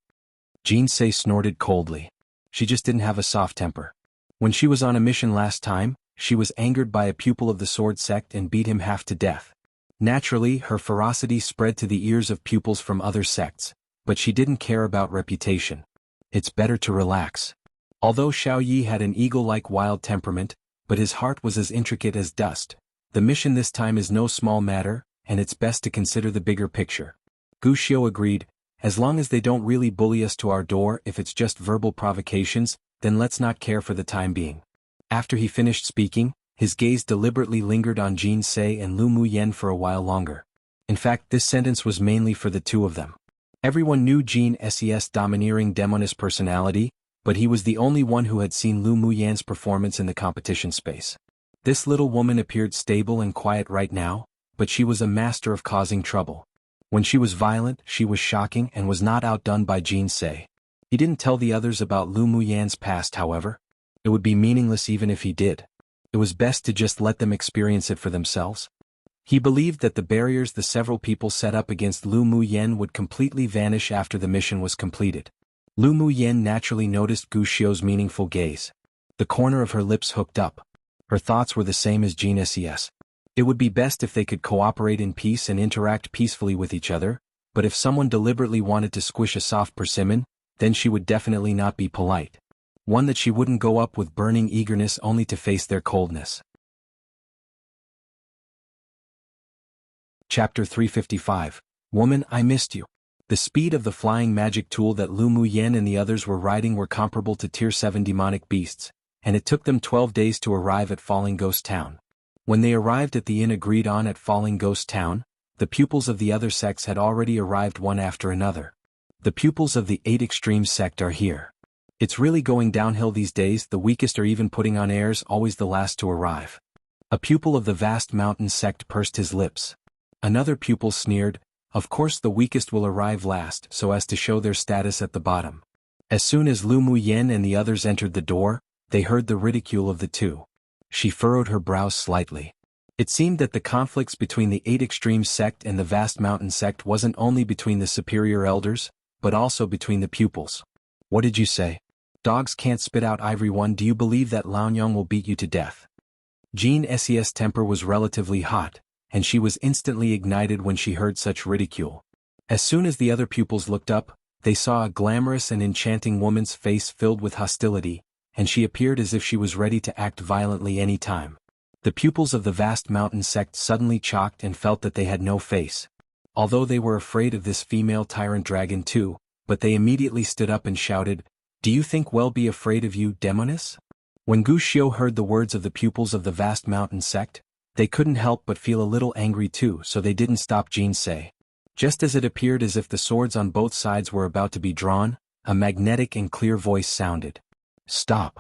Jin Sei snorted coldly. She just didn't have a soft temper. When she was on a mission last time, she was angered by a pupil of the sword sect and beat him half to death. Naturally, her ferocity spread to the ears of pupils from other sects, but she didn't care about reputation. It's better to relax. Although Xiao Yi had an eagle-like wild temperament, but his heart was as intricate as dust, the mission this time is no small matter, and it's best to consider the bigger picture. Gu Xiu agreed, as long as they don't really bully us to our door. If it's just verbal provocations, then let's not care for the time being. After he finished speaking, his gaze deliberately lingered on Jin Sei and Lu Muyen for a while longer. In fact, this sentence was mainly for the two of them. Everyone knew Jean Ses' domineering demonist personality, but he was the only one who had seen Lu Muyan's performance in the competition space. This little woman appeared stable and quiet right now, but she was a master of causing trouble. When she was violent, she was shocking and was not outdone by Jean Se. He didn't tell the others about Lu Muyan's past, however. It would be meaningless even if he did. It was best to just let them experience it for themselves. He believed that the barriers the several people set up against Lu Muyan would completely vanish after the mission was completed. Lu Muyan naturally noticed Gu Xiu's meaningful gaze. The corner of her lips hooked up. Her thoughts were the same as Jean Ses. It would be best if they could cooperate in peace and interact peacefully with each other, but if someone deliberately wanted to squish a soft persimmon, then she would definitely not be polite. One that she wouldn't go up with burning eagerness only to face their coldness. Chapter 355. Woman, I missed you. The speed of the flying magic tool that Lu Muyan and the others were riding were comparable to Tier 7 demonic beasts, and it took them 12 days to arrive at Falling Ghost Town. When they arrived at the inn agreed on at Falling Ghost Town, the pupils of the other sects had already arrived one after another. The pupils of the 8 Extremes sect are here. It's really going downhill these days, the weakest are even putting on airs, always the last to arrive. A pupil of the Vast Mountain sect pursed his lips. Another pupil sneered, of course the weakest will arrive last so as to show their status at the bottom. As soon as Lu Muyan and the others entered the door, they heard the ridicule of the two. She furrowed her brows slightly. It seemed that the conflicts between the 8 Extremes sect and the Vast Mountain sect wasn't only between the superior elders, but also between the pupils. What did you say? Dogs can't spit out ivory. One, do you believe that Laonyang will beat you to death? Jean Ses' temper was relatively hot, and she was instantly ignited when she heard such ridicule. As soon as the other pupils looked up, they saw a glamorous and enchanting woman's face filled with hostility, and she appeared as if she was ready to act violently any time. The pupils of the Vast Mountain sect suddenly chocked and felt that they had no face. Although they were afraid of this female tyrant dragon too, but they immediately stood up and shouted, "Do you think we'll be afraid of you, demoness?" When Gu Xiu heard the words of the pupils of the Vast Mountain sect, they couldn't help but feel a little angry too, so they didn't stop Jean Se. Just as it appeared as if the swords on both sides were about to be drawn, a magnetic and clear voice sounded. Stop.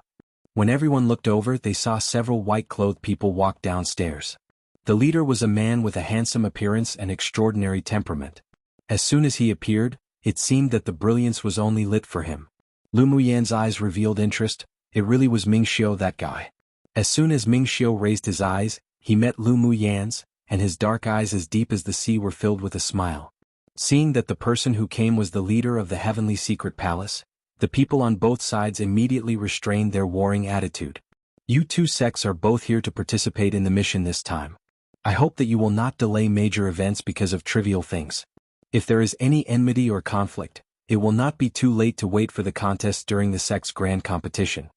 When everyone looked over, they saw several white-clothed people walk downstairs. The leader was a man with a handsome appearance and extraordinary temperament. As soon as he appeared, it seemed that the brilliance was only lit for him. Lu Muyan's eyes revealed interest. It really was Ming Xiu, that guy. As soon as Ming Xiu raised his eyes, he met Lu Muyan's, and his dark eyes as deep as the sea were filled with a smile. Seeing that the person who came was the leader of the Heavenly Secret Palace, the people on both sides immediately restrained their warring attitude. You two sects are both here to participate in the mission this time. I hope that you will not delay major events because of trivial things. If there is any enmity or conflict, it will not be too late to wait for the contest during the sect's grand competition.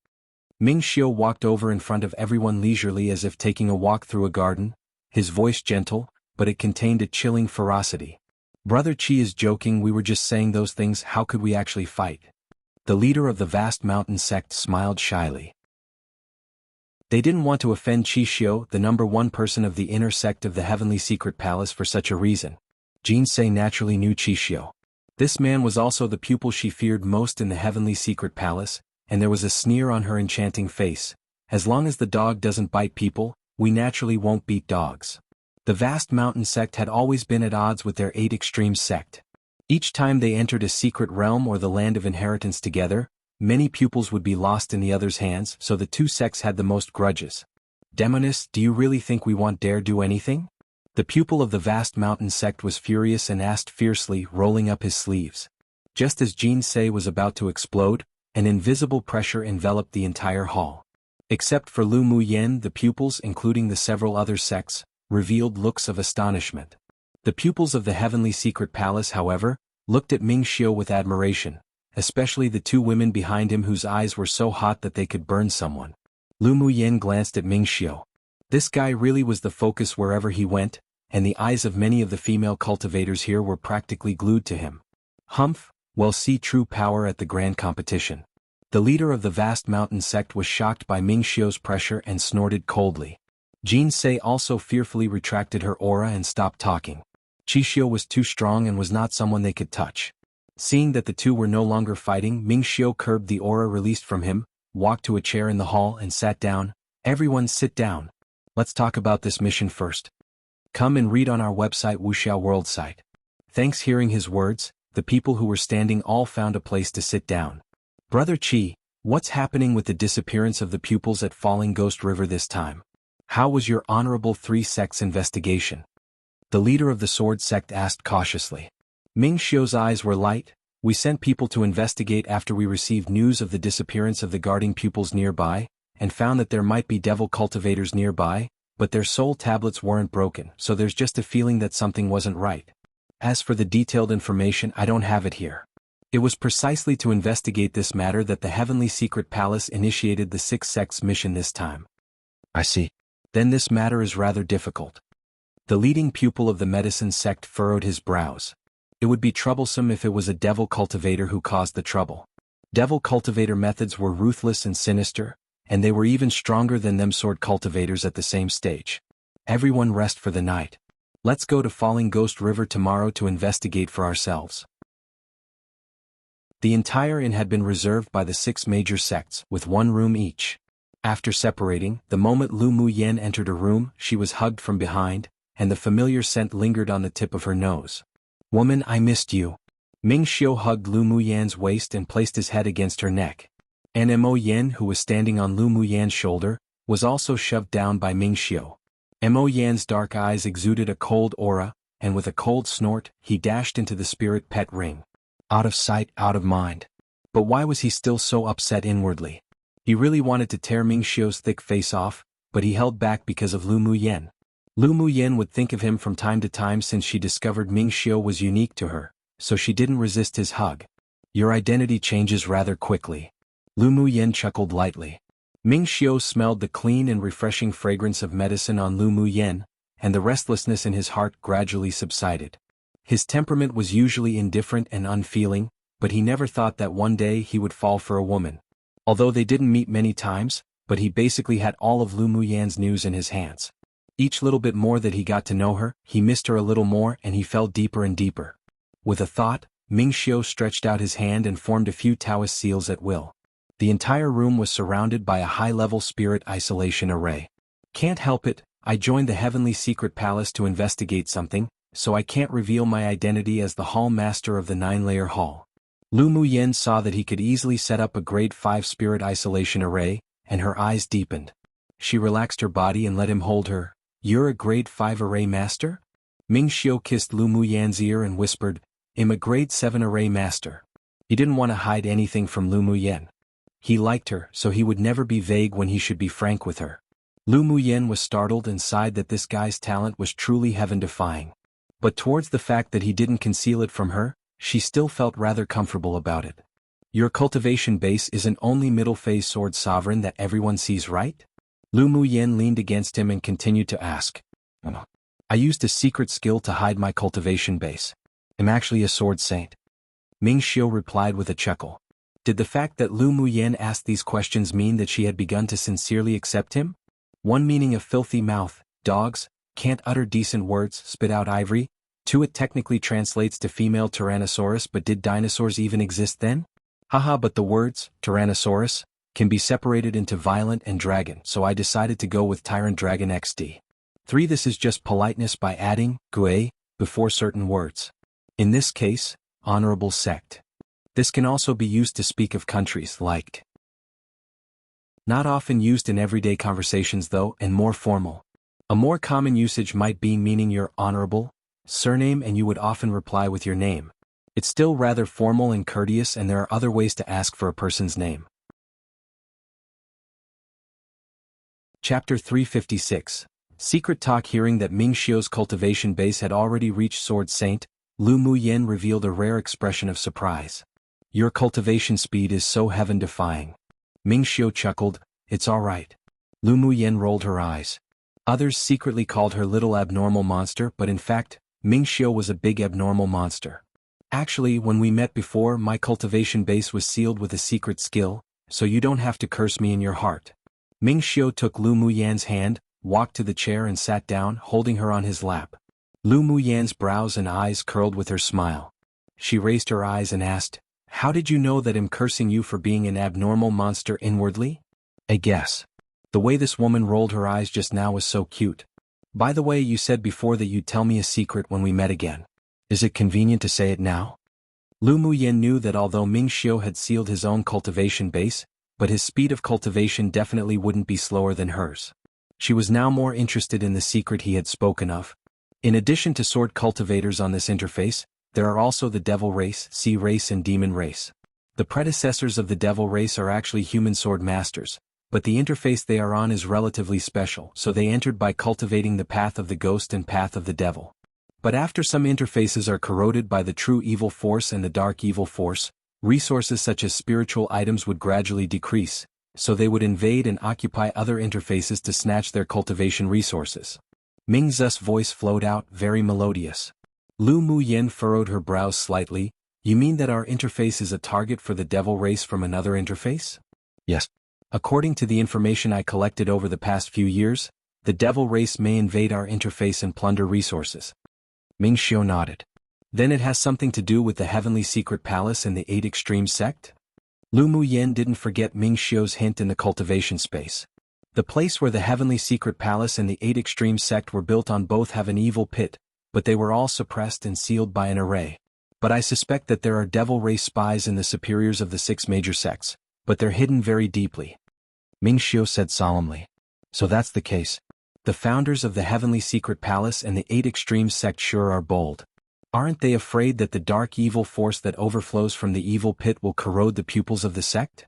Ming Xiu walked over in front of everyone leisurely as if taking a walk through a garden, his voice gentle, but it contained a chilling ferocity. Brother Qi is joking, we were just saying those things, how could we actually fight? The leader of the Vast Mountain sect smiled shyly. They didn't want to offend Qi Xiu, the #1 person of the inner sect of the Heavenly Secret Palace, for such a reason. Jean Se naturally knew Qi Xiu. This man was also the pupil she feared most in the Heavenly Secret Palace, and there was a sneer on her enchanting face. As long as the dog doesn't bite people, we naturally won't beat dogs. The Vast Mountain sect had always been at odds with their 8 Extremes sect. Each time they entered a secret realm or the land of inheritance together, many pupils would be lost in the other's hands, so the two sects had the most grudges. Demoness, do you really think we won't dare do anything? The pupil of the Vast Mountain sect was furious and asked fiercely, rolling up his sleeves. Just as Jean Se was about to explode, an invisible pressure enveloped the entire hall. Except for Lu Muyan, the pupils, including the several other sects, revealed looks of astonishment. The pupils of the Heavenly Secret Palace, however, looked at Ming Xiu with admiration, especially the two women behind him whose eyes were so hot that they could burn someone. Lu Muyan glanced at Ming Xiu. This guy really was the focus wherever he went, and the eyes of many of the female cultivators here were practically glued to him. Humph, we'll see true power at the grand competition. The leader of the Vast Mountain sect was shocked by Ming Xiu's pressure and snorted coldly. Jean Se also fearfully retracted her aura and stopped talking. Qi Xiu was too strong and was not someone they could touch. Seeing that the two were no longer fighting, Ming Xiu curbed the aura released from him, walked to a chair in the hall and sat down. Everyone sit down. Let's talk about this mission first. Come and read on our website Wuxia World site. Thanks. Hearing his words, the people who were standing all found a place to sit down. Brother Qi, what's happening with the disappearance of the pupils at Falling Ghost River this time? How was your honorable three sects investigation? The leader of the sword sect asked cautiously. Ming Xiu's eyes were light. We sent people to investigate after we received news of the disappearance of the guarding pupils nearby, and found that there might be devil cultivators nearby, but their soul tablets weren't broken, so there's just a feeling that something wasn't right. As for the detailed information, I don't have it here. It was precisely to investigate this matter that the Heavenly Secret Palace initiated the Six Sects mission this time. I see. Then this matter is rather difficult. The leading pupil of the medicine sect furrowed his brows. It would be troublesome if it was a devil cultivator who caused the trouble. Devil cultivator methods were ruthless and sinister, and they were even stronger than them sword cultivators at the same stage. Everyone rest for the night. Let's go to Falling Ghost River tomorrow to investigate for ourselves. The entire inn had been reserved by the 6 major sects, with 1 room each. After separating, the moment Lu Muyen entered a room, she was hugged from behind, and the familiar scent lingered on the tip of her nose. Woman, I missed you. Ming Xiu hugged Lu Muyen's waist and placed his head against her neck. Mo Yen, who was standing on Lu Muyen's shoulder, was also shoved down by Ming Xiu. Mo Yan's dark eyes exuded a cold aura, and with a cold snort, he dashed into the spirit pet ring. Out of sight, out of mind. But why was he still so upset inwardly? He really wanted to tear Ming Xiu's thick face off, but he held back because of Lu Muyen. Lu Muyen would think of him from time to time since she discovered Ming Xiu was unique to her, so she didn't resist his hug. Your identity changes rather quickly. Lu Muyen chuckled lightly. Ming Xiu smelled the clean and refreshing fragrance of medicine on Lu Muyen, and the restlessness in his heart gradually subsided. His temperament was usually indifferent and unfeeling, but he never thought that one day he would fall for a woman. Although they didn't meet many times, but he basically had all of Lu Muyen's news in his hands. Each little bit more that he got to know her, he missed her a little more and he fell deeper and deeper. With a thought, Ming Xiu stretched out his hand and formed a few Taoist seals at will. The entire room was surrounded by a high-level spirit isolation array. Can't help it, I joined the Heavenly Secret Palace to investigate something, so I can't reveal my identity as the Hall Master of the 9-layer Hall. Lu Muyen saw that he could easily set up a grade 5 spirit isolation array, and her eyes deepened. She relaxed her body and let him hold her. You're a grade 5 array master? Ming Xiu kissed Lu Muyen's ear and whispered, I'm a grade 7 array master. He didn't want to hide anything from Lu Muyen. He liked her, so he would never be vague when he should be frank with her. Lu Muyen was startled and sighed that this guy's talent was truly heaven-defying. But towards the fact that he didn't conceal it from her, she still felt rather comfortable about it. Your cultivation base isn't only middle-phase sword sovereign that everyone sees, right? Lu Muyen leaned against him and continued to ask. I used a secret skill to hide my cultivation base. I'm actually a sword saint. Ming Xiu replied with a chuckle. Did the fact that Lu Muyen asked these questions mean that she had begun to sincerely accept him? One meaning a filthy mouth, dogs, can't utter decent words, spit out ivory. 2 it technically translates to female Tyrannosaurus, but did dinosaurs even exist then? Haha, but the words, Tyrannosaurus, can be separated into violent and dragon, so I decided to go with Tyrant Dragon XD. 3 This is just politeness by adding, Gui, before certain words. In this case, honorable sect. This can also be used to speak of countries like. Not often used in everyday conversations though, and more formal. A more common usage might be meaning your honorable surname, and you would often reply with your name. It's still rather formal and courteous, and there are other ways to ask for a person's name. Chapter 356. Secret Talk. Hearing that Ming Xiu's cultivation base had already reached Sword Saint, Lu Muyen revealed a rare expression of surprise. Your cultivation speed is so heaven-defying. Ming Xiu chuckled, it's all right. Lu Muyen rolled her eyes. Others secretly called her little abnormal monster, but in fact, Ming Xiu was a big abnormal monster. Actually, when we met before, my cultivation base was sealed with a secret skill, so you don't have to curse me in your heart. Ming Xiu took Lu Muyen's hand, walked to the chair and sat down, holding her on his lap. Lu Muyen's brows and eyes curled with her smile. She raised her eyes and asked, "How did you know that I'm cursing you for being an abnormal monster inwardly?" "I guess. The way this woman rolled her eyes just now was so cute. By the way, you said before that you'd tell me a secret when we met again. Is it convenient to say it now?" Lu Muyen knew that although Ming Xiu had sealed his own cultivation base, but his speed of cultivation definitely wouldn't be slower than hers. She was now more interested in the secret he had spoken of. In addition to sword cultivators on this interface, there are also the devil race, sea race and demon race. The predecessors of the devil race are actually human sword masters, but the interface they are on is relatively special, so they entered by cultivating the path of the ghost and path of the devil. But after some interfaces are corroded by the true evil force and the dark evil force, resources such as spiritual items would gradually decrease, so they would invade and occupy other interfaces to snatch their cultivation resources. Ming Zu's voice flowed out, very melodious. Lu Muyen furrowed her brows slightly. "You mean that our interface is a target for the devil race from another interface?" "Yes. According to the information I collected over the past few years, the devil race may invade our interface and plunder resources." Ming Xiu nodded. "Then it has something to do with the Heavenly Secret Palace and the 8 Extreme Sect?" Lu Muyen didn't forget Ming Xiu's hint in the cultivation space. The place where the Heavenly Secret Palace and the 8 Extreme Sect were built on both have an evil pit, but they were all suppressed and sealed by an array. But I suspect that there are devil race spies in the superiors of the 6 major sects, but they're hidden very deeply. Ming Xiu said solemnly. "So that's the case. The founders of the Heavenly Secret Palace and the 8 Extreme Sect sure are bold. Aren't they afraid that the dark evil force that overflows from the evil pit will corrode the pupils of the sect?"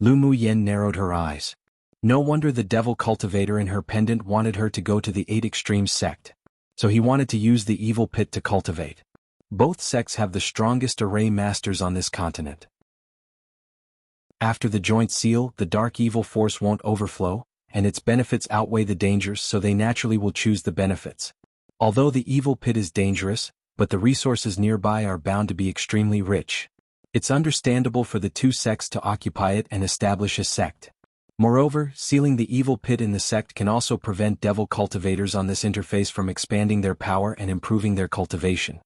Lu Muyen narrowed her eyes. No wonder the devil cultivator in her pendant wanted her to go to the 8 Extreme Sect. So he wanted to use the evil pit to cultivate. Both sects have the strongest array masters on this continent. After the joint seal, the dark evil force won't overflow, and its benefits outweigh the dangers, so they naturally will choose the benefits. Although the evil pit is dangerous, but the resources nearby are bound to be extremely rich. It's understandable for the two sects to occupy it and establish a sect. Moreover, sealing the evil pit in the sect can also prevent devil cultivators on this interface from expanding their power and improving their cultivation.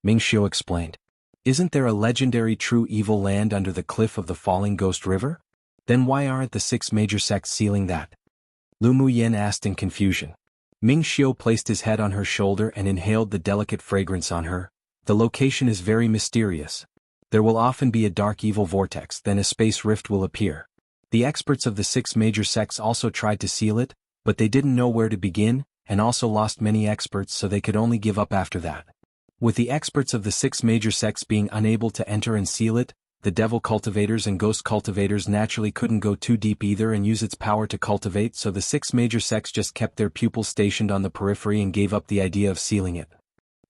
Ming Xiu explained. "Isn't there a legendary true evil land under the cliff of the falling Ghost River? Then why aren't the 6 major sects sealing that?" Lu Muyen asked in confusion. Ming Xiu placed his head on her shoulder and inhaled the delicate fragrance on her. "The location is very mysterious. There will often be a dark evil vortex, then a space rift will appear. The experts of the 6 major sects also tried to seal it, but they didn't know where to begin, and also lost many experts, so they could only give up after that. With the experts of the 6 major sects being unable to enter and seal it, the devil cultivators and ghost cultivators naturally couldn't go too deep either and use its power to cultivate, so the 6 major sects just kept their pupils stationed on the periphery and gave up the idea of sealing it.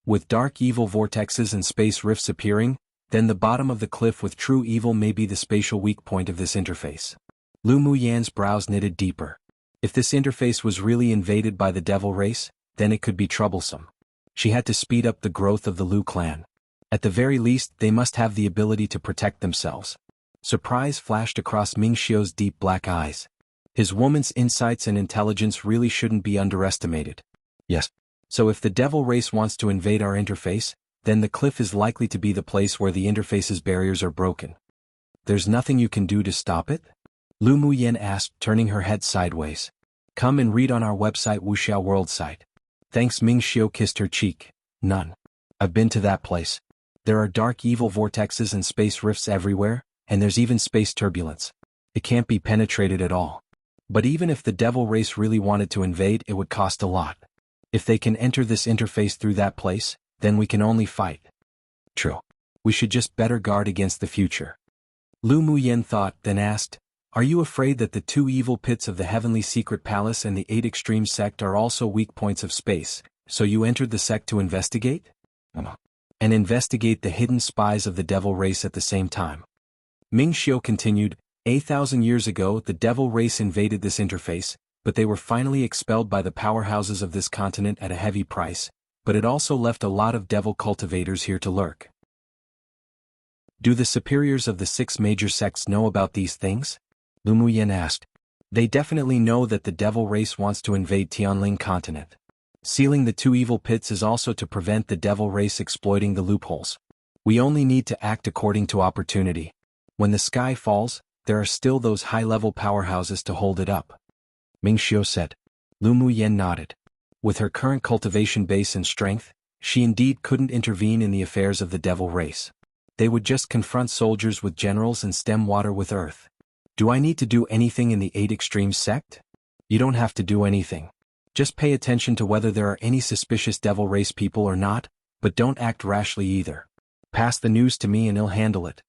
With dark evil vortexes and space rifts appearing, then the bottom of the cliff with true evil may be the spatial weak point of this interface." Lu Muyan's brows knitted deeper. If this interface was really invaded by the devil race, then it could be troublesome. She had to speed up the growth of the Lu clan. At the very least, they must have the ability to protect themselves. Surprise flashed across Ming Xiu's deep black eyes. His woman's insights and intelligence really shouldn't be underestimated. "Yes. So if the devil race wants to invade our interface, then the cliff is likely to be the place where the interface's barriers are broken. There's nothing you can do to stop it?" Lu Muyen asked, turning her head sideways. "Come and read on our website Wuxia World site." Thanks. Ming Xiu kissed her cheek. "None. I've been to that place. There are dark evil vortexes and space rifts everywhere, and there's even space turbulence. It can't be penetrated at all. But even if the devil race really wanted to invade, it would cost a lot. If they can enter this interface through that place, then we can only fight." "True. We should just better guard against the future." Lu Muyen thought, then asked, "Are you afraid that the 2 evil pits of the Heavenly Secret Palace and the 8 Extreme Sect are also weak points of space, so you entered the sect to investigate?" "And investigate the hidden spies of the devil race at the same time." Ming Xiu continued, 8,000 years ago the devil race invaded this interface, but they were finally expelled by the powerhouses of this continent at a heavy price, but it also left a lot of devil cultivators here to lurk." "Do the superiors of the 6 major sects know about these things?" Lu Muyen asked. "They definitely know that the devil race wants to invade Tianling continent. Sealing the 2 evil pits is also to prevent the devil race exploiting the loopholes. We only need to act according to opportunity. When the sky falls, there are still those high-level powerhouses to hold it up. Ming Xiu said. Lu Muyen nodded. With her current cultivation base and strength, she indeed couldn't intervene in the affairs of the devil race. They would just confront soldiers with generals and stem water with earth. Do I need to do anything in the 8 Extremes sect? You don't have to do anything. Just pay attention to whether there are any suspicious devil race people or not, but don't act rashly either. Pass the news to me and I'll handle it.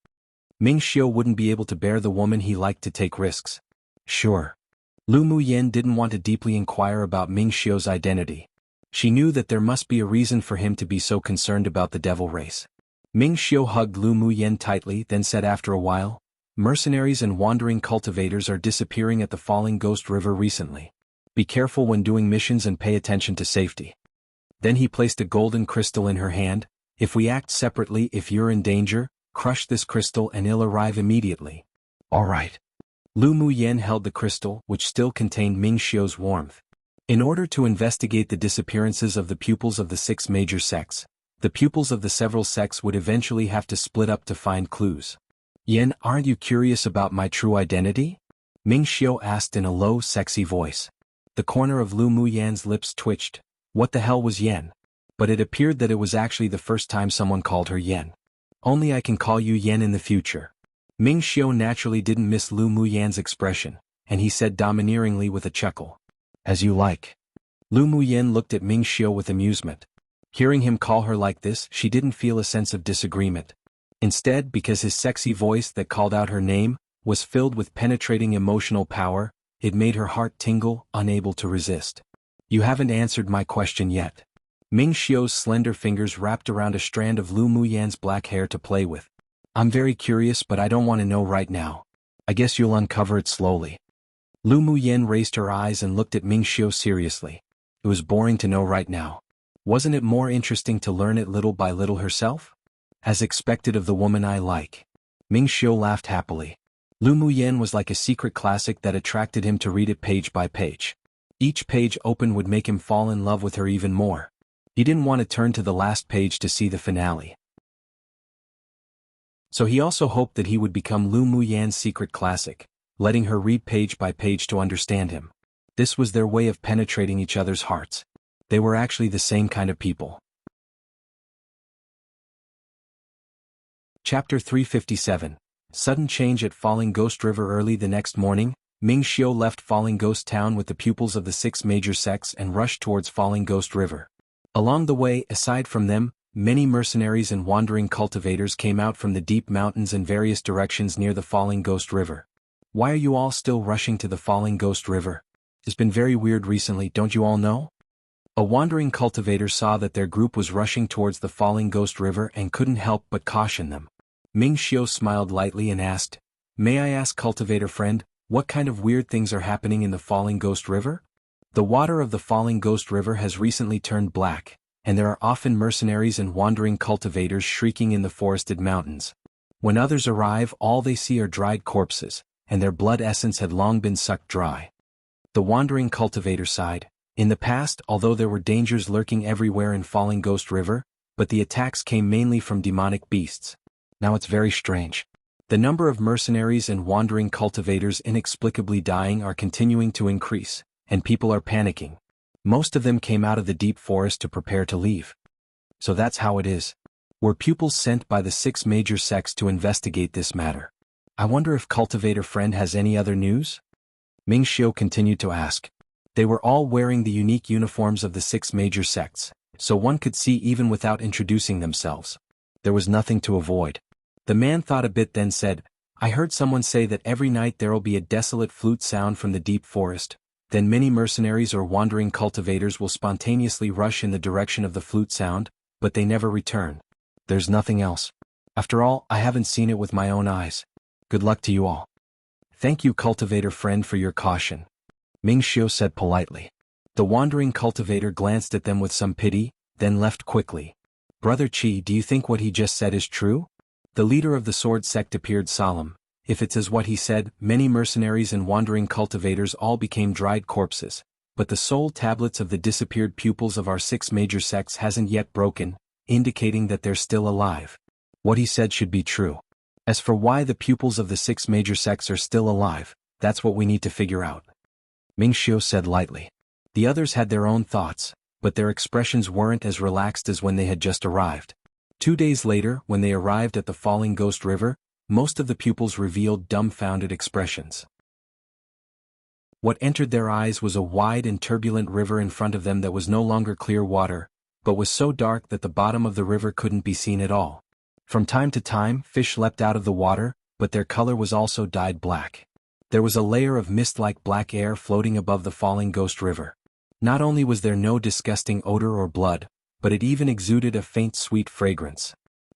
Ming Xiu wouldn't be able to bear the woman he liked to take risks. Sure. Lu Muyen didn't want to deeply inquire about Ming Xiu's identity. She knew that there must be a reason for him to be so concerned about the devil race. Ming Xiu hugged Lu Muyen tightly, then said after a while, "Mercenaries and wandering cultivators are disappearing at the Falling Ghost River recently. Be careful when doing missions and pay attention to safety." Then he placed a golden crystal in her hand. "If we act separately, if you're in danger, crush this crystal and it'll arrive immediately." All right. Lu Muyen held the crystal, which still contained Ming Xiu's warmth. In order to investigate the disappearances of the pupils of the 6 major sects, the pupils of the several sects would eventually have to split up to find clues. "Yen, aren't you curious about my true identity?" Ming Xiu asked in a low, sexy voice. The corner of Lu Muyen's lips twitched. What the hell was Yen? But it appeared that it was actually the first time someone called her Yen. "Only I can call you Yen in the future." Ming Xiu naturally didn't miss Lu Muyen's expression, and he said domineeringly with a chuckle. "As you like." Lu Muyen looked at Ming Xiu with amusement. Hearing him call her like this, she didn't feel a sense of disagreement. Instead, because his sexy voice that called out her name was filled with penetrating emotional power, it made her heart tingle, unable to resist. "You haven't answered my question yet." Ming Xiu's slender fingers wrapped around a strand of Lu Muyen's black hair to play with. "I'm very curious, but I don't want to know right now. I guess you'll uncover it slowly." Lu Muyen raised her eyes and looked at Ming Xiu seriously. It was boring to know right now. Wasn't it more interesting to learn it little by little herself? As expected of the woman I like. Ming Xiu laughed happily. Lu Muyen was like a secret classic that attracted him to read it page by page. Each page opened would make him fall in love with her even more. He didn't want to turn to the last page to see the finale. So he also hoped that he would become Lu Muyen's secret classic, letting her read page by page to understand him. This was their way of penetrating each other's hearts. They were actually the same kind of people. Chapter 357. Sudden change at Falling Ghost River. Early the next morning, Ming Xiu left Falling Ghost Town with the pupils of the 6 major sects and rushed towards Falling Ghost River. Along the way, aside from them, many mercenaries and wandering cultivators came out from the deep mountains in various directions near the Falling Ghost River. "Why are you all still rushing to the Falling Ghost River? It's been very weird recently, don't you all know?" A wandering cultivator saw that their group was rushing towards the Falling Ghost River and couldn't help but caution them. Ming Xiu smiled lightly and asked, "May I ask, cultivator friend, what kind of weird things are happening in the Falling Ghost River?" The water of the Falling Ghost River has recently turned black, and there are often mercenaries and wandering cultivators shrieking in the forested mountains. When others arrive, all they see are dried corpses, and their blood essence had long been sucked dry. The wandering cultivator sighed. In the past, although there were dangers lurking everywhere in Falling Ghost River, but the attacks came mainly from demonic beasts. Now it's very strange. The number of mercenaries and wandering cultivators inexplicably dying are continuing to increase, and people are panicking. Most of them came out of the deep forest to prepare to leave. So that's how it is. Were pupils sent by the 6 major sects to investigate this matter? I wonder if cultivator friend has any other news? Ming Xiu continued to ask. They were all wearing the unique uniforms of the 6 major sects, so one could see even without introducing themselves. There was nothing to avoid. The man thought a bit, then said, "I heard someone say that every night there'll be a desolate flute sound from the deep forest. Then many mercenaries or wandering cultivators will spontaneously rush in the direction of the flute sound, but they never return. There's nothing else. After all, I haven't seen it with my own eyes. Good luck to you all." "Thank you, cultivator friend, for your caution," Ming Xiu said politely. The wandering cultivator glanced at them with some pity, then left quickly. "Brother Qi, do you think what he just said is true?" The leader of the sword sect appeared solemn. "If it's as what he said, many mercenaries and wandering cultivators all became dried corpses, but the soul tablets of the disappeared pupils of our 6 major sects hasn't yet broken, indicating that they're still alive." What he said should be true. As for why the pupils of the 6 major sects are still alive, that's what we need to figure out. Ming Xiu said lightly. The others had their own thoughts, but their expressions weren't as relaxed as when they had just arrived. 2 days later, when they arrived at the Falling Ghost River, most of the pupils revealed dumbfounded expressions. What entered their eyes was a wide and turbulent river in front of them that was no longer clear water, but was so dark that the bottom of the river couldn't be seen at all. From time to time, fish leapt out of the water, but their color was also dyed black. There was a layer of mist-like black air floating above the Falling Ghost River. Not only was there no disgusting odor or blood, but it even exuded a faint sweet fragrance.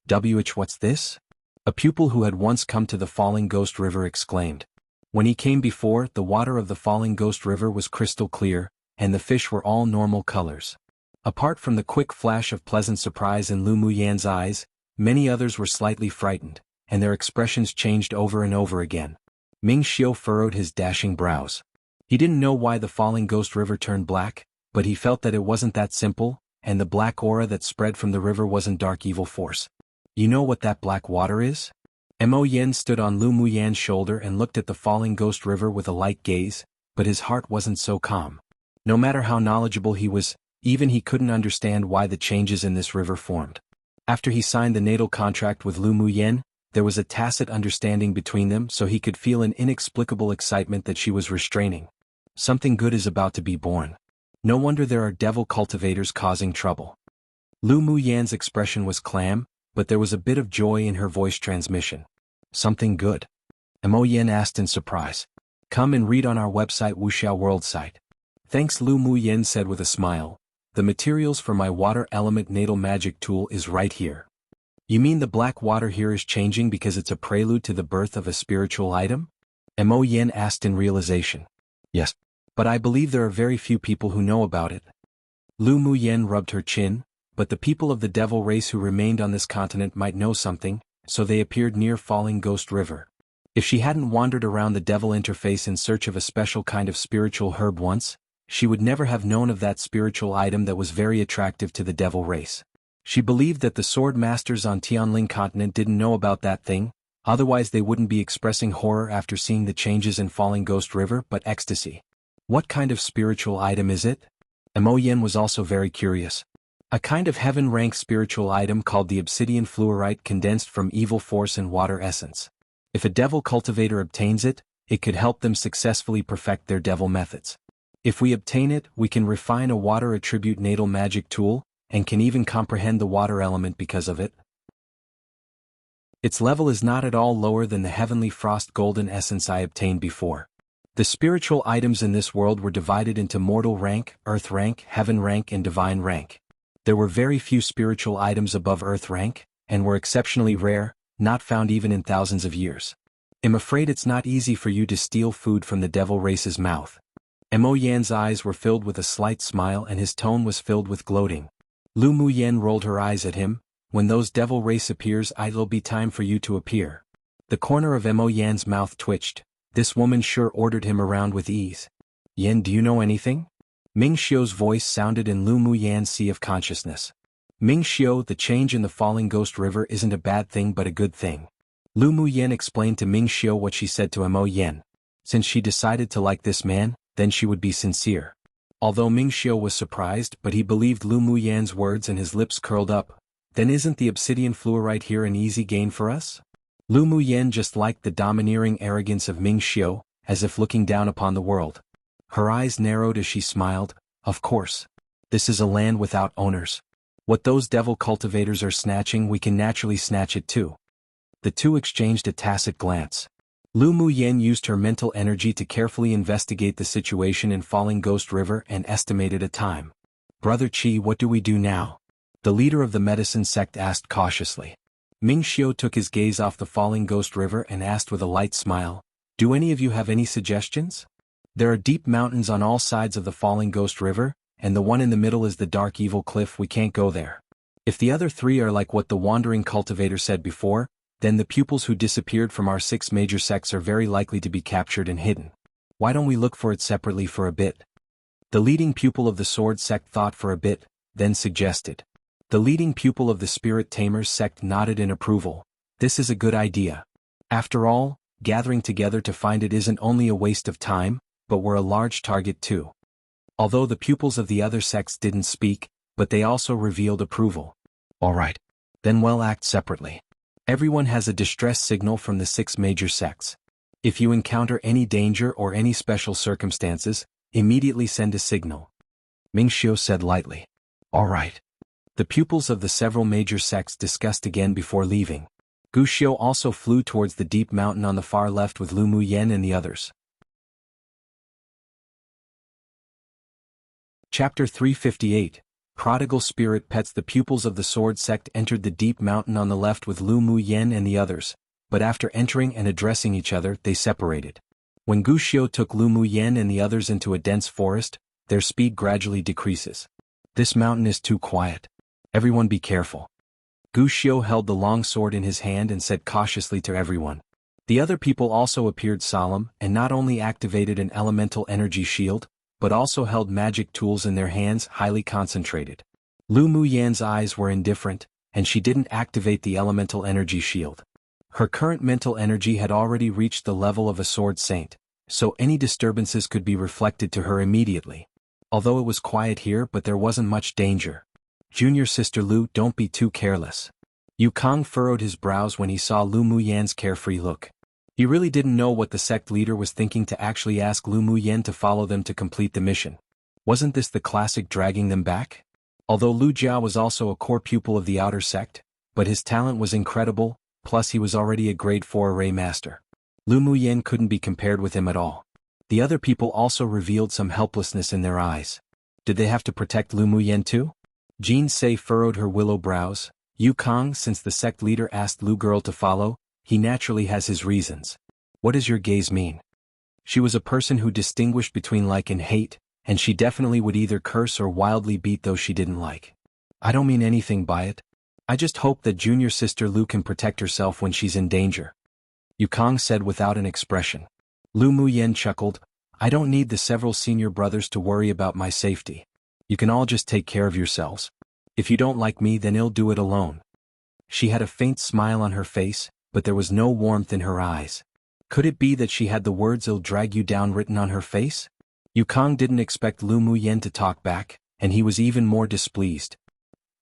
What's this? A pupil who had once come to the Falling Ghost River exclaimed. When he came before, the water of the Falling Ghost River was crystal clear, and the fish were all normal colors. Apart from the quick flash of pleasant surprise in Lu Muyan's eyes, many others were slightly frightened, and their expressions changed over and over again. Ming Xiu furrowed his dashing brows. He didn't know why the Falling Ghost River turned black, but he felt that it wasn't that simple, and the black aura that spread from the river wasn't dark evil force. You know what that black water is? Mo Yen stood on Lu Muyan's shoulder and looked at the Falling Ghost River with a light gaze, but his heart wasn't so calm. No matter how knowledgeable he was, even he couldn't understand why the changes in this river formed. After he signed the natal contract with Lu Muyan, there was a tacit understanding between them, so he could feel an inexplicable excitement that she was restraining. Something good is about to be born. No wonder there are devil cultivators causing trouble. Lu Muyan's expression was calm, but there was a bit of joy in her voice transmission. Something good? Mo Yen asked in surprise. Come and read on our website Wuxia World site. Thanks, Lu Muyan said with a smile. The materials for my water element natal magic tool is right here. You mean the black water here is changing because it's a prelude to the birth of a spiritual item? Mo Yen asked in realization. Yes. But I believe there are very few people who know about it. Lu Muyan rubbed her chin, but the people of the devil race who remained on this continent might know something, so they appeared near Falling Ghost River. If she hadn't wandered around the devil interface in search of a special kind of spiritual herb once, she would never have known of that spiritual item that was very attractive to the devil race. She believed that the sword masters on Tianling continent didn't know about that thing, otherwise they wouldn't be expressing horror after seeing the changes in Falling Ghost River, but ecstasy. What kind of spiritual item is it? Mo Yen was also very curious. A kind of heaven-rank spiritual item called the obsidian fluorite condensed from evil force and water essence. If a devil cultivator obtains it, it could help them successfully perfect their devil methods. If we obtain it, we can refine a water attribute natal magic tool, and can even comprehend the water element because of it. Its level is not at all lower than the heavenly frost golden essence I obtained before. The spiritual items in this world were divided into mortal rank, earth rank, heaven rank, and divine rank. There were very few spiritual items above earth rank, and were exceptionally rare, not found even in thousands of years. I'm afraid it's not easy for you to steal food from the devil race's mouth. Mo Yan's eyes were filled with a slight smile and his tone was filled with gloating. Lu Muyan rolled her eyes at him. When those devil race appears, it'll be time for you to appear. The corner of Mo Yan's mouth twitched. This woman sure ordered him around with ease. Yen, do you know anything? Ming Xiu's voice sounded in Lu Muyan's sea of consciousness. Ming Xiu, the change in the Falling Ghost River isn't a bad thing but a good thing. Lu Muyan explained to Ming Xiu what she said to Mo Yen. Since she decided to like this man, then she would be sincere. Although Ming Xiu was surprised, but he believed Lu Muyan's words and his lips curled up. Then isn't the obsidian fluorite here an easy gain for us? Lu Muyan just liked the domineering arrogance of Ming Xiu, as if looking down upon the world. Her eyes narrowed as she smiled. Of course. This is a land without owners. What those devil cultivators are snatching, we can naturally snatch it too. The two exchanged a tacit glance. Lu Muyan used her mental energy to carefully investigate the situation in Falling Ghost River and estimated a time. Brother Qi, what do we do now? The leader of the medicine sect asked cautiously. Ming Xiu took his gaze off the Falling Ghost River and asked with a light smile, Do any of you have any suggestions? There are deep mountains on all sides of the Falling Ghost River, and the one in the middle is the dark evil cliff. We can't go there. If the other three are like what the wandering cultivator said before, then the pupils who disappeared from our 6 major sects are very likely to be captured and hidden. Why don't we look for it separately for a bit? The leading pupil of the Sword sect thought for a bit, then suggested. The leading pupil of the Spirit Tamers sect nodded in approval. This is a good idea. After all, gathering together to find it isn't only a waste of time, but we're a large target too. Although the pupils of the other sects didn't speak, but they also revealed approval. Alright. Then we'll act separately. Everyone has a distress signal from the 6 major sects. If you encounter any danger or any special circumstances, immediately send a signal. Mingxiu said lightly. Alright. The pupils of the several major sects discussed again before leaving. Guxiu also flew towards the deep mountain on the far left with Lu Muyen and the others. Chapter 358. Prodigal Spirit Pets. The pupils of the Sword Sect entered the deep mountain on the left with Lu Muyen and the others, but after entering and addressing each other, they separated. When Guxiu took Lu Muyen and the others into a dense forest, their speed gradually decreases. This mountain is too quiet. Everyone be careful. Guxiu held the long sword in his hand and said cautiously to everyone. The other people also appeared solemn and not only activated an elemental energy shield, but also held magic tools in their hands, highly concentrated. Lu Muyen's eyes were indifferent, and she didn't activate the elemental energy shield. Her current mental energy had already reached the level of a sword saint, so any disturbances could be reflected to her immediately. Although it was quiet here, but there wasn't much danger. Junior sister Lu, don't be too careless. Yukong furrowed his brows when he saw Lu Muyen's carefree look. He really didn't know what the sect leader was thinking to actually ask Lu Muyen to follow them to complete the mission. Wasn't this the classic dragging them back? Although Lu Jia was also a core pupil of the outer sect, but his talent was incredible, plus he was already a grade 4 array master. Lu Muyen couldn't be compared with him at all. The other people also revealed some helplessness in their eyes. Did they have to protect Lu Muyen too? Jin Se furrowed her willow brows. Yukong, since the sect leader asked Lu Girl to follow, he naturally has his reasons. What does your gaze mean? She was a person who distinguished between like and hate, and she definitely would either curse or wildly beat those she didn't like. I don't mean anything by it. I just hope that junior sister Lu can protect herself when she's in danger. Yukong said without an expression. Lu Muyen chuckled. I don't need the several senior brothers to worry about my safety. You can all just take care of yourselves. If you don't like me, then I'll do it alone. She had a faint smile on her face, but there was no warmth in her eyes. Could it be that she had the words "I'll drag you down" written on her face? Yukong didn't expect Lu Muyen to talk back, and he was even more displeased.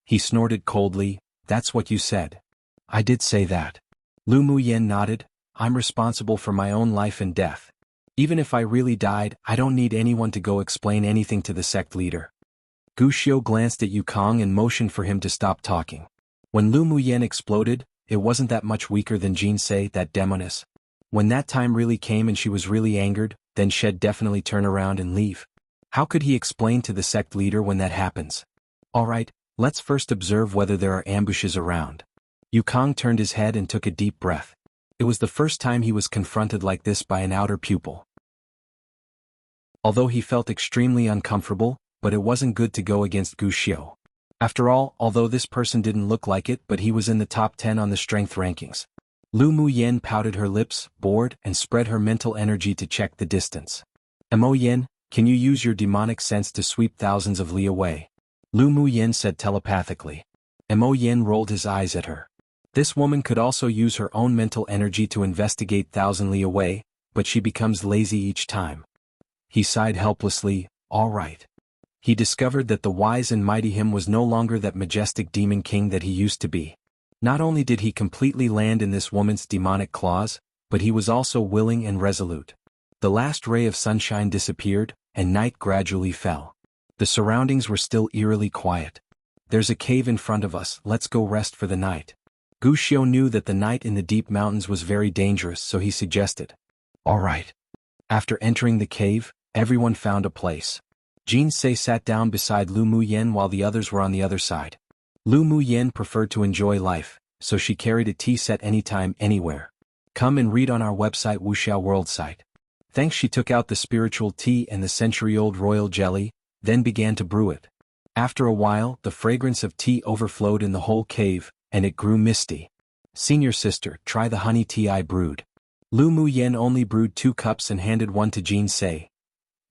He snorted coldly. That's what you said. I did say that. Lu Muyen nodded. I'm responsible for my own life and death. Even if I really died, I don't need anyone to go explain anything to the sect leader. Guxiu glanced at Yukong and motioned for him to stop talking. When Lu Muyen exploded, it wasn't that much weaker than Jin Se, that demoness. When that time really came and she was really angered, then she'd definitely turn around and leave. How could he explain to the sect leader when that happens? Alright, let's first observe whether there are ambushes around. Yukong turned his head and took a deep breath. It was the first time he was confronted like this by an outer pupil. Although he felt extremely uncomfortable, but it wasn't good to go against Guxiu. After all, although this person didn't look like it, but he was in the top 10 on the strength rankings. Lu Muyen pouted her lips, bored, and spread her mental energy to check the distance. Mo Yen, can you use your demonic sense to sweep thousands of li away? Lu Muyen said telepathically. Mo Yen rolled his eyes at her. This woman could also use her own mental energy to investigate thousand li away, but she becomes lazy each time. He sighed helplessly. All right. He discovered that the wise and mighty him was no longer that majestic demon king that he used to be. Not only did he completely land in this woman's demonic claws, but he was also willing and resolute. The last ray of sunshine disappeared, and night gradually fell. The surroundings were still eerily quiet. There's a cave in front of us, let's go rest for the night. Guxiu knew that the night in the deep mountains was very dangerous, so he suggested. All right. After entering the cave, everyone found a place. Jin Se sat down beside Lu Muyen while the others were on the other side. Lu Muyen preferred to enjoy life, so she carried a tea set anytime, anywhere. Come and read on our website Wuxia World site. Thanks. She took out the spiritual tea and the century-old royal jelly, then began to brew it. After a while, the fragrance of tea overflowed in the whole cave, and it grew misty. Senior sister, try the honey tea I brewed. Lu Muyen only brewed 2 cups and handed one to Jin Se.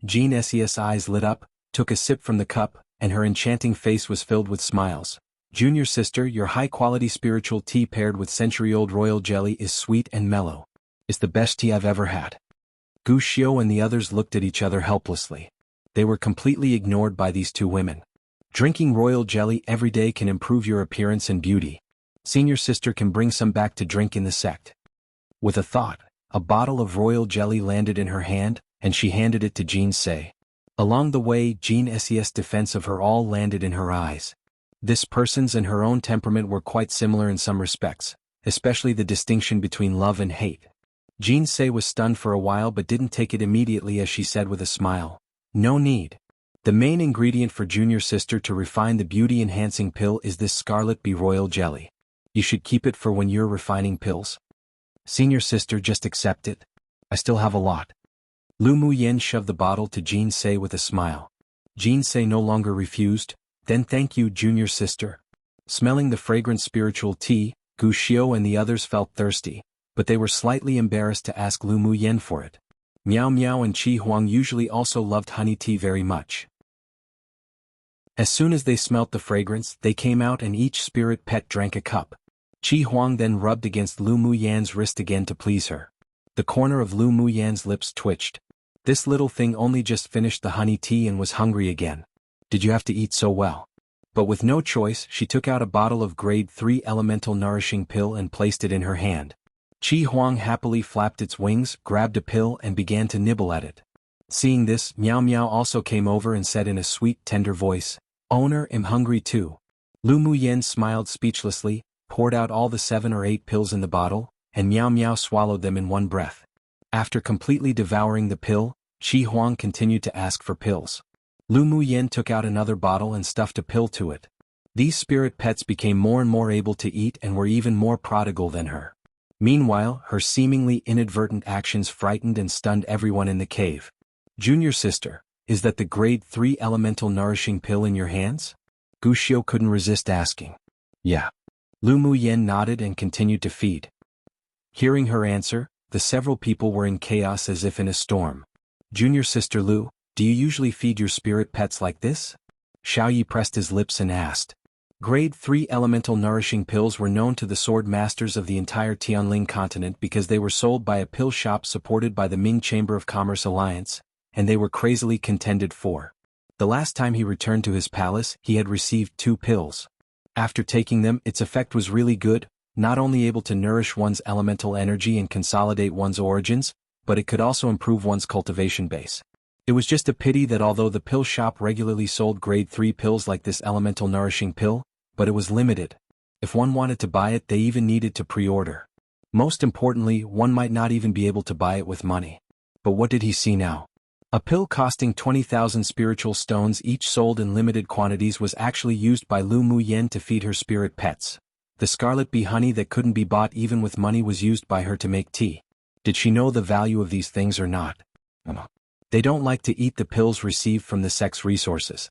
Jin Se's eyes lit up, took a sip from the cup, and her enchanting face was filled with smiles. Junior sister, your high-quality spiritual tea paired with century-old royal jelly is sweet and mellow. It's the best tea I've ever had. Gu Xiu and the others looked at each other helplessly. They were completely ignored by these two women. Drinking royal jelly every day can improve your appearance and beauty. Senior sister can bring some back to drink in the sect. With a thought, a bottle of royal jelly landed in her hand, and she handed it to Jean Say. Along the way, Jean Ses' defense of her all landed in her eyes. This person's and her own temperament were quite similar in some respects, especially the distinction between love and hate. Jean Say was stunned for a while but didn't take it immediately as she said with a smile, "No need. The main ingredient for junior sister to refine the beauty-enhancing pill is this Scarlet Bee Royal Jelly. You should keep it for when you're refining pills. Senior sister, just accept it. I still have a lot." Lu Muyen shoved the bottle to Jean Say with a smile. Jean Say no longer refused. "Then thank you, junior sister." Smelling the fragrant spiritual tea, Gu Xiu and the others felt thirsty, but they were slightly embarrassed to ask Lu Muyen for it. Miao Miao and Qi Huang usually also loved honey tea very much. As soon as they smelt the fragrance, they came out and each spirit pet drank a cup. Qi Huang then rubbed against Lu Muyan's wrist again to please her. The corner of Lu Muyan's lips twitched. This little thing only just finished the honey tea and was hungry again. Did you have to eat so well? But with no choice, she took out a bottle of grade 3 elemental nourishing pill and placed it in her hand. Qi Huang happily flapped its wings, grabbed a pill and began to nibble at it. Seeing this, Miao Miao also came over and said in a sweet, tender voice, "Owner, I'm hungry too." Lu Muyen smiled speechlessly, poured out all the 7 or 8 pills in the bottle, and Miao Miao swallowed them in one breath. After completely devouring the pill, Qi Huang continued to ask for pills. Lu Muyen took out another bottle and stuffed a pill to it. These spirit pets became more and more able to eat and were even more prodigal than her. Meanwhile, her seemingly inadvertent actions frightened and stunned everyone in the cave. "Junior sister, is that the grade 3 elemental nourishing pill in your hands?" Gu Xiu couldn't resist asking. "Yeah." Lu Muyen nodded and continued to feed. Hearing her answer, the several people were in chaos as if in a storm. "Junior sister Lu, do you usually feed your spirit pets like this?" Xiaoyi pressed his lips and asked. Grade 3 elemental nourishing pills were known to the sword masters of the entire Tianling continent because they were sold by a pill shop supported by the Ming Chamber of Commerce Alliance, and they were crazily contended for. The last time he returned to his palace, he had received 2 pills. After taking them, its effect was really good, not only able to nourish one's elemental energy and consolidate one's origins, but it could also improve one's cultivation base. It was just a pity that although the pill shop regularly sold grade 3 pills like this elemental nourishing pill, but it was limited. If one wanted to buy it, they even needed to pre-order. Most importantly, one might not even be able to buy it with money. But what did he see now? A pill costing 20,000 spiritual stones each sold in limited quantities was actually used by Lu Muyen to feed her spirit pets. The scarlet bee honey that couldn't be bought even with money was used by her to make tea. Did she know the value of these things or not? They don't like to eat the pills received from the sect's resources.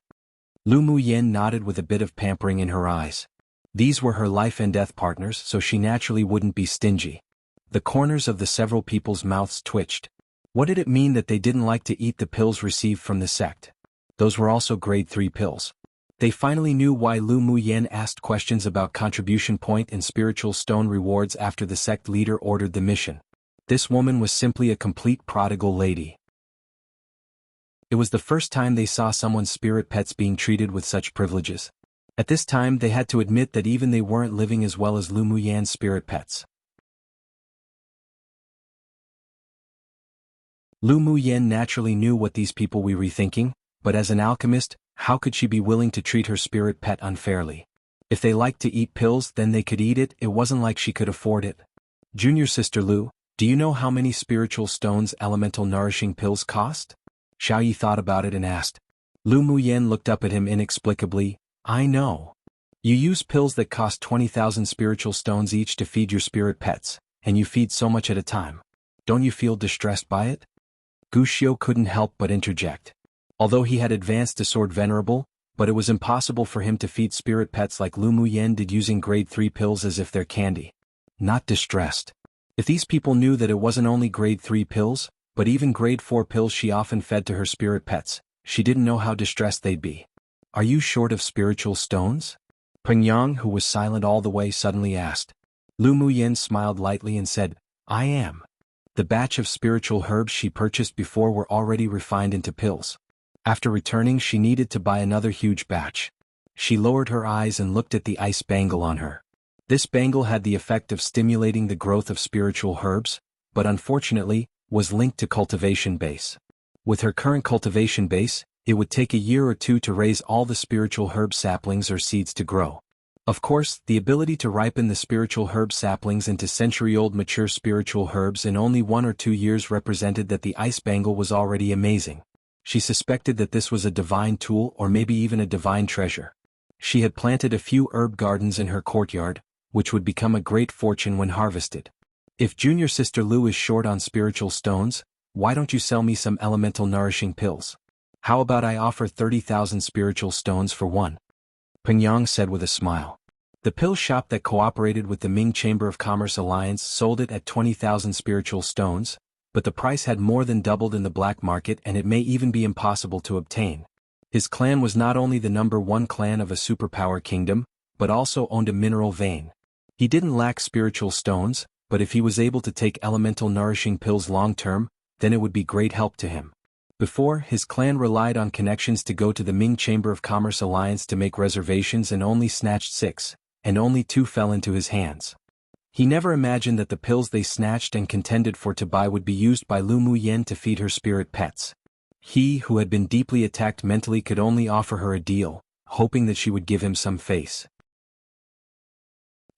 Lu Muyen nodded with a bit of pampering in her eyes. These were her life and death partners, so she naturally wouldn't be stingy. The corners of the several people's mouths twitched. What did it mean that they didn't like to eat the pills received from the sect? Those were also grade 3 pills. They finally knew why Lu Muyen asked questions about contribution point and spiritual stone rewards after the sect leader ordered the mission. This woman was simply a complete prodigal lady. It was the first time they saw someone's spirit pets being treated with such privileges. At this time they had to admit that even they weren't living as well as Lu Muyan's spirit pets. Lu Muyen naturally knew what these people were rethinking, but as an alchemist, how could she be willing to treat her spirit pet unfairly? If they liked to eat pills, then they could eat it. It wasn't like she could afford it. "Junior sister Lu, do you know how many spiritual stones elemental nourishing pills cost?" Xiaoyi thought about it and asked. Lu Muyen looked up at him inexplicably. "I know. You use pills that cost 20,000 spiritual stones each to feed your spirit pets, and you feed so much at a time. Don't you feel distressed by it?" Gu Xiu couldn't help but interject. Although he had advanced to Sword Venerable, but it was impossible for him to feed spirit pets like Lu Muyen did using grade 3 pills as if they're candy. Not distressed. If these people knew that it wasn't only grade 3 pills, but even grade 4 pills she often fed to her spirit pets, she didn't know how distressed they'd be. "Are you short of spiritual stones?" Peng Yang, who was silent all the way, suddenly asked. Lu Muyen smiled lightly and said, I am. The batch of spiritual herbs she purchased before were already refined into pills. After returning, she needed to buy another huge batch. She lowered her eyes and looked at the ice bangle on her. This bangle had the effect of stimulating the growth of spiritual herbs, but unfortunately, was linked to cultivation base. With her current cultivation base, it would take a year or two to raise all the spiritual herb saplings or seeds to grow. Of course, the ability to ripen the spiritual herb saplings into century-old mature spiritual herbs in only 1 or 2 years represented that the ice bangle was already amazing. She suspected that this was a divine tool or maybe even a divine treasure. She had planted a few herb gardens in her courtyard, which would become a great fortune when harvested. If junior sister Lu is short on spiritual stones, why don't you sell me some elemental nourishing pills? How about I offer 30,000 spiritual stones for one? Peng Yang said with a smile. The pill shop that cooperated with the Ming Chamber of Commerce Alliance sold it at 20,000 spiritual stones, but the price had more than doubled in the black market and it may even be impossible to obtain. His clan was not only the #1 clan of a superpower kingdom, but also owned a mineral vein. He didn't lack spiritual stones, but if he was able to take elemental nourishing pills long-term, then it would be great help to him. Before, his clan relied on connections to go to the Ming Chamber of Commerce Alliance to make reservations and only snatched 6, and only 2 fell into his hands. He never imagined that the pills they snatched and contended for to buy would be used by Lu Muyen to feed her spirit pets. He, who had been deeply attacked mentally, could only offer her a deal, hoping that she would give him some face.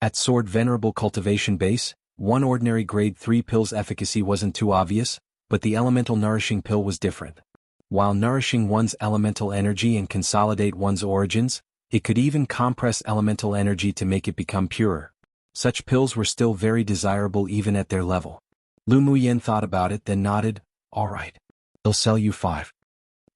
At Sword Venerable Cultivation Base, one ordinary grade 3 pill's efficacy wasn't too obvious, but the elemental nourishing pill was different. While nourishing one's elemental energy and consolidate one's origins, it could even compress elemental energy to make it become purer. Such pills were still very desirable even at their level. Lu Muyen thought about it, then nodded. All right. They'll sell you 5.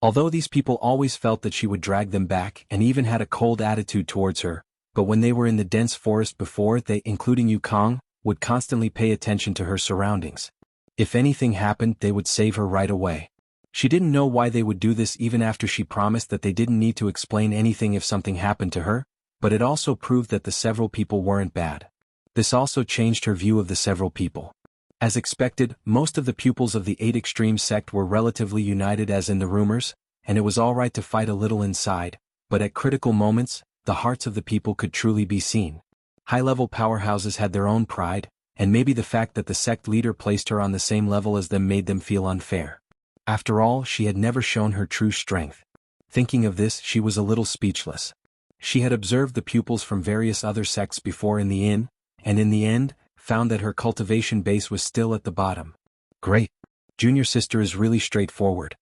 Although these people always felt that she would drag them back and even had a cold attitude towards her, but when they were in the dense forest before, they, including Yukong, would constantly pay attention to her surroundings. If anything happened, they would save her right away. She didn't know why they would do this even after she promised that they didn't need to explain anything if something happened to her, but it also proved that the several people weren't bad. This also changed her view of the several people. As expected, most of the pupils of the 8 Extreme sect were relatively united as in the rumors, and it was alright to fight a little inside, but at critical moments, the hearts of the people could truly be seen. High-level powerhouses had their own pride, and maybe the fact that the sect leader placed her on the same level as them made them feel unfair. After all, she had never shown her true strength. Thinking of this, she was a little speechless. She had observed the pupils from various other sects before in the inn, and in the end, found that her cultivation base was still at the bottom. Great. Junior sister is really straightforward.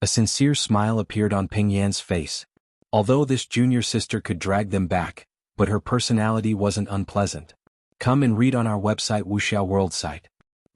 A sincere smile appeared on Peng Yan's face. Although this junior sister could drag them back, but her personality wasn't unpleasant. Come and read on our website Wuxia World site.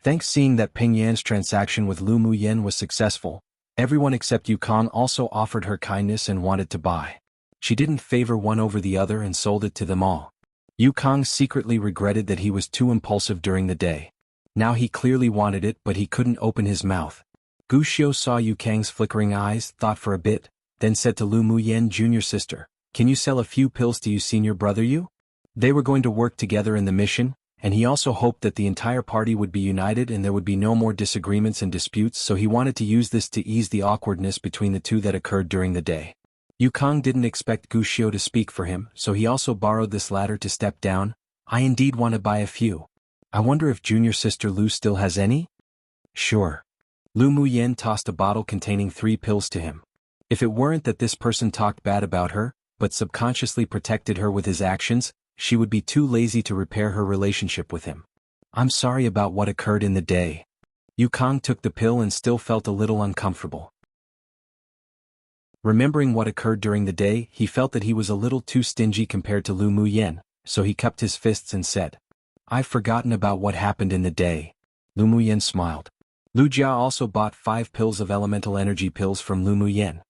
Thanks. Seeing that Peng Yan's transaction with Lu Muyen was successful, everyone except Yukong also offered her kindness and wanted to buy. She didn't favor one over the other and sold it to them all. Yukong secretly regretted that he was too impulsive during the day. Now he clearly wanted it, but he couldn't open his mouth. Gu Xiu saw Yukong's flickering eyes, thought for a bit, then said to Lu Muyen, junior sister, can you sell a few pills to you senior brother you? They were going to work together in the mission, and he also hoped that the entire party would be united and there would be no more disagreements and disputes, so he wanted to use this to ease the awkwardness between the two that occurred during the day. Yukong didn't expect Gu Xiu to speak for him, so he also borrowed this ladder to step down. I indeed want to buy a few. I wonder if junior sister Lu still has any? Sure. Lu Muyen tossed a bottle containing 3 pills to him. If it weren't that this person talked bad about her, but subconsciously protected her with his actions, she would be too lazy to repair her relationship with him. I'm sorry about what occurred in the day. Yukong took the pill and still felt a little uncomfortable. Remembering what occurred during the day, he felt that he was a little too stingy compared to Lu Muyen, so he cupped his fists and said, I've forgotten about what happened in the day. Lu Muyen smiled. Lu Jia also bought 5 pills of elemental energy pills from Lu Muyen.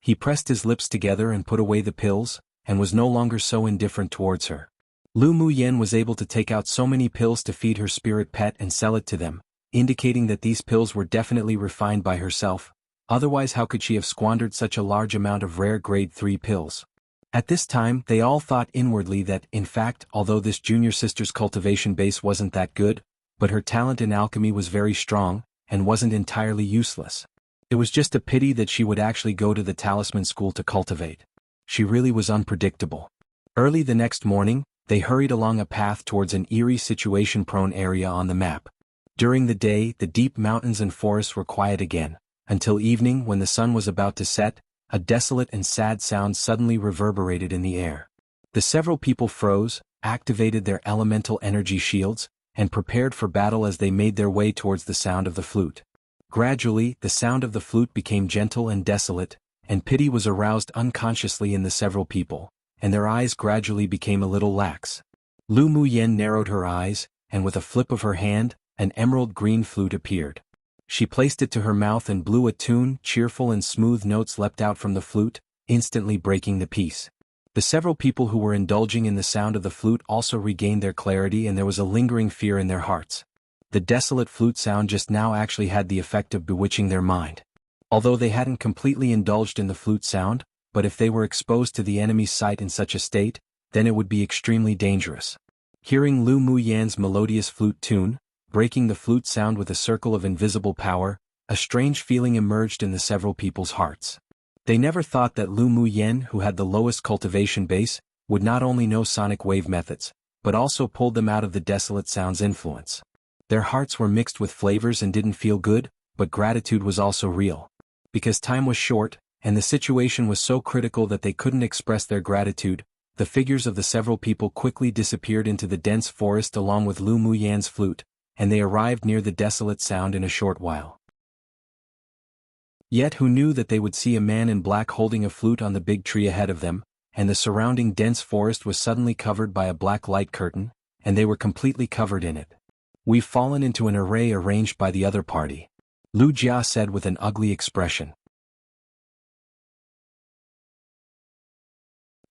He pressed his lips together and put away the pills, and was no longer so indifferent towards her. Lu Muyen was able to take out so many pills to feed her spirit pet and sell it to them, indicating that these pills were definitely refined by herself. Otherwise, how could she have squandered such a large amount of rare grade 3 pills? At this time, they all thought inwardly that, in fact, although this junior sister's cultivation base wasn't that good, but her talent in alchemy was very strong, and wasn't entirely useless. It was just a pity that she would actually go to the talisman school to cultivate. She really was unpredictable. Early the next morning, they hurried along a path towards an eerie situation-prone area on the map. During the day, the deep mountains and forests were quiet again, until evening when the sun was about to set, a desolate and sad sound suddenly reverberated in the air. The several people froze, activated their elemental energy shields, and prepared for battle as they made their way towards the sound of the flute. Gradually, the sound of the flute became gentle and desolate, and pity was aroused unconsciously in the several people, and their eyes gradually became a little lax. Lu Muyen narrowed her eyes, and with a flip of her hand, an emerald green flute appeared. She placed it to her mouth and blew a tune. Cheerful and smooth notes leapt out from the flute, instantly breaking the peace. The several people who were indulging in the sound of the flute also regained their clarity, and there was a lingering fear in their hearts. The desolate flute sound just now actually had the effect of bewitching their mind. Although they hadn't completely indulged in the flute sound, but if they were exposed to the enemy's sight in such a state, then it would be extremely dangerous. Hearing Lu Muyan's melodious flute tune, breaking the flute sound with a circle of invisible power, a strange feeling emerged in the several people's hearts. They never thought that Lu Muyen, who had the lowest cultivation base, would not only know sonic wave methods, but also pulled them out of the desolate sound's influence. Their hearts were mixed with flavors and didn't feel good, but gratitude was also real. Because time was short, and the situation was so critical that they couldn't express their gratitude, the figures of the several people quickly disappeared into the dense forest along with Lu Muyan's flute, and they arrived near the desolate sound in a short while. Yet who knew that they would see a man in black holding a flute on the big tree ahead of them, and the surrounding dense forest was suddenly covered by a black light curtain, and they were completely covered in it. "We've fallen into an array arranged by the other party," Lu Jia said with an ugly expression.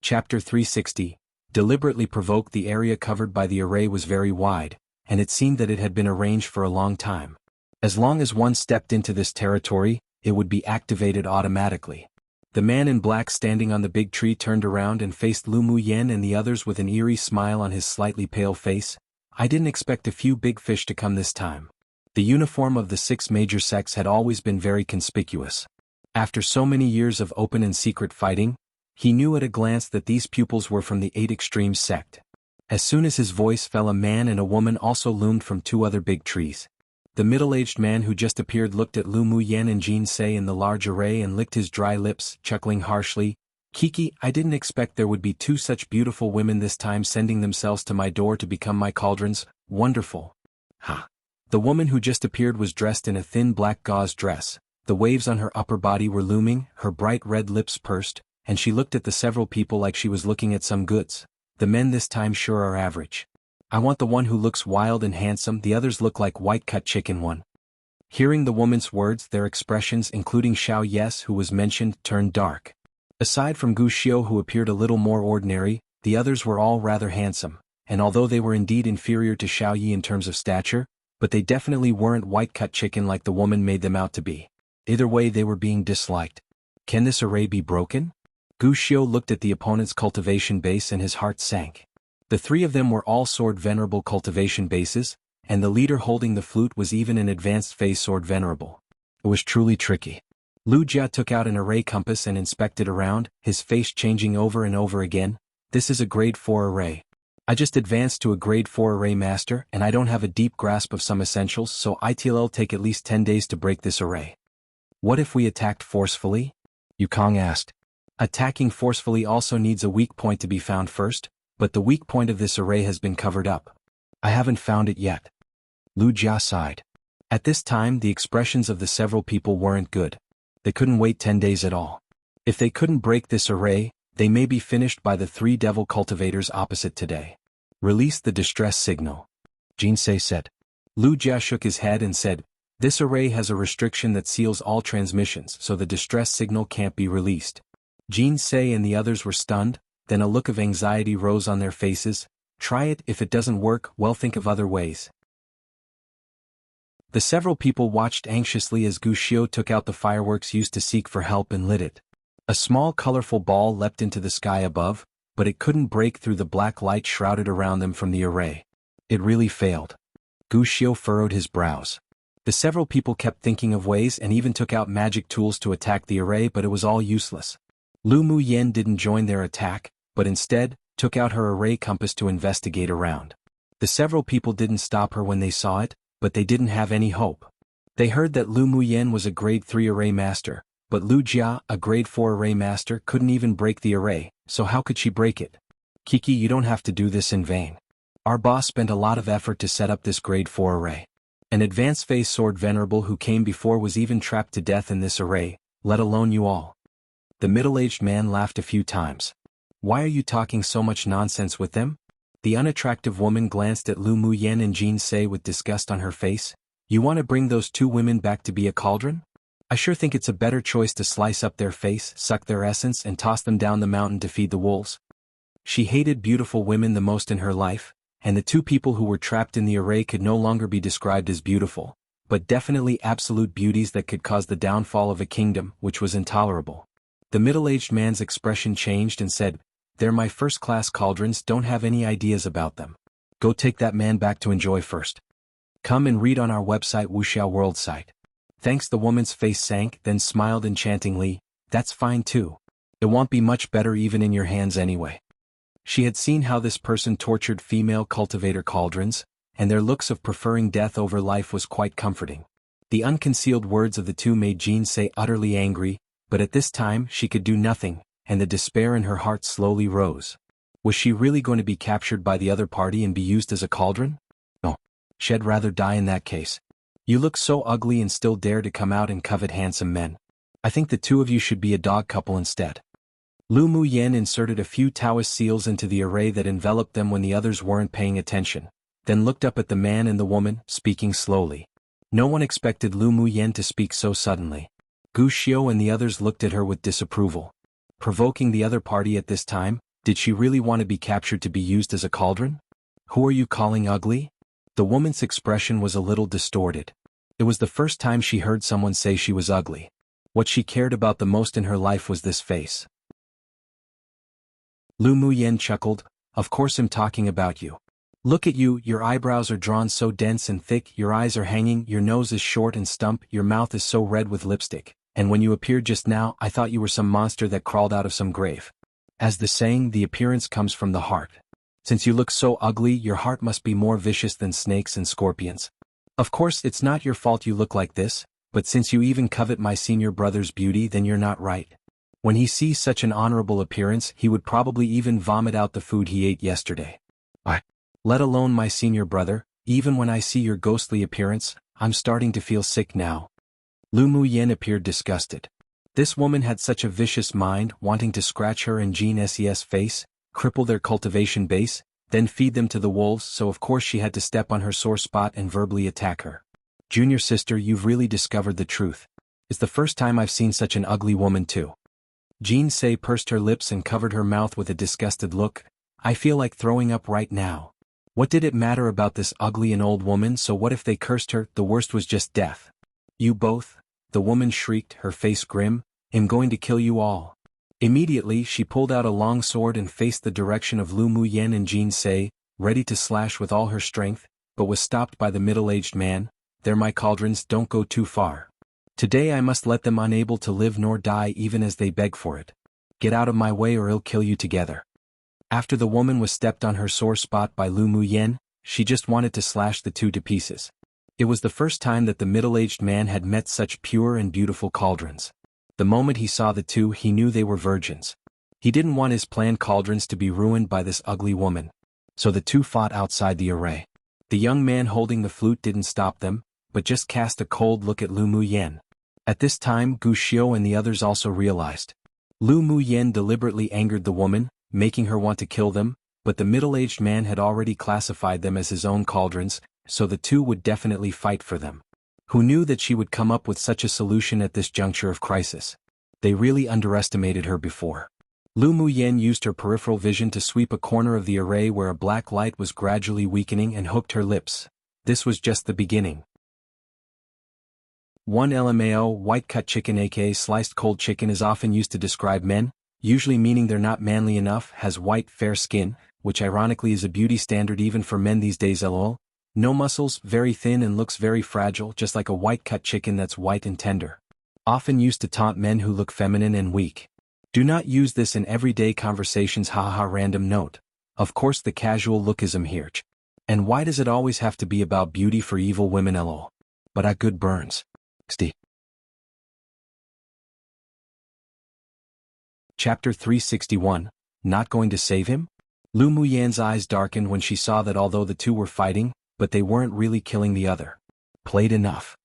Chapter 360. Deliberately provoked. The area covered by the array was very wide, and it seemed that it had been arranged for a long time. As long as one stepped into this territory, it would be activated automatically. The man in black standing on the big tree turned around and faced Lu Muyen and the others with an eerie smile on his slightly pale face. "I didn't expect a few big fish to come this time." The uniform of the 6 major sects had always been very conspicuous. After so many years of open and secret fighting, he knew at a glance that these pupils were from the 8 Extremes sect. As soon as his voice fell, a man and a woman also loomed from 2 other big trees. The middle-aged man who just appeared looked at Lu Muyen and Jin Se in the large array and licked his dry lips, chuckling harshly. "Kiki, I didn't expect there would be 2 such beautiful women this time sending themselves to my door to become my cauldrons. Wonderful." "Ha." The woman who just appeared was dressed in a thin black gauze dress. The waves on her upper body were looming, her bright red lips pursed, and she looked at the several people like she was looking at some goods. "The men this time sure are average. I want the one who looks wild and handsome. The others look like white-cut chicken one." Hearing the woman's words, their expressions, including Xiao Yes who was mentioned, turned dark. Aside from Gu Xiu who appeared a little more ordinary, the others were all rather handsome, and although they were indeed inferior to Xiao Yi in terms of stature, but they definitely weren't white-cut chicken like the woman made them out to be. Either way, they were being disliked. Can this array be broken? Gu Xiu looked at the opponent's cultivation base and his heart sank. The 3 of them were all sword venerable cultivation bases, and the leader holding the flute was even an advanced phase sword venerable. It was truly tricky. Lu Jia took out an array compass and inspected around, his face changing over and over again. "This is a grade 4 array. I just advanced to a grade 4 array master, and I don't have a deep grasp of some essentials, so it'll take at least 10 days to break this array." "What if we attacked forcefully?" Yukong asked. "Attacking forcefully also needs a weak point to be found first, but the weak point of this array has been covered up. I haven't found it yet." Lu Jia sighed. At this time the expressions of the several people weren't good. They couldn't wait 10 days at all. If they couldn't break this array, they may be finished by the 3 devil cultivators opposite today. "Release the distress signal," Jin Se said. Lu Jia shook his head and said, "This array has a restriction that seals all transmissions, so the distress signal can't be released." Jin Se and the others were stunned, then a look of anxiety rose on their faces. "Try it. If it doesn't work, well, think of other ways." The several people watched anxiously as Gu Xiu took out the fireworks used to seek for help and lit it. A small colorful ball leapt into the sky above, but it couldn't break through the black light shrouded around them from the array. It really failed. Gu Xiu furrowed his brows. The several people kept thinking of ways and even took out magic tools to attack the array, but it was all useless. Lu Muyen didn't join their attack, but instead, took out her array compass to investigate around. The several people didn't stop her when they saw it, but they didn't have any hope. They heard that Lu Muyen was a grade 3 array master, but Lu Jia, a grade 4 array master, couldn't even break the array, so how could she break it? Kiki, you don't have to do this in vain. Our boss spent a lot of effort to set up this grade 4 array. An advanced phase sword venerable who came before was even trapped to death in this array, let alone you all. The middle-aged man laughed a few times. Why are you talking so much nonsense with them? The unattractive woman glanced at Lu Muyen and Jin Se with disgust on her face. You want to bring those two women back to be a cauldron? I sure think it's a better choice to slice up their face, suck their essence, and toss them down the mountain to feed the wolves. She hated beautiful women the most in her life, and the two people who were trapped in the array could no longer be described as beautiful, but definitely absolute beauties that could cause the downfall of a kingdom, which was intolerable. The middle-aged man's expression changed and said, "They're my first-class cauldrons, don't have any ideas about them. Go take that man back to enjoy first. Come and read on our website Wuxia World site." Thanks. The woman's face sank, then smiled enchantingly. That's fine too. It won't be much better even in your hands anyway. She had seen how this person tortured female cultivator cauldrons, and their looks of preferring death over life was quite comforting. The unconcealed words of the two made Jin Se utterly angry, but at this time she could do nothing, and the despair in her heart slowly rose. Was she really going to be captured by the other party and be used as a cauldron? No. She'd rather die in that case. You look so ugly and still dare to come out and covet handsome men. I think the two of you should be a dog couple instead. Lu Muyen inserted a few Taoist seals into the array that enveloped them when the others weren't paying attention, then looked up at the man and the woman, speaking slowly. No one expected Lu Muyen to speak so suddenly. Gu Xiu and the others looked at her with disapproval. Provoking the other party at this time, did she really want to be captured to be used as a cauldron? Who are you calling ugly? The woman's expression was a little distorted. It was the first time she heard someone say she was ugly. What she cared about the most in her life was this face. Lu Muyen chuckled, "Of course I'm talking about you. Look at you, your eyebrows are drawn so dense and thick, your eyes are hanging, your nose is short and stump, your mouth is so red with lipstick, and when you appeared just now I thought you were some monster that crawled out of some grave. As the saying, the appearance comes from the heart. Since you look so ugly, your heart must be more vicious than snakes and scorpions. Of course it's not your fault you look like this, but since you even covet my senior brother's beauty, then you're not right. When he sees such an honorable appearance, he would probably even vomit out the food he ate yesterday. Let alone my senior brother, even when I see your ghostly appearance, I'm starting to feel sick now." Lu Muyen appeared disgusted. This woman had such a vicious mind, wanting to scratch her and Jean Ses face, cripple their cultivation base, then feed them to the wolves, so of course she had to step on her sore spot and verbally attack her. "Junior sister, you've really discovered the truth. It's the first time I've seen such an ugly woman too." Jin Se pursed her lips and covered her mouth with a disgusted look. "I feel like throwing up right now. What did it matter about this ugly and old woman? So what if they cursed her? The worst was just death. You both," the woman shrieked, her face grim, "I'm going to kill you all." Immediately she pulled out a long sword and faced the direction of Lu Muyen and Jin Se, ready to slash with all her strength, but was stopped by the middle-aged man. "They're my cauldrons, don't go too far. Today I must let them unable to live nor die even as they beg for it. Get out of my way or I'll kill you together." After the woman was stepped on her sore spot by Lu Muyen, she just wanted to slash the two to pieces. It was the first time that the middle-aged man had met such pure and beautiful cauldrons. The moment he saw the two, he knew they were virgins. He didn't want his planned cauldrons to be ruined by this ugly woman. So the two fought outside the array. The young man holding the flute didn't stop them, but just cast a cold look at Lu Muyen. At this time Gu Xiu and the others also realized. Lu Muyen deliberately angered the woman, making her want to kill them, but the middle-aged man had already classified them as his own cauldrons, so the two would definitely fight for them. Who knew that she would come up with such a solution at this juncture of crisis? They really underestimated her before. Lu Muyen used her peripheral vision to sweep a corner of the array where a black light was gradually weakening and hooked her lips. This was just the beginning. 1 LMAO white cut chicken aka sliced cold chicken is often used to describe men, usually meaning they're not manly enough, has white fair skin, which ironically is a beauty standard even for men these days. LOL. No muscles, very thin and looks very fragile, just like a white cut chicken that's white and tender. Often used to taunt men who look feminine and weak. Do not use this in everyday conversations. Haha. Random note. Of course the casual lookism here. And why does it always have to be about beauty for evil women? LOL. But I good burns. XD. Chapter 361, Not Going to Save Him? Lu Muyan's eyes darkened when she saw that although the two were fighting, but they weren't really killing the other. Played enough.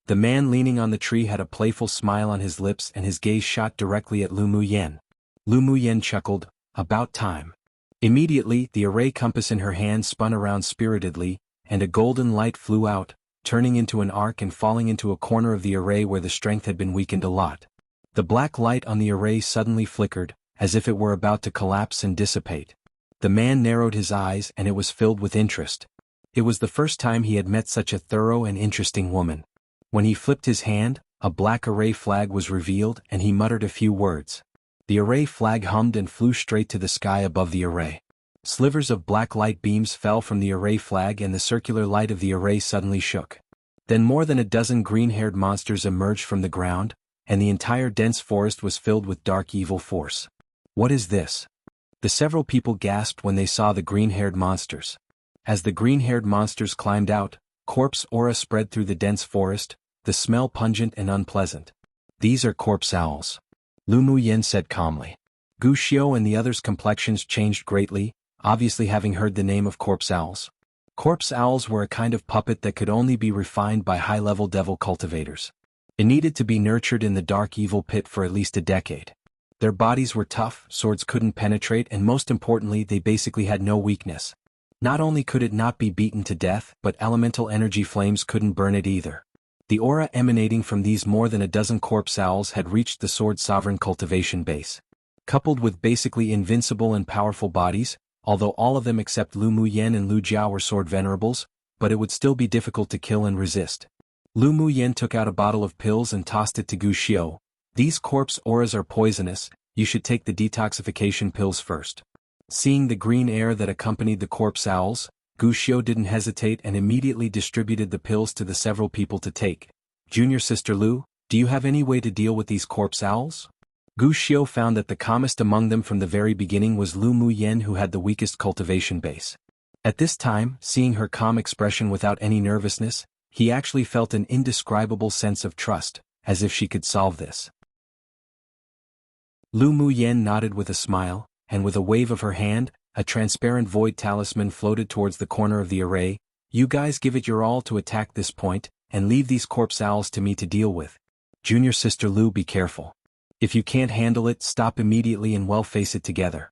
The man leaning on the tree had a playful smile on his lips and his gaze shot directly at Lu Muyan. Lu Muyan chuckled, about time. Immediately, the array compass in her hand spun around spiritedly, and a golden light flew out, turning into an arc and falling into a corner of the array where the strength had been weakened a lot. The black light on the array suddenly flickered, as if it were about to collapse and dissipate. The man narrowed his eyes and it was filled with interest. It was the first time he had met such a thorough and interesting woman. When he flipped his hand, a black array flag was revealed and he muttered a few words. The array flag hummed and flew straight to the sky above the array. Slivers of black light beams fell from the array flag and the circular light of the array suddenly shook. Then more than a dozen green-haired monsters emerged from the ground, and the entire dense forest was filled with dark evil force. What is this? The several people gasped when they saw the green-haired monsters. As the green-haired monsters climbed out, corpse aura spread through the dense forest, the smell pungent and unpleasant. These are corpse owls. Lu Muyan said calmly. Gu Xiu and the others' complexions changed greatly, obviously having heard the name of corpse owls. Corpse owls were a kind of puppet that could only be refined by high-level devil cultivators. It needed to be nurtured in the dark evil pit for at least a decade. Their bodies were tough, swords couldn't penetrate, and most importantly they basically had no weakness. Not only could it not be beaten to death, but elemental energy flames couldn't burn it either. The aura emanating from these more than a dozen corpse owls had reached the sword sovereign cultivation base. Coupled with basically invincible and powerful bodies, although all of them except Lu Muyan and Lu Jiao were sword venerables, but it would still be difficult to kill and resist. Lu Muyan took out a bottle of pills and tossed it to Gu Xiu. These corpse auras are poisonous, you should take the detoxification pills first. Seeing the green air that accompanied the corpse owls, Gu Xiu didn't hesitate and immediately distributed the pills to the several people to take. Junior Sister Lu, do you have any way to deal with these corpse owls? Gu Xiu found that the calmest among them from the very beginning was Lu Muyan, who had the weakest cultivation base. At this time, seeing her calm expression without any nervousness, he actually felt an indescribable sense of trust, as if she could solve this. Lu Muyan nodded with a smile, and with a wave of her hand, a transparent void talisman floated towards the corner of the array. You guys give it your all to attack this point, and leave these corpse owls to me to deal with. Junior Sister Lu, be careful. If you can't handle it, stop immediately and we'll face it together.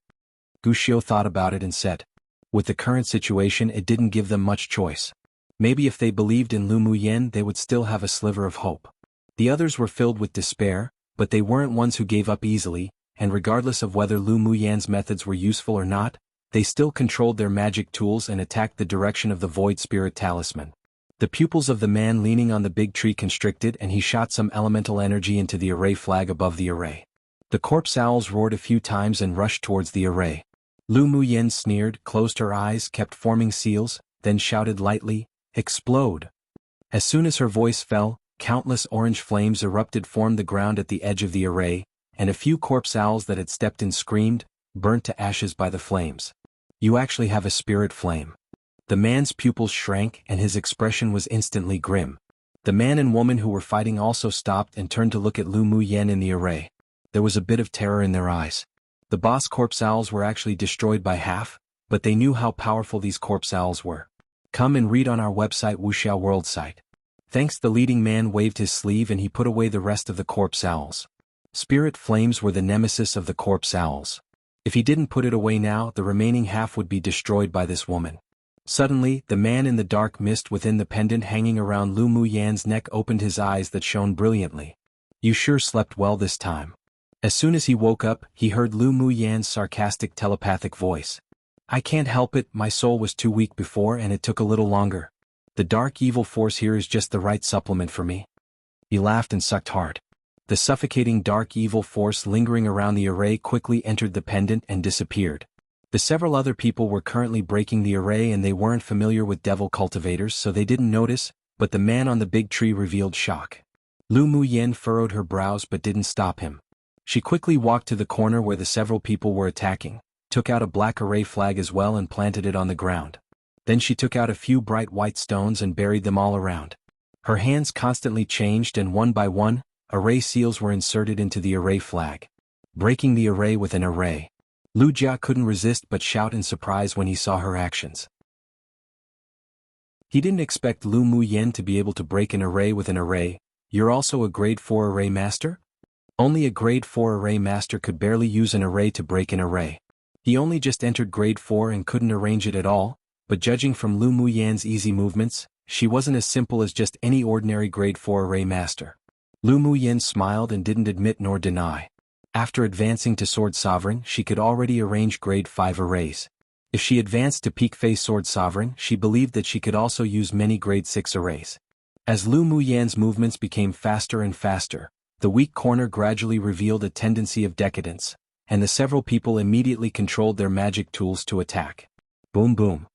Gu Xiu thought about it and said. With the current situation it didn't give them much choice. Maybe if they believed in Lu Muyan they would still have a sliver of hope. The others were filled with despair, but they weren't ones who gave up easily, and regardless of whether Lu Muyan's methods were useful or not, they still controlled their magic tools and attacked the direction of the void spirit talisman. The pupils of the man leaning on the big tree constricted and he shot some elemental energy into the array flag above the array. The corpse owls roared a few times and rushed towards the array. Lu Muyan sneered, closed her eyes, kept forming seals, then shouted lightly, "Explode!" As soon as her voice fell, countless orange flames erupted, formed the ground at the edge of the array, and a few corpse owls that had stepped in screamed, burnt to ashes by the flames. You actually have a spirit flame. The man's pupils shrank and his expression was instantly grim. The man and woman who were fighting also stopped and turned to look at Lu Muyan in the array. There was a bit of terror in their eyes. The boss corpse owls were actually destroyed by half, but they knew how powerful these corpse owls were. Come and read on our website Wuxia World site. Thanks. The leading man waved his sleeve and he put away the rest of the corpse owls. Spirit flames were the nemesis of the corpse owls. If he didn't put it away now, the remaining half would be destroyed by this woman. Suddenly, the man in the dark mist within the pendant hanging around Lu Muyan's neck opened his eyes that shone brilliantly. You sure slept well this time. As soon as he woke up, he heard Lu Muyan's sarcastic telepathic voice. I can't help it, my soul was too weak before and it took a little longer. The dark evil force here is just the right supplement for me. He laughed and sucked hard. The suffocating dark evil force lingering around the array quickly entered the pendant and disappeared. The several other people were currently breaking the array and they weren't familiar with devil cultivators so they didn't notice, but the man on the big tree revealed shock. Lu Muyen furrowed her brows but didn't stop him. She quickly walked to the corner where the several people were attacking, took out a black array flag as well and planted it on the ground. Then she took out a few bright white stones and buried them all around. Her hands constantly changed and one by one, array seals were inserted into the array flag. Breaking the array with an array. Lu Jia couldn't resist but shout in surprise when he saw her actions. He didn't expect Lu Muyen to be able to break an array with an array. You're also a grade 4 array master? Only a grade 4 array master could barely use an array to break an array. He only just entered grade 4 and couldn't arrange it at all, but judging from Lu Muyen's easy movements, she wasn't as simple as just any ordinary grade 4 array master. Lu Muyen smiled and didn't admit nor deny. After advancing to Sword Sovereign, she could already arrange grade 5 arrays. If she advanced to Peak Phase Sword Sovereign, she believed that she could also use many grade 6 arrays. As Lu Muyen's movements became faster and faster, the weak corner gradually revealed a tendency of decadence, and the several people immediately controlled their magic tools to attack. Boom boom.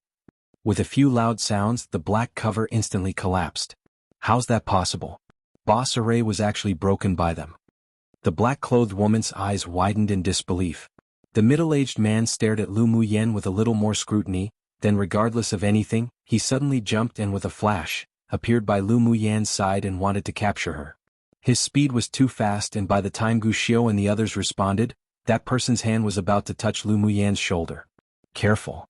With a few loud sounds, the black cover instantly collapsed. How's that possible? Boss array was actually broken by them. The black-clothed woman's eyes widened in disbelief. The middle-aged man stared at Lu Muyen with a little more scrutiny, then regardless of anything, he suddenly jumped and with a flash, appeared by Lu Muyen's side and wanted to capture her. His speed was too fast and by the time Gu Xiu and the others responded, that person's hand was about to touch Lu Muyen's shoulder. Careful.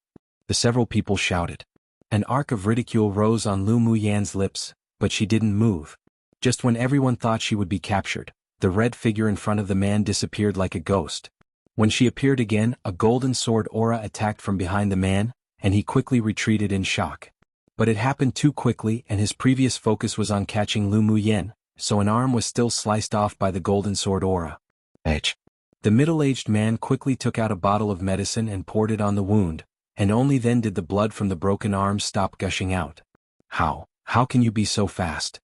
The several people shouted. An arc of ridicule rose on Lu Muyen's lips, but she didn't move. Just when everyone thought she would be captured, the red figure in front of the man disappeared like a ghost. When she appeared again, a golden sword aura attacked from behind the man, and he quickly retreated in shock. But it happened too quickly and his previous focus was on catching Lu Muyen, so an arm was still sliced off by the golden sword aura. H. The middle-aged man quickly took out a bottle of medicine and poured it on the wound, and only then did the blood from the broken arm stop gushing out. How can you be so fast?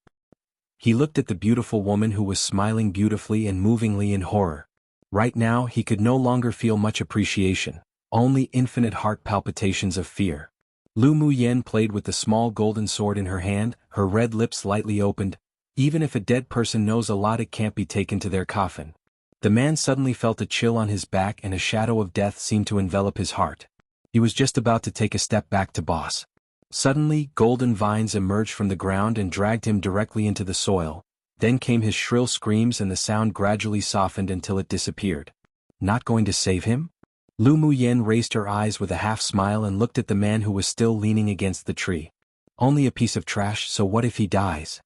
He looked at the beautiful woman who was smiling beautifully and movingly in horror. Right now he could no longer feel much appreciation, only infinite heart palpitations of fear. Lu Muyen played with the small golden sword in her hand, her red lips slightly opened. Even if a dead person knows a lot, it can't be taken to their coffin. The man suddenly felt a chill on his back and a shadow of death seemed to envelop his heart. He was just about to take a step back to boss. Suddenly, golden vines emerged from the ground and dragged him directly into the soil. Then came his shrill screams and the sound gradually softened until it disappeared. Not going to save him? Lu Muyen raised her eyes with a half-smile and looked at the man who was still leaning against the tree. Only a piece of trash, so what if he dies?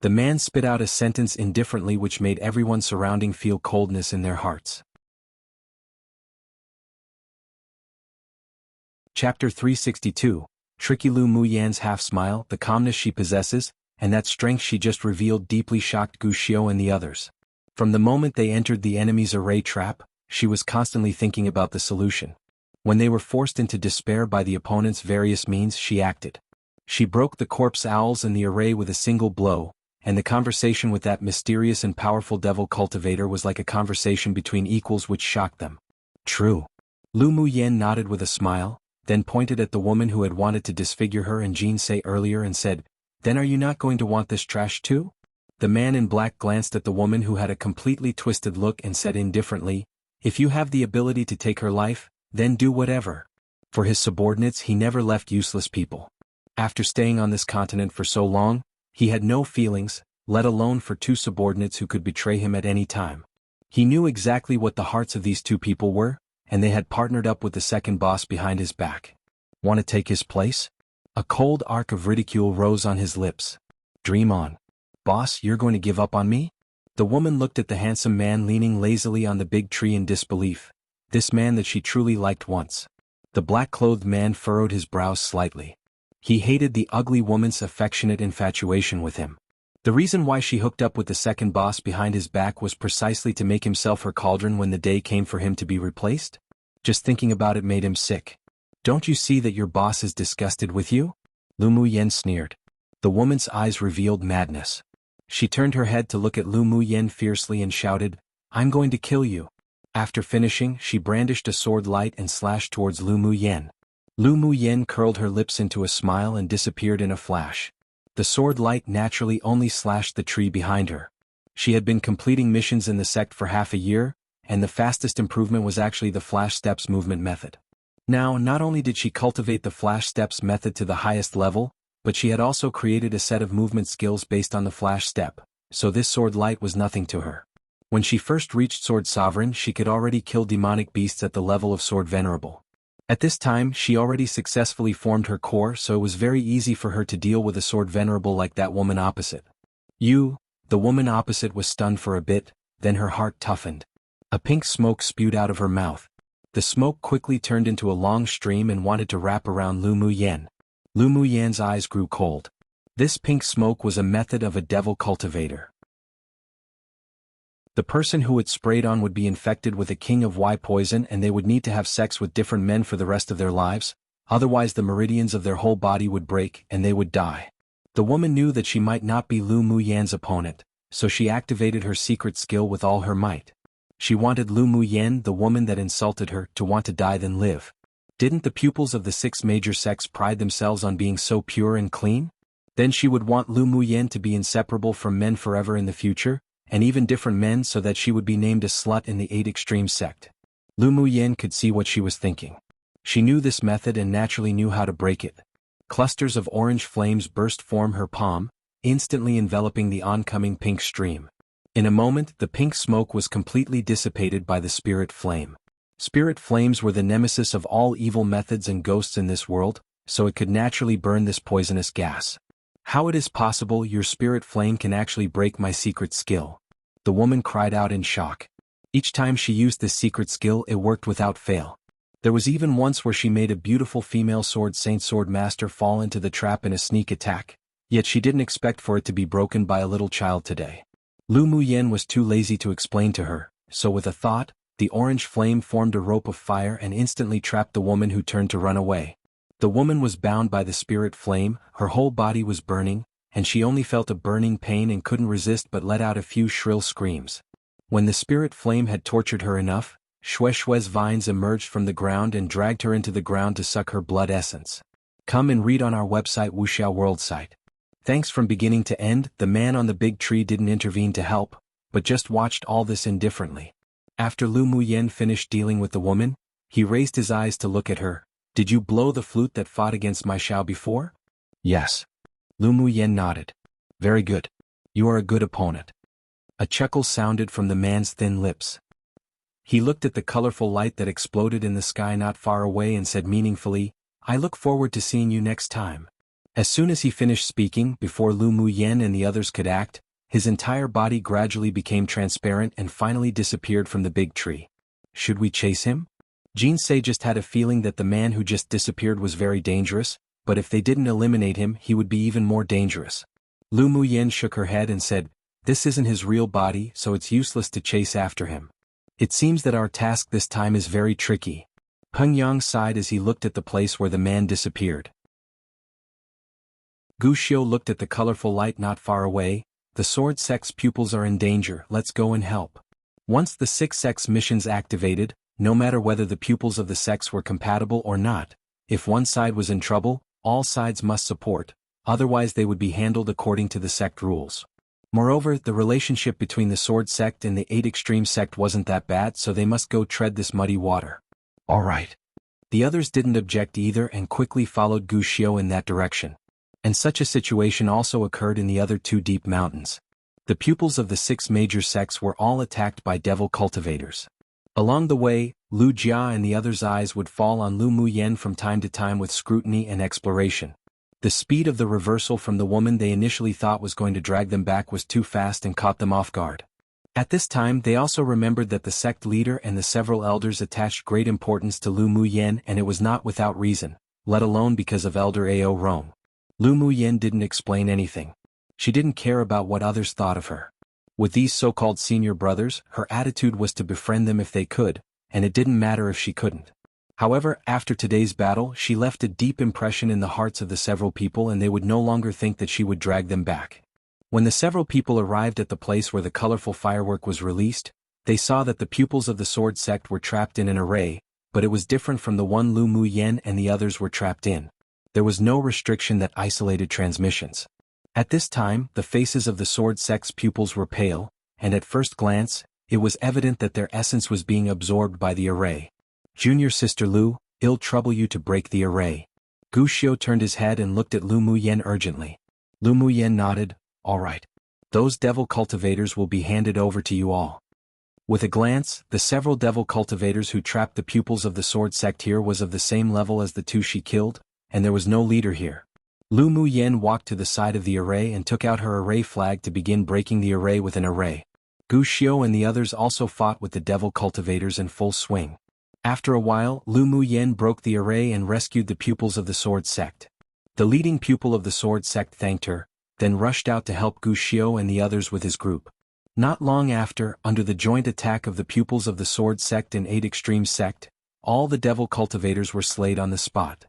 The man spit out a sentence indifferently which made everyone surrounding feel coldness in their hearts. Chapter 362. Tricky Lu Muyen's half-smile, the calmness she possesses, and that strength she just revealed deeply shocked Gu Xiu and the others. From the moment they entered the enemy's array trap, she was constantly thinking about the solution. When they were forced into despair by the opponent's various means, she acted. She broke the corpse owls in the array with a single blow, and the conversation with that mysterious and powerful devil cultivator was like a conversation between equals which shocked them. True. Lu Muyen nodded with a smile, then pointed at the woman who had wanted to disfigure her and Jean Say earlier and said, "Then are you not going to want this trash too?" The man in black glanced at the woman who had a completely twisted look and said indifferently, "If you have the ability to take her life, then do whatever." For his subordinates he never left useless people. After staying on this continent for so long, he had no feelings, let alone for two subordinates who could betray him at any time. He knew exactly what the hearts of these two people were, and they had partnered up with the second boss behind his back. Want to take his place? A cold arc of ridicule rose on his lips. Dream on. Boss, you're going to give up on me? The woman looked at the handsome man leaning lazily on the big tree in disbelief. This man that she truly liked once. The black-clothed man furrowed his brows slightly. He hated the ugly woman's affectionate infatuation with him. The reason why she hooked up with the second boss behind his back was precisely to make himself her cauldron when the day came for him to be replaced. Just thinking about it made him sick. Don't you see that your boss is disgusted with you? Lu Muyen sneered. The woman's eyes revealed madness. She turned her head to look at Lu Muyen fiercely and shouted, "I'm going to kill you." After finishing, she brandished a sword light and slashed towards Lu Muyen. Lu Muyen curled her lips into a smile and disappeared in a flash. The sword light naturally only slashed the tree behind her. She had been completing missions in the sect for half a year, and the fastest improvement was actually the flash steps movement method. Now, not only did she cultivate the flash steps method to the highest level, but she had also created a set of movement skills based on the flash step, so this sword light was nothing to her. When she first reached Sword Sovereign, she could already kill demonic beasts at the level of Sword Venerable. At this time, she already successfully formed her core, so it was very easy for her to deal with a Sword Venerable like that woman opposite. The woman opposite was stunned for a bit, then her heart toughened. A pink smoke spewed out of her mouth. The smoke quickly turned into a long stream and wanted to wrap around Lu Muyen. Lu Muyen's eyes grew cold. This pink smoke was a method of a devil cultivator. The person who it sprayed on would be infected with a king of Y poison, and they would need to have sex with different men for the rest of their lives, otherwise the meridians of their whole body would break and they would die. The woman knew that she might not be Lu Muyen's opponent, so she activated her secret skill with all her might. She wanted Lu Muyen, the woman that insulted her, to want to die than live. Didn't the pupils of the 6 major sects pride themselves on being so pure and clean? Then she would want Lu Muyen to be inseparable from men forever in the future, and even different men, so that she would be named a slut in the 8 extreme sect. Lu Muyen could see what she was thinking. She knew this method and naturally knew how to break it. Clusters of orange flames burst from her palm, instantly enveloping the oncoming pink stream. In a moment, the pink smoke was completely dissipated by the spirit flame. Spirit flames were the nemesis of all evil methods and ghosts in this world, so it could naturally burn this poisonous gas. "How it is possible your spirit flame can actually break my secret skill?" The woman cried out in shock. Each time she used this secret skill, it worked without fail. There was even once where she made a beautiful female sword saint sword master fall into the trap in a sneak attack, yet she didn't expect for it to be broken by a little child today. Lu Muyen was too lazy to explain to her, so with a thought, the orange flame formed a rope of fire and instantly trapped the woman, who turned to run away. The woman was bound by the spirit flame, her whole body was burning, and she only felt a burning pain and couldn't resist but let out a few shrill screams. When the spirit flame had tortured her enough, Shue's vines emerged from the ground and dragged her into the ground to suck her blood essence. Come and read on our website Wuxia World site. Thanks from beginning to end. The man on the big tree didn't intervene to help, but just watched all this indifferently. After Lu Muyen finished dealing with the woman, he raised his eyes to look at her. "Did you blow the flute that fought against my Xiao before?" "Yes." Lu Muyen nodded. "Very good. You are a good opponent." A chuckle sounded from the man's thin lips. He looked at the colorful light that exploded in the sky not far away and said meaningfully, "I look forward to seeing you next time." As soon as he finished speaking, before Lu Muyen and the others could act, his entire body gradually became transparent and finally disappeared from the big tree. Should we chase him? Jinsei just had a feeling that the man who just disappeared was very dangerous, but if they didn't eliminate him, he would be even more dangerous. Lu Muyen shook her head and said, "This isn't his real body, so it's useless to chase after him. It seems that our task this time is very tricky." Peng Yang sighed as he looked at the place where the man disappeared. Gu Xiu looked at the colorful light not far away. "The sword sect's pupils are in danger, let's go and help." Once the 6 sects missions activated, no matter whether the pupils of the sects were compatible or not, if one side was in trouble, all sides must support, otherwise they would be handled according to the sect rules. Moreover, the relationship between the sword sect and the 8 extreme sect wasn't that bad, so they must go tread this muddy water. All right. The others didn't object either and quickly followed Gu Xiu in that direction. And such a situation also occurred in the other 2 deep mountains. The pupils of the 6 major sects were all attacked by devil cultivators. Along the way, Lu Jia and the others' eyes would fall on Lu Muyen from time to time with scrutiny and exploration. The speed of the reversal from the woman they initially thought was going to drag them back was too fast and caught them off guard. At this time they also remembered that the sect leader and the several elders attached great importance to Lu Muyen, and it was not without reason, let alone because of Elder Ao Rong. Lu Muyen didn't explain anything. She didn't care about what others thought of her. With these so-called senior brothers, her attitude was to befriend them if they could, and it didn't matter if she couldn't. However, after today's battle, she left a deep impression in the hearts of the several people, and they would no longer think that she would drag them back. When the several people arrived at the place where the colorful firework was released, they saw that the pupils of the sword sect were trapped in an array, but it was different from the one Lu Mu Yen and the others were trapped in. There was no restriction that isolated transmissions. At this time, the faces of the sword sect's pupils were pale, and at first glance, it was evident that their essence was being absorbed by the array. Junior Sister Lu, it'll trouble you to break the array. Gu Xiu turned his head and looked at Lu Mu Yen urgently. Lu Mu Yen nodded, all right. Those devil cultivators will be handed over to you all. With a glance, the several devil cultivators who trapped the pupils of the sword sect here was of the same level as the two she killed, and there was no leader here. Lu Mu Yen walked to the side of the array and took out her array flag to begin breaking the array with an array. Gu Xiu and the others also fought with the devil cultivators in full swing. After a while, Lu Mu Yen broke the array and rescued the pupils of the sword sect. The leading pupil of the sword sect thanked her, then rushed out to help Gu Xiu and the others with his group. Not long after, under the joint attack of the pupils of the sword sect and 8 extreme sect, all the devil cultivators were slayed on the spot.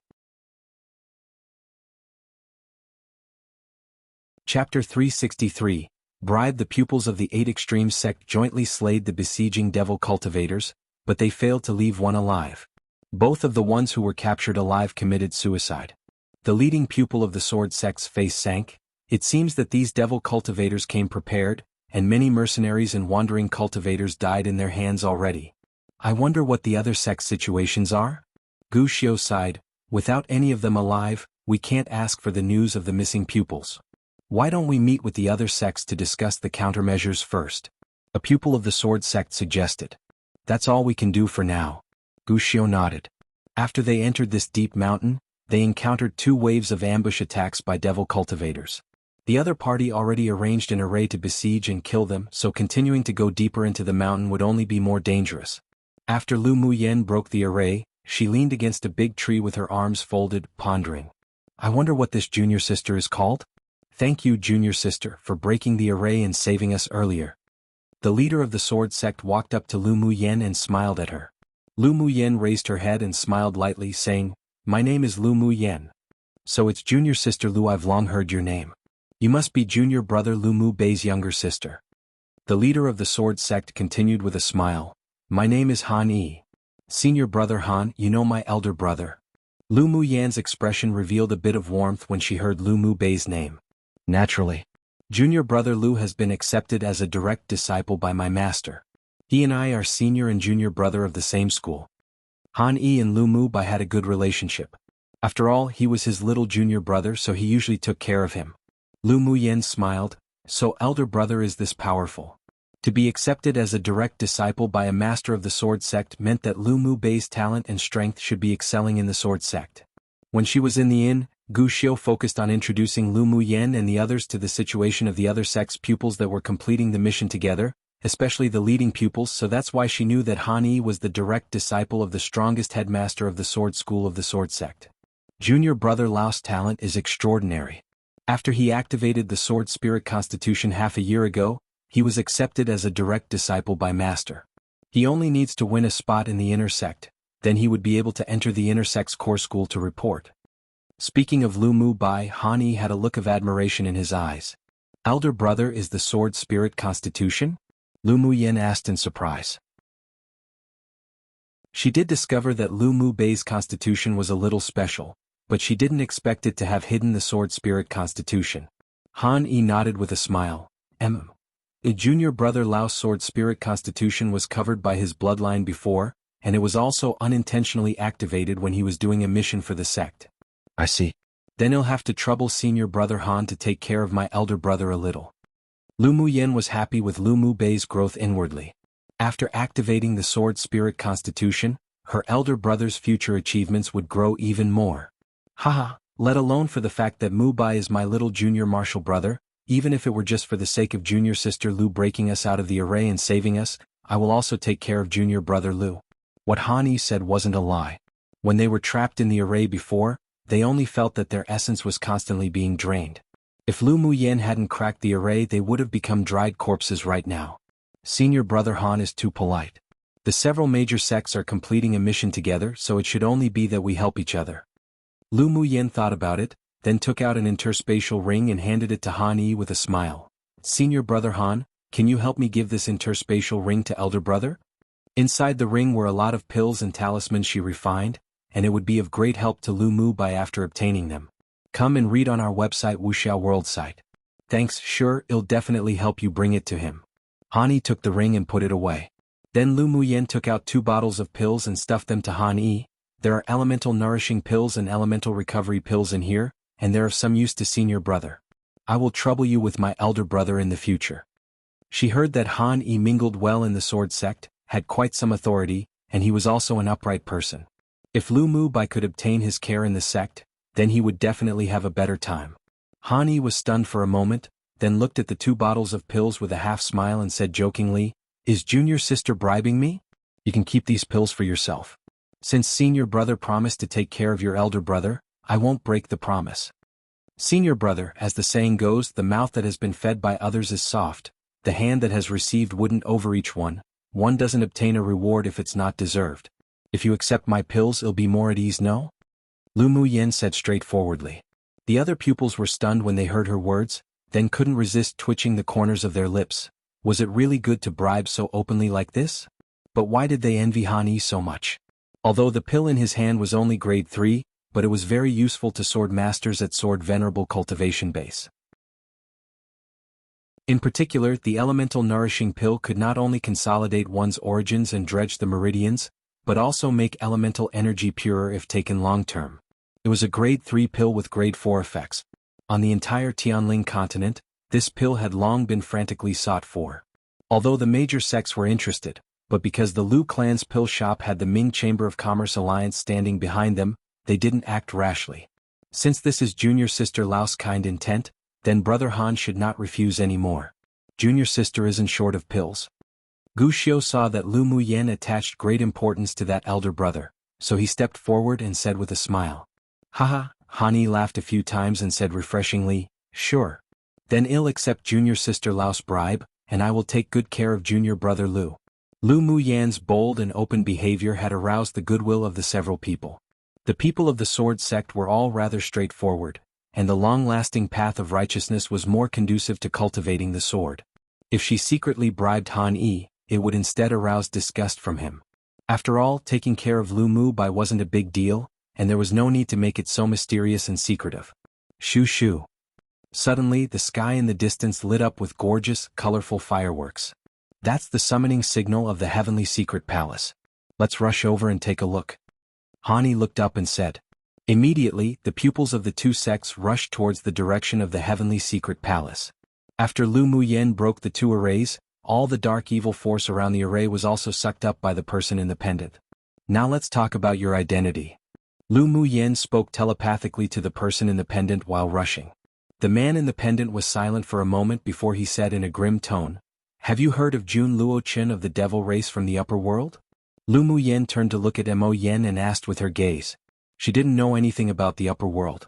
Chapter 363, Bribe the pupils of the 8 extreme sect jointly slayed the besieging devil cultivators, but they failed to leave one alive. Both of the ones who were captured alive committed suicide. The leading pupil of the sword sect's face sank. It seems that these devil cultivators came prepared, and many mercenaries and wandering cultivators died in their hands already. I wonder what the other sect's situations are? Gu Xiu sighed, without any of them alive, we can't ask for the news of the missing pupils. Why don't we meet with the other sects to discuss the countermeasures first? A pupil of the sword sect suggested. That's all we can do for now. Gu Xiu nodded. After they entered this deep mountain, they encountered 2 waves of ambush attacks by devil cultivators. The other party already arranged an array to besiege and kill them, so continuing to go deeper into the mountain would only be more dangerous. After Lu Mu Yen broke the array, she leaned against a big tree with her arms folded, pondering. I wonder what this junior sister is called? Thank you, junior sister, for breaking the array and saving us earlier. The leader of the sword sect walked up to Lu Mu Yen and smiled at her. Lu Mu Yen raised her head and smiled lightly, saying, My name is Lu Mu Yen. So it's junior sister Lu, I've long heard your name. You must be junior brother Lu Mu Bei's younger sister. The leader of the sword sect continued with a smile. My name is Han Yi. Senior brother Han, you know my elder brother. Lu Mu Yan's expression revealed a bit of warmth when she heard Lu Mu Bei's name. Naturally. Junior brother Lu has been accepted as a direct disciple by my master. He and I are senior and junior brother of the same school. Han Yi and Lu Mu Bai had a good relationship. After all, he was his little junior brother, so he usually took care of him. Lu Mu Yen smiled. So elder brother is this powerful. To be accepted as a direct disciple by a master of the sword sect meant that Lu Mu Bei's talent and strength should be excelling in the sword sect. When she was in the inn, Gu Xiu focused on introducing Lu Mu Yen and the others to the situation of the other sect's pupils that were completing the mission together, especially the leading pupils, so that's why she knew that Han Yi was the direct disciple of the strongest headmaster of the sword school of the sword sect. Junior brother Lao's talent is extraordinary. After he activated the sword spirit constitution half a year ago, he was accepted as a direct disciple by master. He only needs to win a spot in the inner sect, then he would be able to enter the inner sect's core school to report. Speaking of Lu Mu Bai, Han Yi had a look of admiration in his eyes. Elder brother is the sword spirit constitution? Lu Mu Yen asked in surprise. She did discover that Lu Mu Bei's constitution was a little special, but she didn't expect it to have hidden the sword spirit constitution. Han Yi nodded with a smile. A junior brother Lao's sword spirit constitution was covered by his bloodline before, and it was also unintentionally activated when he was doing a mission for the sect. I see. Then he'll have to trouble senior brother Han to take care of my elder brother a little. Lu Mu Yen was happy with Lu Mu Bei's growth inwardly. After activating the sword spirit constitution, her elder brother's future achievements would grow even more. Haha, let alone for the fact that Mu Bai is my little junior martial brother, even if it were just for the sake of junior sister Lu breaking us out of the array and saving us, I will also take care of junior brother Lu. What Han Yi said wasn't a lie. When they were trapped in the array before, they only felt that their essence was constantly being drained. If Lu Mu Yen hadn't cracked the array, they would have become dried corpses right now. Senior brother Han is too polite. The several major sects are completing a mission together, so it should only be that we help each other. Lu Mu Yen thought about it, then took out an interspatial ring and handed it to Han Yi with a smile. Senior brother Han, can you help me give this interspatial ring to elder brother? Inside the ring were a lot of pills and talismans she refined, and it would be of great help to Lu Mu by after obtaining them. Come and read on our website Wuxia World site. Thanks, sure, it'll definitely help you bring it to him. Han took the ring and put it away. Then Lu Muyen took out 2 bottles of pills and stuffed them to Han. There are elemental nourishing pills and elemental recovery pills in here, and they're of some use to senior brother. I will trouble you with my elder brother in the future. She heard that Han mingled well in the sword sect, had quite some authority, and he was also an upright person. If Lu Mu Bai could obtain his care in the sect, then he would definitely have a better time. Han was stunned for a moment, then looked at the 2 bottles of pills with a half smile and said jokingly, "Is junior sister bribing me? You can keep these pills for yourself. Since senior brother promised to take care of your elder brother, I won't break the promise." Senior brother, as the saying goes, the mouth that has been fed by others is soft, the hand that has received wouldn't overreach one doesn't obtain a reward if it's not deserved. If you accept my pills it'll be more at ease, no? Lu Muyen said straightforwardly. The other pupils were stunned when they heard her words, then couldn't resist twitching the corners of their lips. Was it really good to bribe so openly like this? But why did they envy Han so much? Although the pill in his hand was only grade 3, but it was very useful to sword masters at Sword Venerable Cultivation Base. In particular, the elemental nourishing pill could not only consolidate one's origins and dredge the meridians, but also make elemental energy purer if taken long-term. It was a grade 3 pill with grade 4 effects. On the entire Tianling continent, this pill had long been frantically sought for. Although the major sects were interested, but because the Lu clan's pill shop had the Ming Chamber of Commerce Alliance standing behind them, they didn't act rashly. Since this is junior sister Lao's kind intent, then brother Han should not refuse any more. Junior sister isn't short of pills. Gu Xiu saw that Lu Muyen attached great importance to that elder brother, so he stepped forward and said with a smile. Haha, Han laughed a few times and said refreshingly, "Sure. Then I'll accept junior sister Lao's bribe, and I will take good care of junior brother Lu." Lu Muyen's bold and open behavior had aroused the goodwill of the several people. The people of the sword sect were all rather straightforward, and the long-lasting path of righteousness was more conducive to cultivating the sword. If she secretly bribed Han, it would instead arouse disgust from him. After all, taking care of Lu Mu Bai wasn't a big deal, and there was no need to make it so mysterious and secretive. Shoo shoo. Suddenly, the sky in the distance lit up with gorgeous, colorful fireworks. That's the summoning signal of the heavenly secret palace. Let's rush over and take a look. Han looked up and said. Immediately, the pupils of the 2 sects rushed towards the direction of the heavenly secret palace. After Lu Muyen broke the 2 arrays, all the dark evil force around the array was also sucked up by the person in the pendant. Now let's talk about your identity. Lu Muyen spoke telepathically to the person in the pendant while rushing. The man in the pendant was silent for a moment before he said in a grim tone, "Have you heard of Jun Luochen of the devil race from the upper world?" Lu Muyen turned to look at Mo Yen and asked with her gaze. She didn't know anything about the upper world.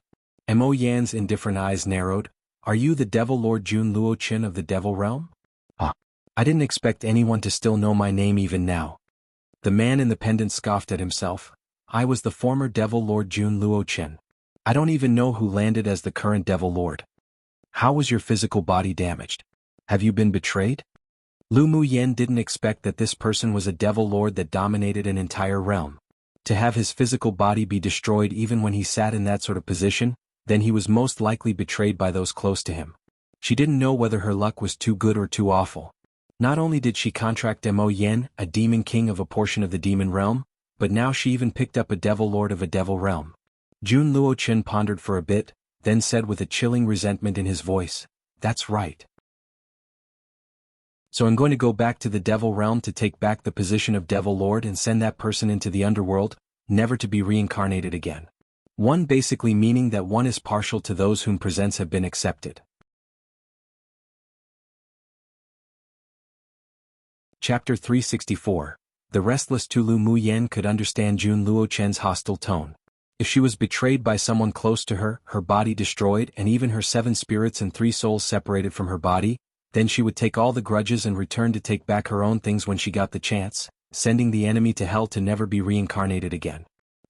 Mo Yan's indifferent eyes narrowed. "Are you the devil lord Jun Luochen of the devil realm?" "Ah. I didn't expect anyone to still know my name even now." The man in the pendant scoffed at himself. "I was the former devil lord Jun Luochen. I don't even know who landed as the current devil lord. How was your physical body damaged? Have you been betrayed?" Lu Muyen didn't expect that this person was a devil lord that dominated an entire realm. To have his physical body be destroyed even when he sat in that sort of position, then he was most likely betrayed by those close to him. She didn't know whether her luck was too good or too awful. Not only did she contract Mo Yen, a demon king of a portion of the demon realm, but now she even picked up a devil lord of a devil realm. Jun Luochen pondered for a bit, then said with a chilling resentment in his voice, "That's right. So I'm going to go back to the devil realm to take back the position of devil lord and send that person into the underworld, never to be reincarnated again." One basically meaning that one is partial to those whom presents have been accepted. Chapter 364. The restless Lu Muyen could understand Jun Luochen's hostile tone. If she was betrayed by someone close to her, her body destroyed and even her 7 spirits and 3 souls separated from her body, then she would take all the grudges and return to take back her own things when she got the chance, sending the enemy to hell to never be reincarnated again.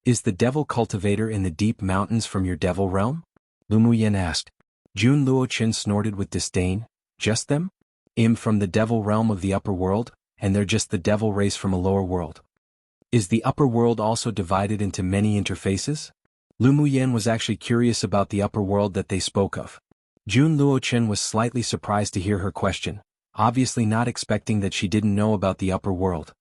"Is the devil cultivator in the deep mountains from your devil realm?" Lu Muyen asked. Jun Luochen snorted with disdain. Just them? From the devil realm of the upper world, and they're just the devil race from a lower world. Is the upper world also divided into many interfaces? Lu Muyen was actually curious about the upper world that they spoke of. Jun Luochen was slightly surprised to hear her question, obviously not expecting that she didn't know about the upper world.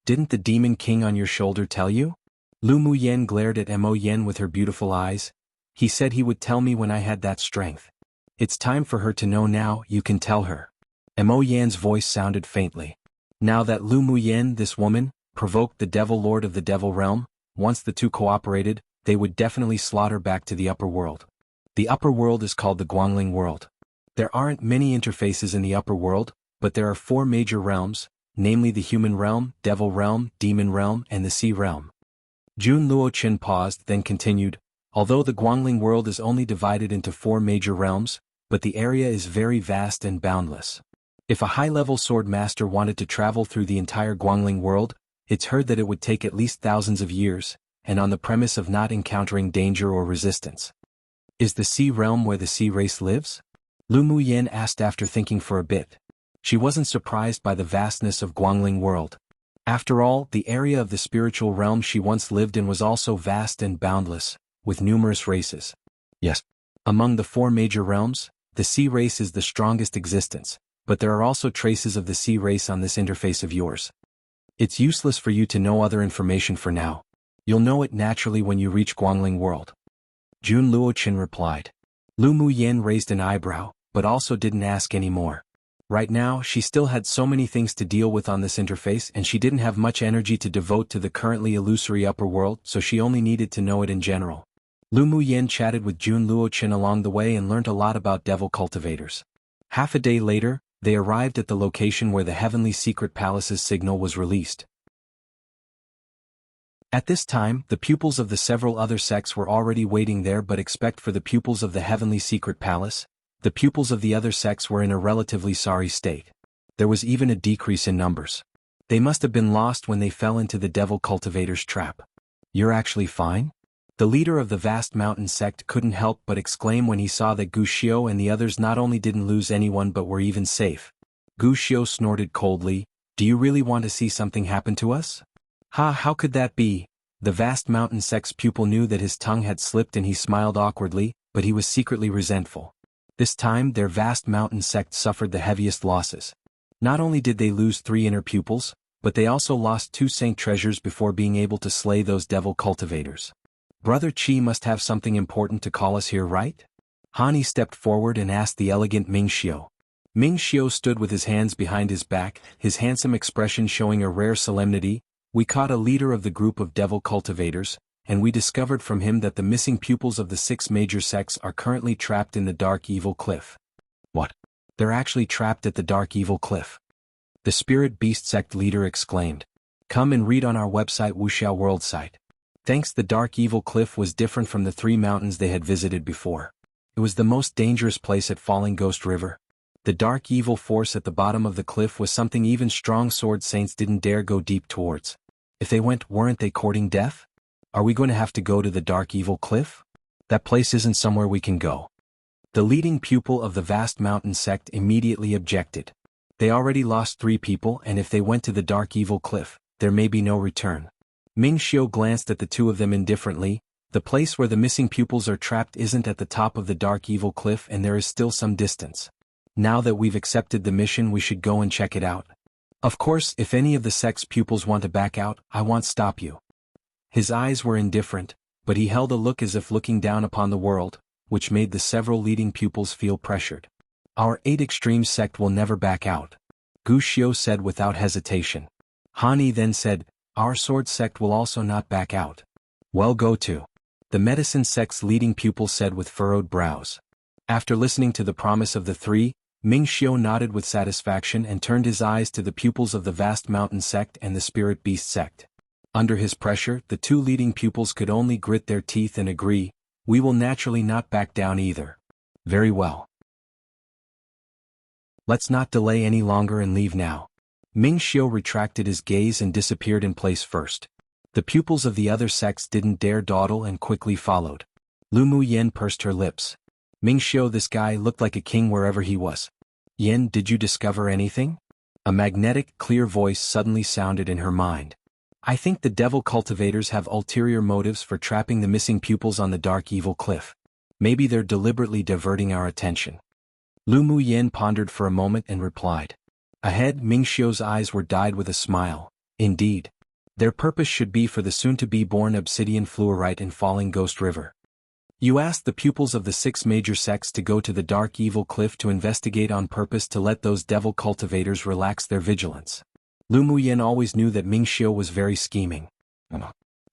Didn't the demon king on your shoulder tell you? Lu Muyen glared at Mo Yen with her beautiful eyes. He said he would tell me when I had that strength. It's time for her to know now, you can tell her. Mo Yan's voice sounded faintly. Now that Lu Muyen, this woman, provoked the devil lord of the devil realm, once the two cooperated, they would definitely slaughter back to the upper world. The upper world is called the Guangling world. There aren't many interfaces in the upper world, but there are 4 major realms, namely the human realm, devil realm, demon realm, and the sea realm. Jun Luochen paused, then continued, although the Guangling world is only divided into 4 major realms, but the area is very vast and boundless. If a high-level sword master wanted to travel through the entire Guangling world, it's heard that it would take at least thousands of years, and on the premise of not encountering danger or resistance. Is the sea realm where the sea race lives? Lu Muyen asked after thinking for a bit. She wasn't surprised by the vastness of Guangling world. After all, the area of the spiritual realm she once lived in was also vast and boundless, with numerous races. Yes. Among the 4 major realms, the sea race is the strongest existence, but there are also traces of the sea race on this interface of yours. It's useless for you to know other information for now. You'll know it naturally when you reach Guangling world. Jun Luochen replied. Lu Muyen raised an eyebrow, but also didn't ask any more. Right now, she still had so many things to deal with on this interface and she didn't have much energy to devote to the currently illusory upper world, so she only needed to know it in general. Lu Muyen chatted with Jun Luochen along the way and learnt a lot about devil cultivators. Half a day later, they arrived at the location where the Heavenly Secret Palace's signal was released. At this time, the pupils of the several other sects were already waiting there, but except for the pupils of the Heavenly Secret Palace, the pupils of the other sects were in a relatively sorry state. There was even a decrease in numbers. They must have been lost when they fell into the devil cultivator's trap. You're actually fine? The leader of the vast mountain sect couldn't help but exclaim when he saw that Gu Xiu and the others not only didn't lose anyone but were even safe. Gu Xiu snorted coldly, do you really want to see something happen to us? How could that be? The vast mountain sect's pupil knew that his tongue had slipped and he smiled awkwardly, but he was secretly resentful. This time their vast mountain sect suffered the heaviest losses. Not only did they lose 3 inner pupils, but they also lost 2 saint treasures before being able to slay those devil cultivators. Brother Qi must have something important to call us here, right? Hani stepped forward and asked the elegant Ming Xiu. Ming Xiu stood with his hands behind his back, his handsome expression showing a rare solemnity. We caught a leader of the group of devil cultivators, and we discovered from him that the missing pupils of the 6 major sects are currently trapped in the Dark Evil Cliff. What? They're actually trapped at the Dark Evil Cliff? The Spirit Beast sect leader exclaimed. Come and read on our website Wuxia World site. Thanks, the Dark Evil Cliff was different from the 3 mountains they had visited before. It was the most dangerous place at Falling Ghost River. The dark evil force at the bottom of the cliff was something even strong sword saints didn't dare go deep towards. If they went, weren't they courting death? Are we going to have to go to the Dark Evil Cliff? That place isn't somewhere we can go. The leading pupil of the vast mountain sect immediately objected. They already lost 3 people, and if they went to the Dark Evil Cliff, there may be no return. Ming Xiu glanced at the 2 of them indifferently. The place where the missing pupils are trapped isn't at the top of the Dark Evil Cliff and there is still some distance. Now that we've accepted the mission, we should go and check it out. Of course, if any of the sect's pupils want to back out, I won't stop you. His eyes were indifferent, but he held a look as if looking down upon the world, which made the several leading pupils feel pressured. Our 8 extreme sect will never back out, Gu Xiu said without hesitation. Hani then said, our sword sect will also not back out. Well, go to. The medicine sect's leading pupil said with furrowed brows. After listening to the promise of the 3, Ming Xiu nodded with satisfaction and turned his eyes to the pupils of the vast mountain sect and the spirit beast sect. Under his pressure, the 2 leading pupils could only grit their teeth and agree, we will naturally not back down either. Very well. Let's not delay any longer and leave now. Ming Xiu retracted his gaze and disappeared in place first. The pupils of the other sects didn't dare dawdle and quickly followed. Lu Muyen pursed her lips. Ming Xiu, this guy looked like a king wherever he was. Yen, did you discover anything? A magnetic, clear voice suddenly sounded in her mind. I think the devil cultivators have ulterior motives for trapping the missing pupils on the dark evil cliff. Maybe they're deliberately diverting our attention. Lu Mu Yen pondered for a moment and replied. Ahead, Mingxiu's eyes were dyed with a smile. Indeed. Their purpose should be for the soon-to-be-born obsidian fluorite in Falling Ghost River. You asked the pupils of the 6 major sects to go to the dark evil cliff to investigate on purpose to let those devil cultivators relax their vigilance. Lu Muyen always knew that Mingxiu was very scheming.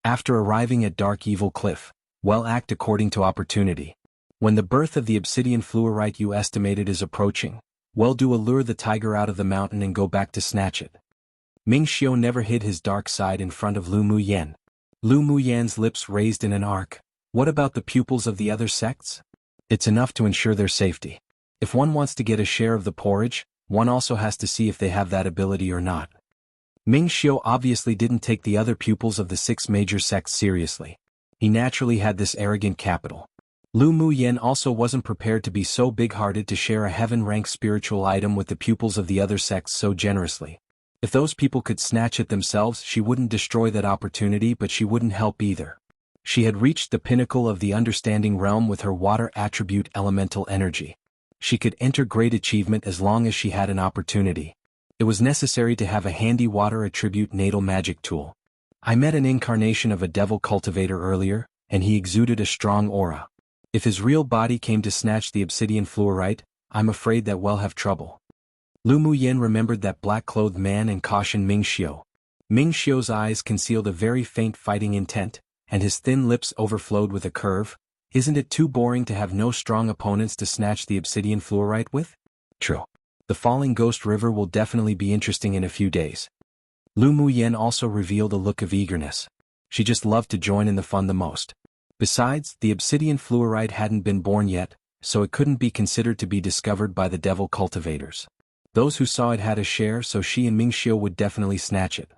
After arriving at dark evil cliff, well, act according to opportunity. When the birth of the obsidian fluorite you estimated is approaching, well, do allure the tiger out of the mountain and go back to snatch it. Mingxiu never hid his dark side in front of Lu Muyen. Lu Muyen's lips raised in an arc. What about the pupils of the other sects? It's enough to ensure their safety. If one wants to get a share of the porridge, one also has to see if they have that ability or not. Mingxiu obviously didn't take the other pupils of the 6 major sects seriously. He naturally had this arrogant capital. Lu Muyen also wasn't prepared to be so big-hearted to share a heaven-ranked spiritual item with the pupils of the other sects so generously. If those people could snatch it themselves, she wouldn't destroy that opportunity, but she wouldn't help either. She had reached the pinnacle of the understanding realm with her water attribute elemental energy. She could enter great achievement as long as she had an opportunity. It was necessary to have a handy water attribute natal magic tool. I met an incarnation of a devil cultivator earlier, and he exuded a strong aura. If his real body came to snatch the obsidian fluorite, I'm afraid that we'll have trouble. Lu Muyen remembered that black-clothed man and cautioned Mingxiu. Mingxiu's eyes concealed a very faint fighting intent, and his thin lips overflowed with a curve. Isn't it too boring to have no strong opponents to snatch the obsidian fluorite with? True. The Falling Ghost River will definitely be interesting in a few days. Lu Muyen also revealed a look of eagerness. She just loved to join in the fun the most. Besides, the obsidian fluorite hadn't been born yet, so it couldn't be considered to be discovered by the devil cultivators. Those who saw it had a share, so she and Mingxiu would definitely snatch it.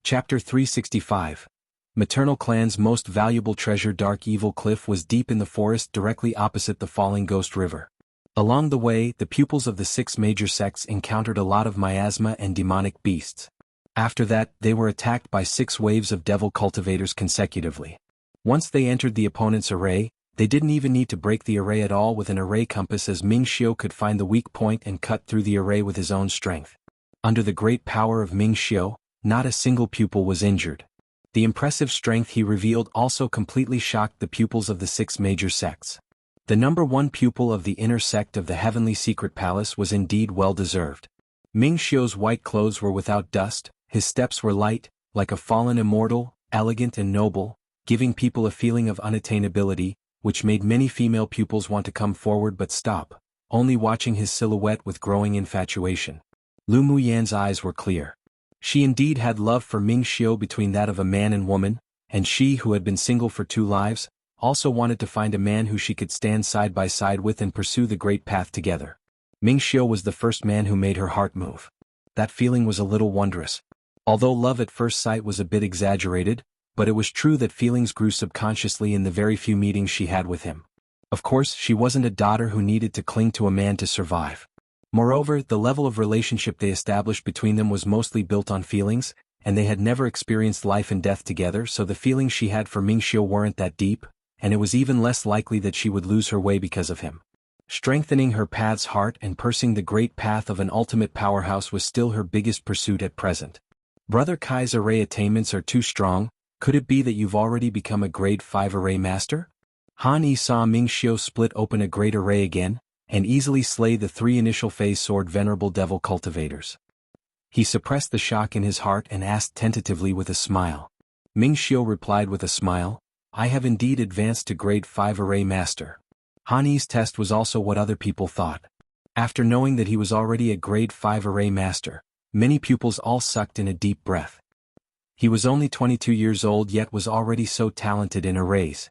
Chapter 365. Maternal Clan's most valuable treasure. Dark Evil Cliff was deep in the forest directly opposite the Falling Ghost River. Along the way, the pupils of the 6 major sects encountered a lot of miasma and demonic beasts. After that, they were attacked by 6 waves of devil cultivators consecutively. Once they entered the opponent's array, they didn't even need to break the array at all with an array compass, as Mingxiu could find the weak point and cut through the array with his own strength. Under the great power of Mingxiu, not a single pupil was injured. The impressive strength he revealed also completely shocked the pupils of the 6 major sects. The number 1 pupil of the inner sect of the Heavenly Secret Palace was indeed well-deserved. Mingxiu's white clothes were without dust, his steps were light, like a fallen immortal, elegant and noble, giving people a feeling of unattainability, which made many female pupils want to come forward but stop, only watching his silhouette with growing infatuation. Lu Muyen's eyes were clear. She indeed had love for Mingxiu between that of a man and woman, and she, who had been single for 2 lives, also wanted to find a man who she could stand side by side with and pursue the great path together. Mingxiu was the first man who made her heart move. That feeling was a little wondrous. Although love at first sight was a bit exaggerated, but it was true that feelings grew subconsciously in the very few meetings she had with him. Of course, she wasn't a daughter who needed to cling to a man to survive. Moreover, the level of relationship they established between them was mostly built on feelings, and they had never experienced life and death together, so the feelings she had for Mingxiu weren't that deep, and it was even less likely that she would lose her way because of him. Strengthening her path's heart and pursuing the great path of an ultimate powerhouse was still her biggest pursuit at present. Brother Kai's array attainments are too strong. Could it be that you've already become a grade 5 array master? Han Yi saw Mingxiu split open a great array again, and easily slay the 3 initial phase sword venerable devil cultivators. He suppressed the shock in his heart and asked tentatively with a smile. Mingxiu replied with a smile, I have indeed advanced to grade 5 array master. Han Yi's test was also what other people thought. After knowing that he was already a grade 5 array master, many pupils all sucked in a deep breath. He was only 22 years old yet was already so talented in arrays.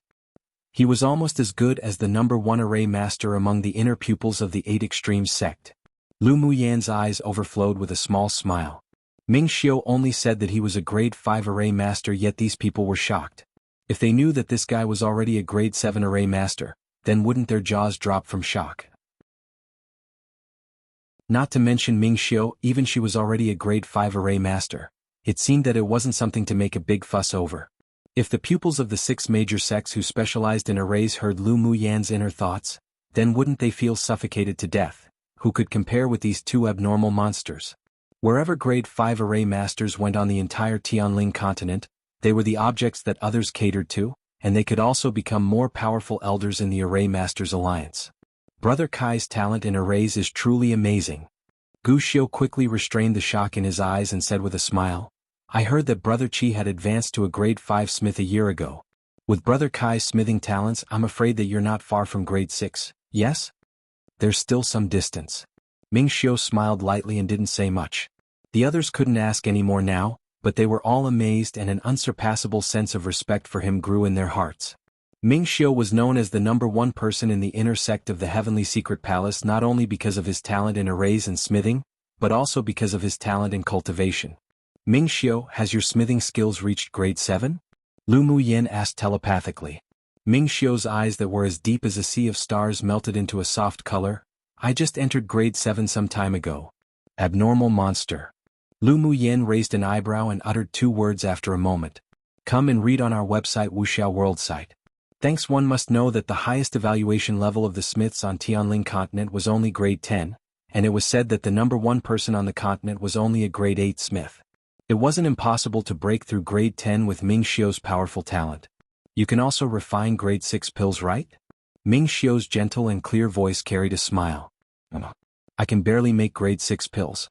He was almost as good as the number 1 array master among the inner pupils of the 8 Extremes sect. Lu Muyan's eyes overflowed with a small smile. Mingxiu only said that he was a grade 5 array master, yet these people were shocked. If they knew that this guy was already a grade 7 array master, then wouldn't their jaws drop from shock? Not to mention Ming Xiu, even she was already a grade 5 array master. It seemed that it wasn't something to make a big fuss over. If the pupils of the 6 major sects who specialized in arrays heard Lu Muyan's inner thoughts, then wouldn't they feel suffocated to death? Who could compare with these two abnormal monsters? Wherever grade 5 array masters went on the entire Tianling continent, they were the objects that others catered to, and they could also become more powerful elders in the Array Masters Alliance. Brother Kai's talent in arrays is truly amazing. Gu Xiu quickly restrained the shock in his eyes and said with a smile, I heard that Brother Qi had advanced to a grade 5 smith a year ago. With Brother Kai's smithing talents, I'm afraid that you're not far from grade 6, yes? There's still some distance. Ming Xiu smiled lightly and didn't say much. The others couldn't ask any more now, but they were all amazed and an unsurpassable sense of respect for him grew in their hearts. Ming Xiu was known as the #1 person in the inner sect of the Heavenly Secret Palace not only because of his talent in arrays and smithing, but also because of his talent in cultivation. Ming Xiu, has your smithing skills reached grade 7? Lu Muyan asked telepathically. Ming Xiu's eyes that were as deep as a sea of stars melted into a soft color. I just entered grade 7 some time ago. Abnormal monster. Lu Muyan raised an eyebrow and uttered 2 words after a moment. Come and read on our website Wuxia World site. Thanks. One must know that the highest evaluation level of the smiths on Tianling continent was only grade 10, and it was said that the #1 person on the continent was only a grade 8 smith. It wasn't impossible to break through grade 10 with Ming Xiu's powerful talent. You can also refine grade 6 pills, right? Ming Xiu's gentle and clear voice carried a smile. I can barely make grade 6 pills.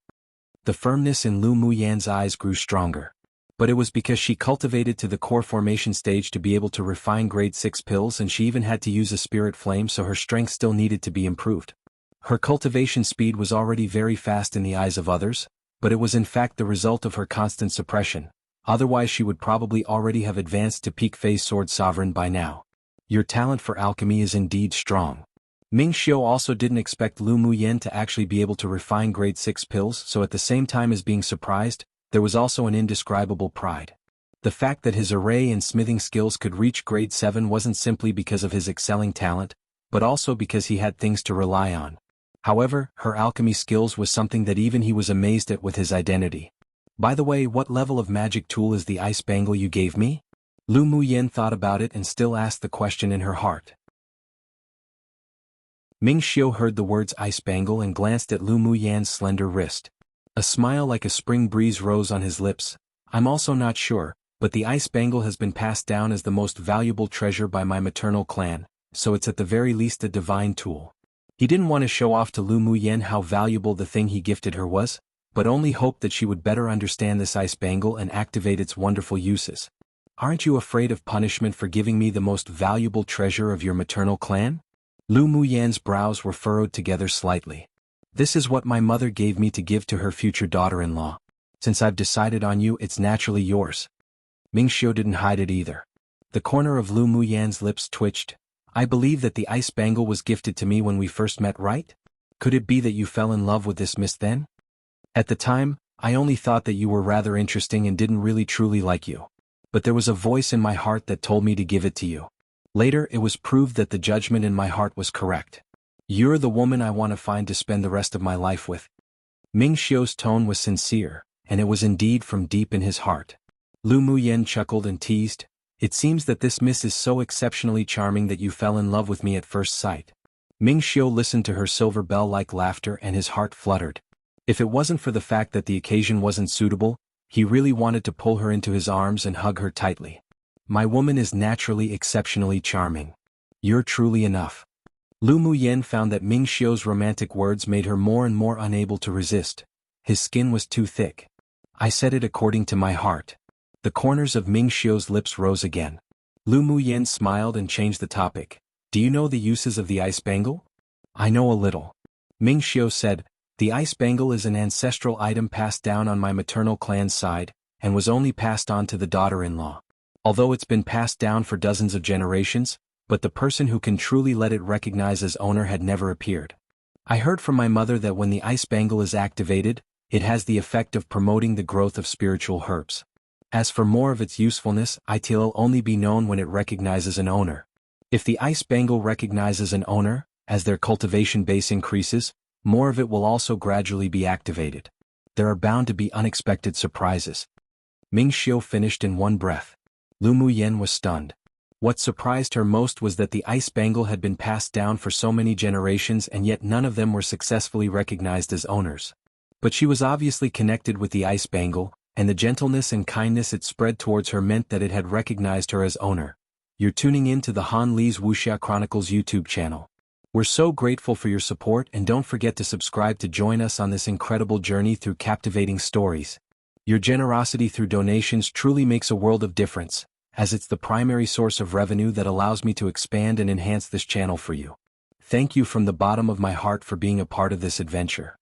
The firmness in Lu Muyan's eyes grew stronger. But it was because she cultivated to the core formation stage to be able to refine grade 6 pills, and she even had to use a spirit flame, so her strength still needed to be improved. Her cultivation speed was already very fast in the eyes of others, but it was in fact the result of her constant suppression. Otherwise she would probably already have advanced to peak phase sword sovereign by now. Your talent for alchemy is indeed strong. Ming Xiu also didn't expect Lu Muyan to actually be able to refine grade 6 pills, so at the same time as being surprised, there was also an indescribable pride. The fact that his array and smithing skills could reach grade 7 wasn't simply because of his excelling talent, but also because he had things to rely on. However, her alchemy skills was something that even he was amazed at with his identity. By the way, what level of magic tool is the ice bangle you gave me? Lu Muyan thought about it and still asked the question in her heart. Ming Xiu heard the words ice bangle and glanced at Lu Muyan's slender wrist. A smile like a spring breeze rose on his lips. I'm also not sure, but the ice bangle has been passed down as the most valuable treasure by my maternal clan, so it's at the very least a divine tool. He didn't want to show off to Lu Muyan how valuable the thing he gifted her was, but only hoped that she would better understand this ice bangle and activate its wonderful uses. Aren't you afraid of punishment for giving me the most valuable treasure of your maternal clan? Lu Muyan's brows were furrowed together slightly. This is what my mother gave me to give to her future daughter-in-law. Since I've decided on you, it's naturally yours. Ming Xiu didn't hide it either. The corner of Lu Muyan's lips twitched. I believe that the ice bangle was gifted to me when we first met, right? Could it be that you fell in love with this miss then? At the time, I only thought that you were rather interesting and didn't really truly like you. But there was a voice in my heart that told me to give it to you. Later it was proved that the judgment in my heart was correct. You're the woman I want to find to spend the rest of my life with. Ming Xiu's tone was sincere, and it was indeed from deep in his heart. Lu Muyan chuckled and teased, it seems that this miss is so exceptionally charming that you fell in love with me at first sight. Ming Xiu listened to her silver bell-like laughter and his heart fluttered. If it wasn't for the fact that the occasion wasn't suitable, he really wanted to pull her into his arms and hug her tightly. My woman is naturally exceptionally charming. You're truly enough. Lu Muyan found that Ming Xiu's romantic words made her more and more unable to resist. His skin was too thick. I said it according to my heart. The corners of Ming Xiu's lips rose again. Lu Muyan smiled and changed the topic. Do you know the uses of the ice bangle? I know a little. Ming Xiu said, the ice bangle is an ancestral item passed down on my maternal clan's side, and was only passed on to the daughter-in-law. Although it's been passed down for dozens of generations, but the person who can truly let it recognize as owner had never appeared. I heard from my mother that when the ice bangle is activated, it has the effect of promoting the growth of spiritual herbs. As for more of its usefulness, it'll only be known when it recognizes an owner. If the ice bangle recognizes an owner, as their cultivation base increases, more of it will also gradually be activated. There are bound to be unexpected surprises. Ming Xiu finished in one breath. Lu Muyen was stunned. What surprised her most was that the ice bangle had been passed down for so many generations and yet none of them were successfully recognized as owners. But she was obviously connected with the ice bangle, and the gentleness and kindness it spread towards her meant that it had recognized her as owner. You're tuning in to the Han Li's Wuxia Chronicles YouTube channel. We're so grateful for your support and don't forget to subscribe to join us on this incredible journey through captivating stories. Your generosity through donations truly makes a world of difference, as it's the primary source of revenue that allows me to expand and enhance this channel for you. Thank you from the bottom of my heart for being a part of this adventure.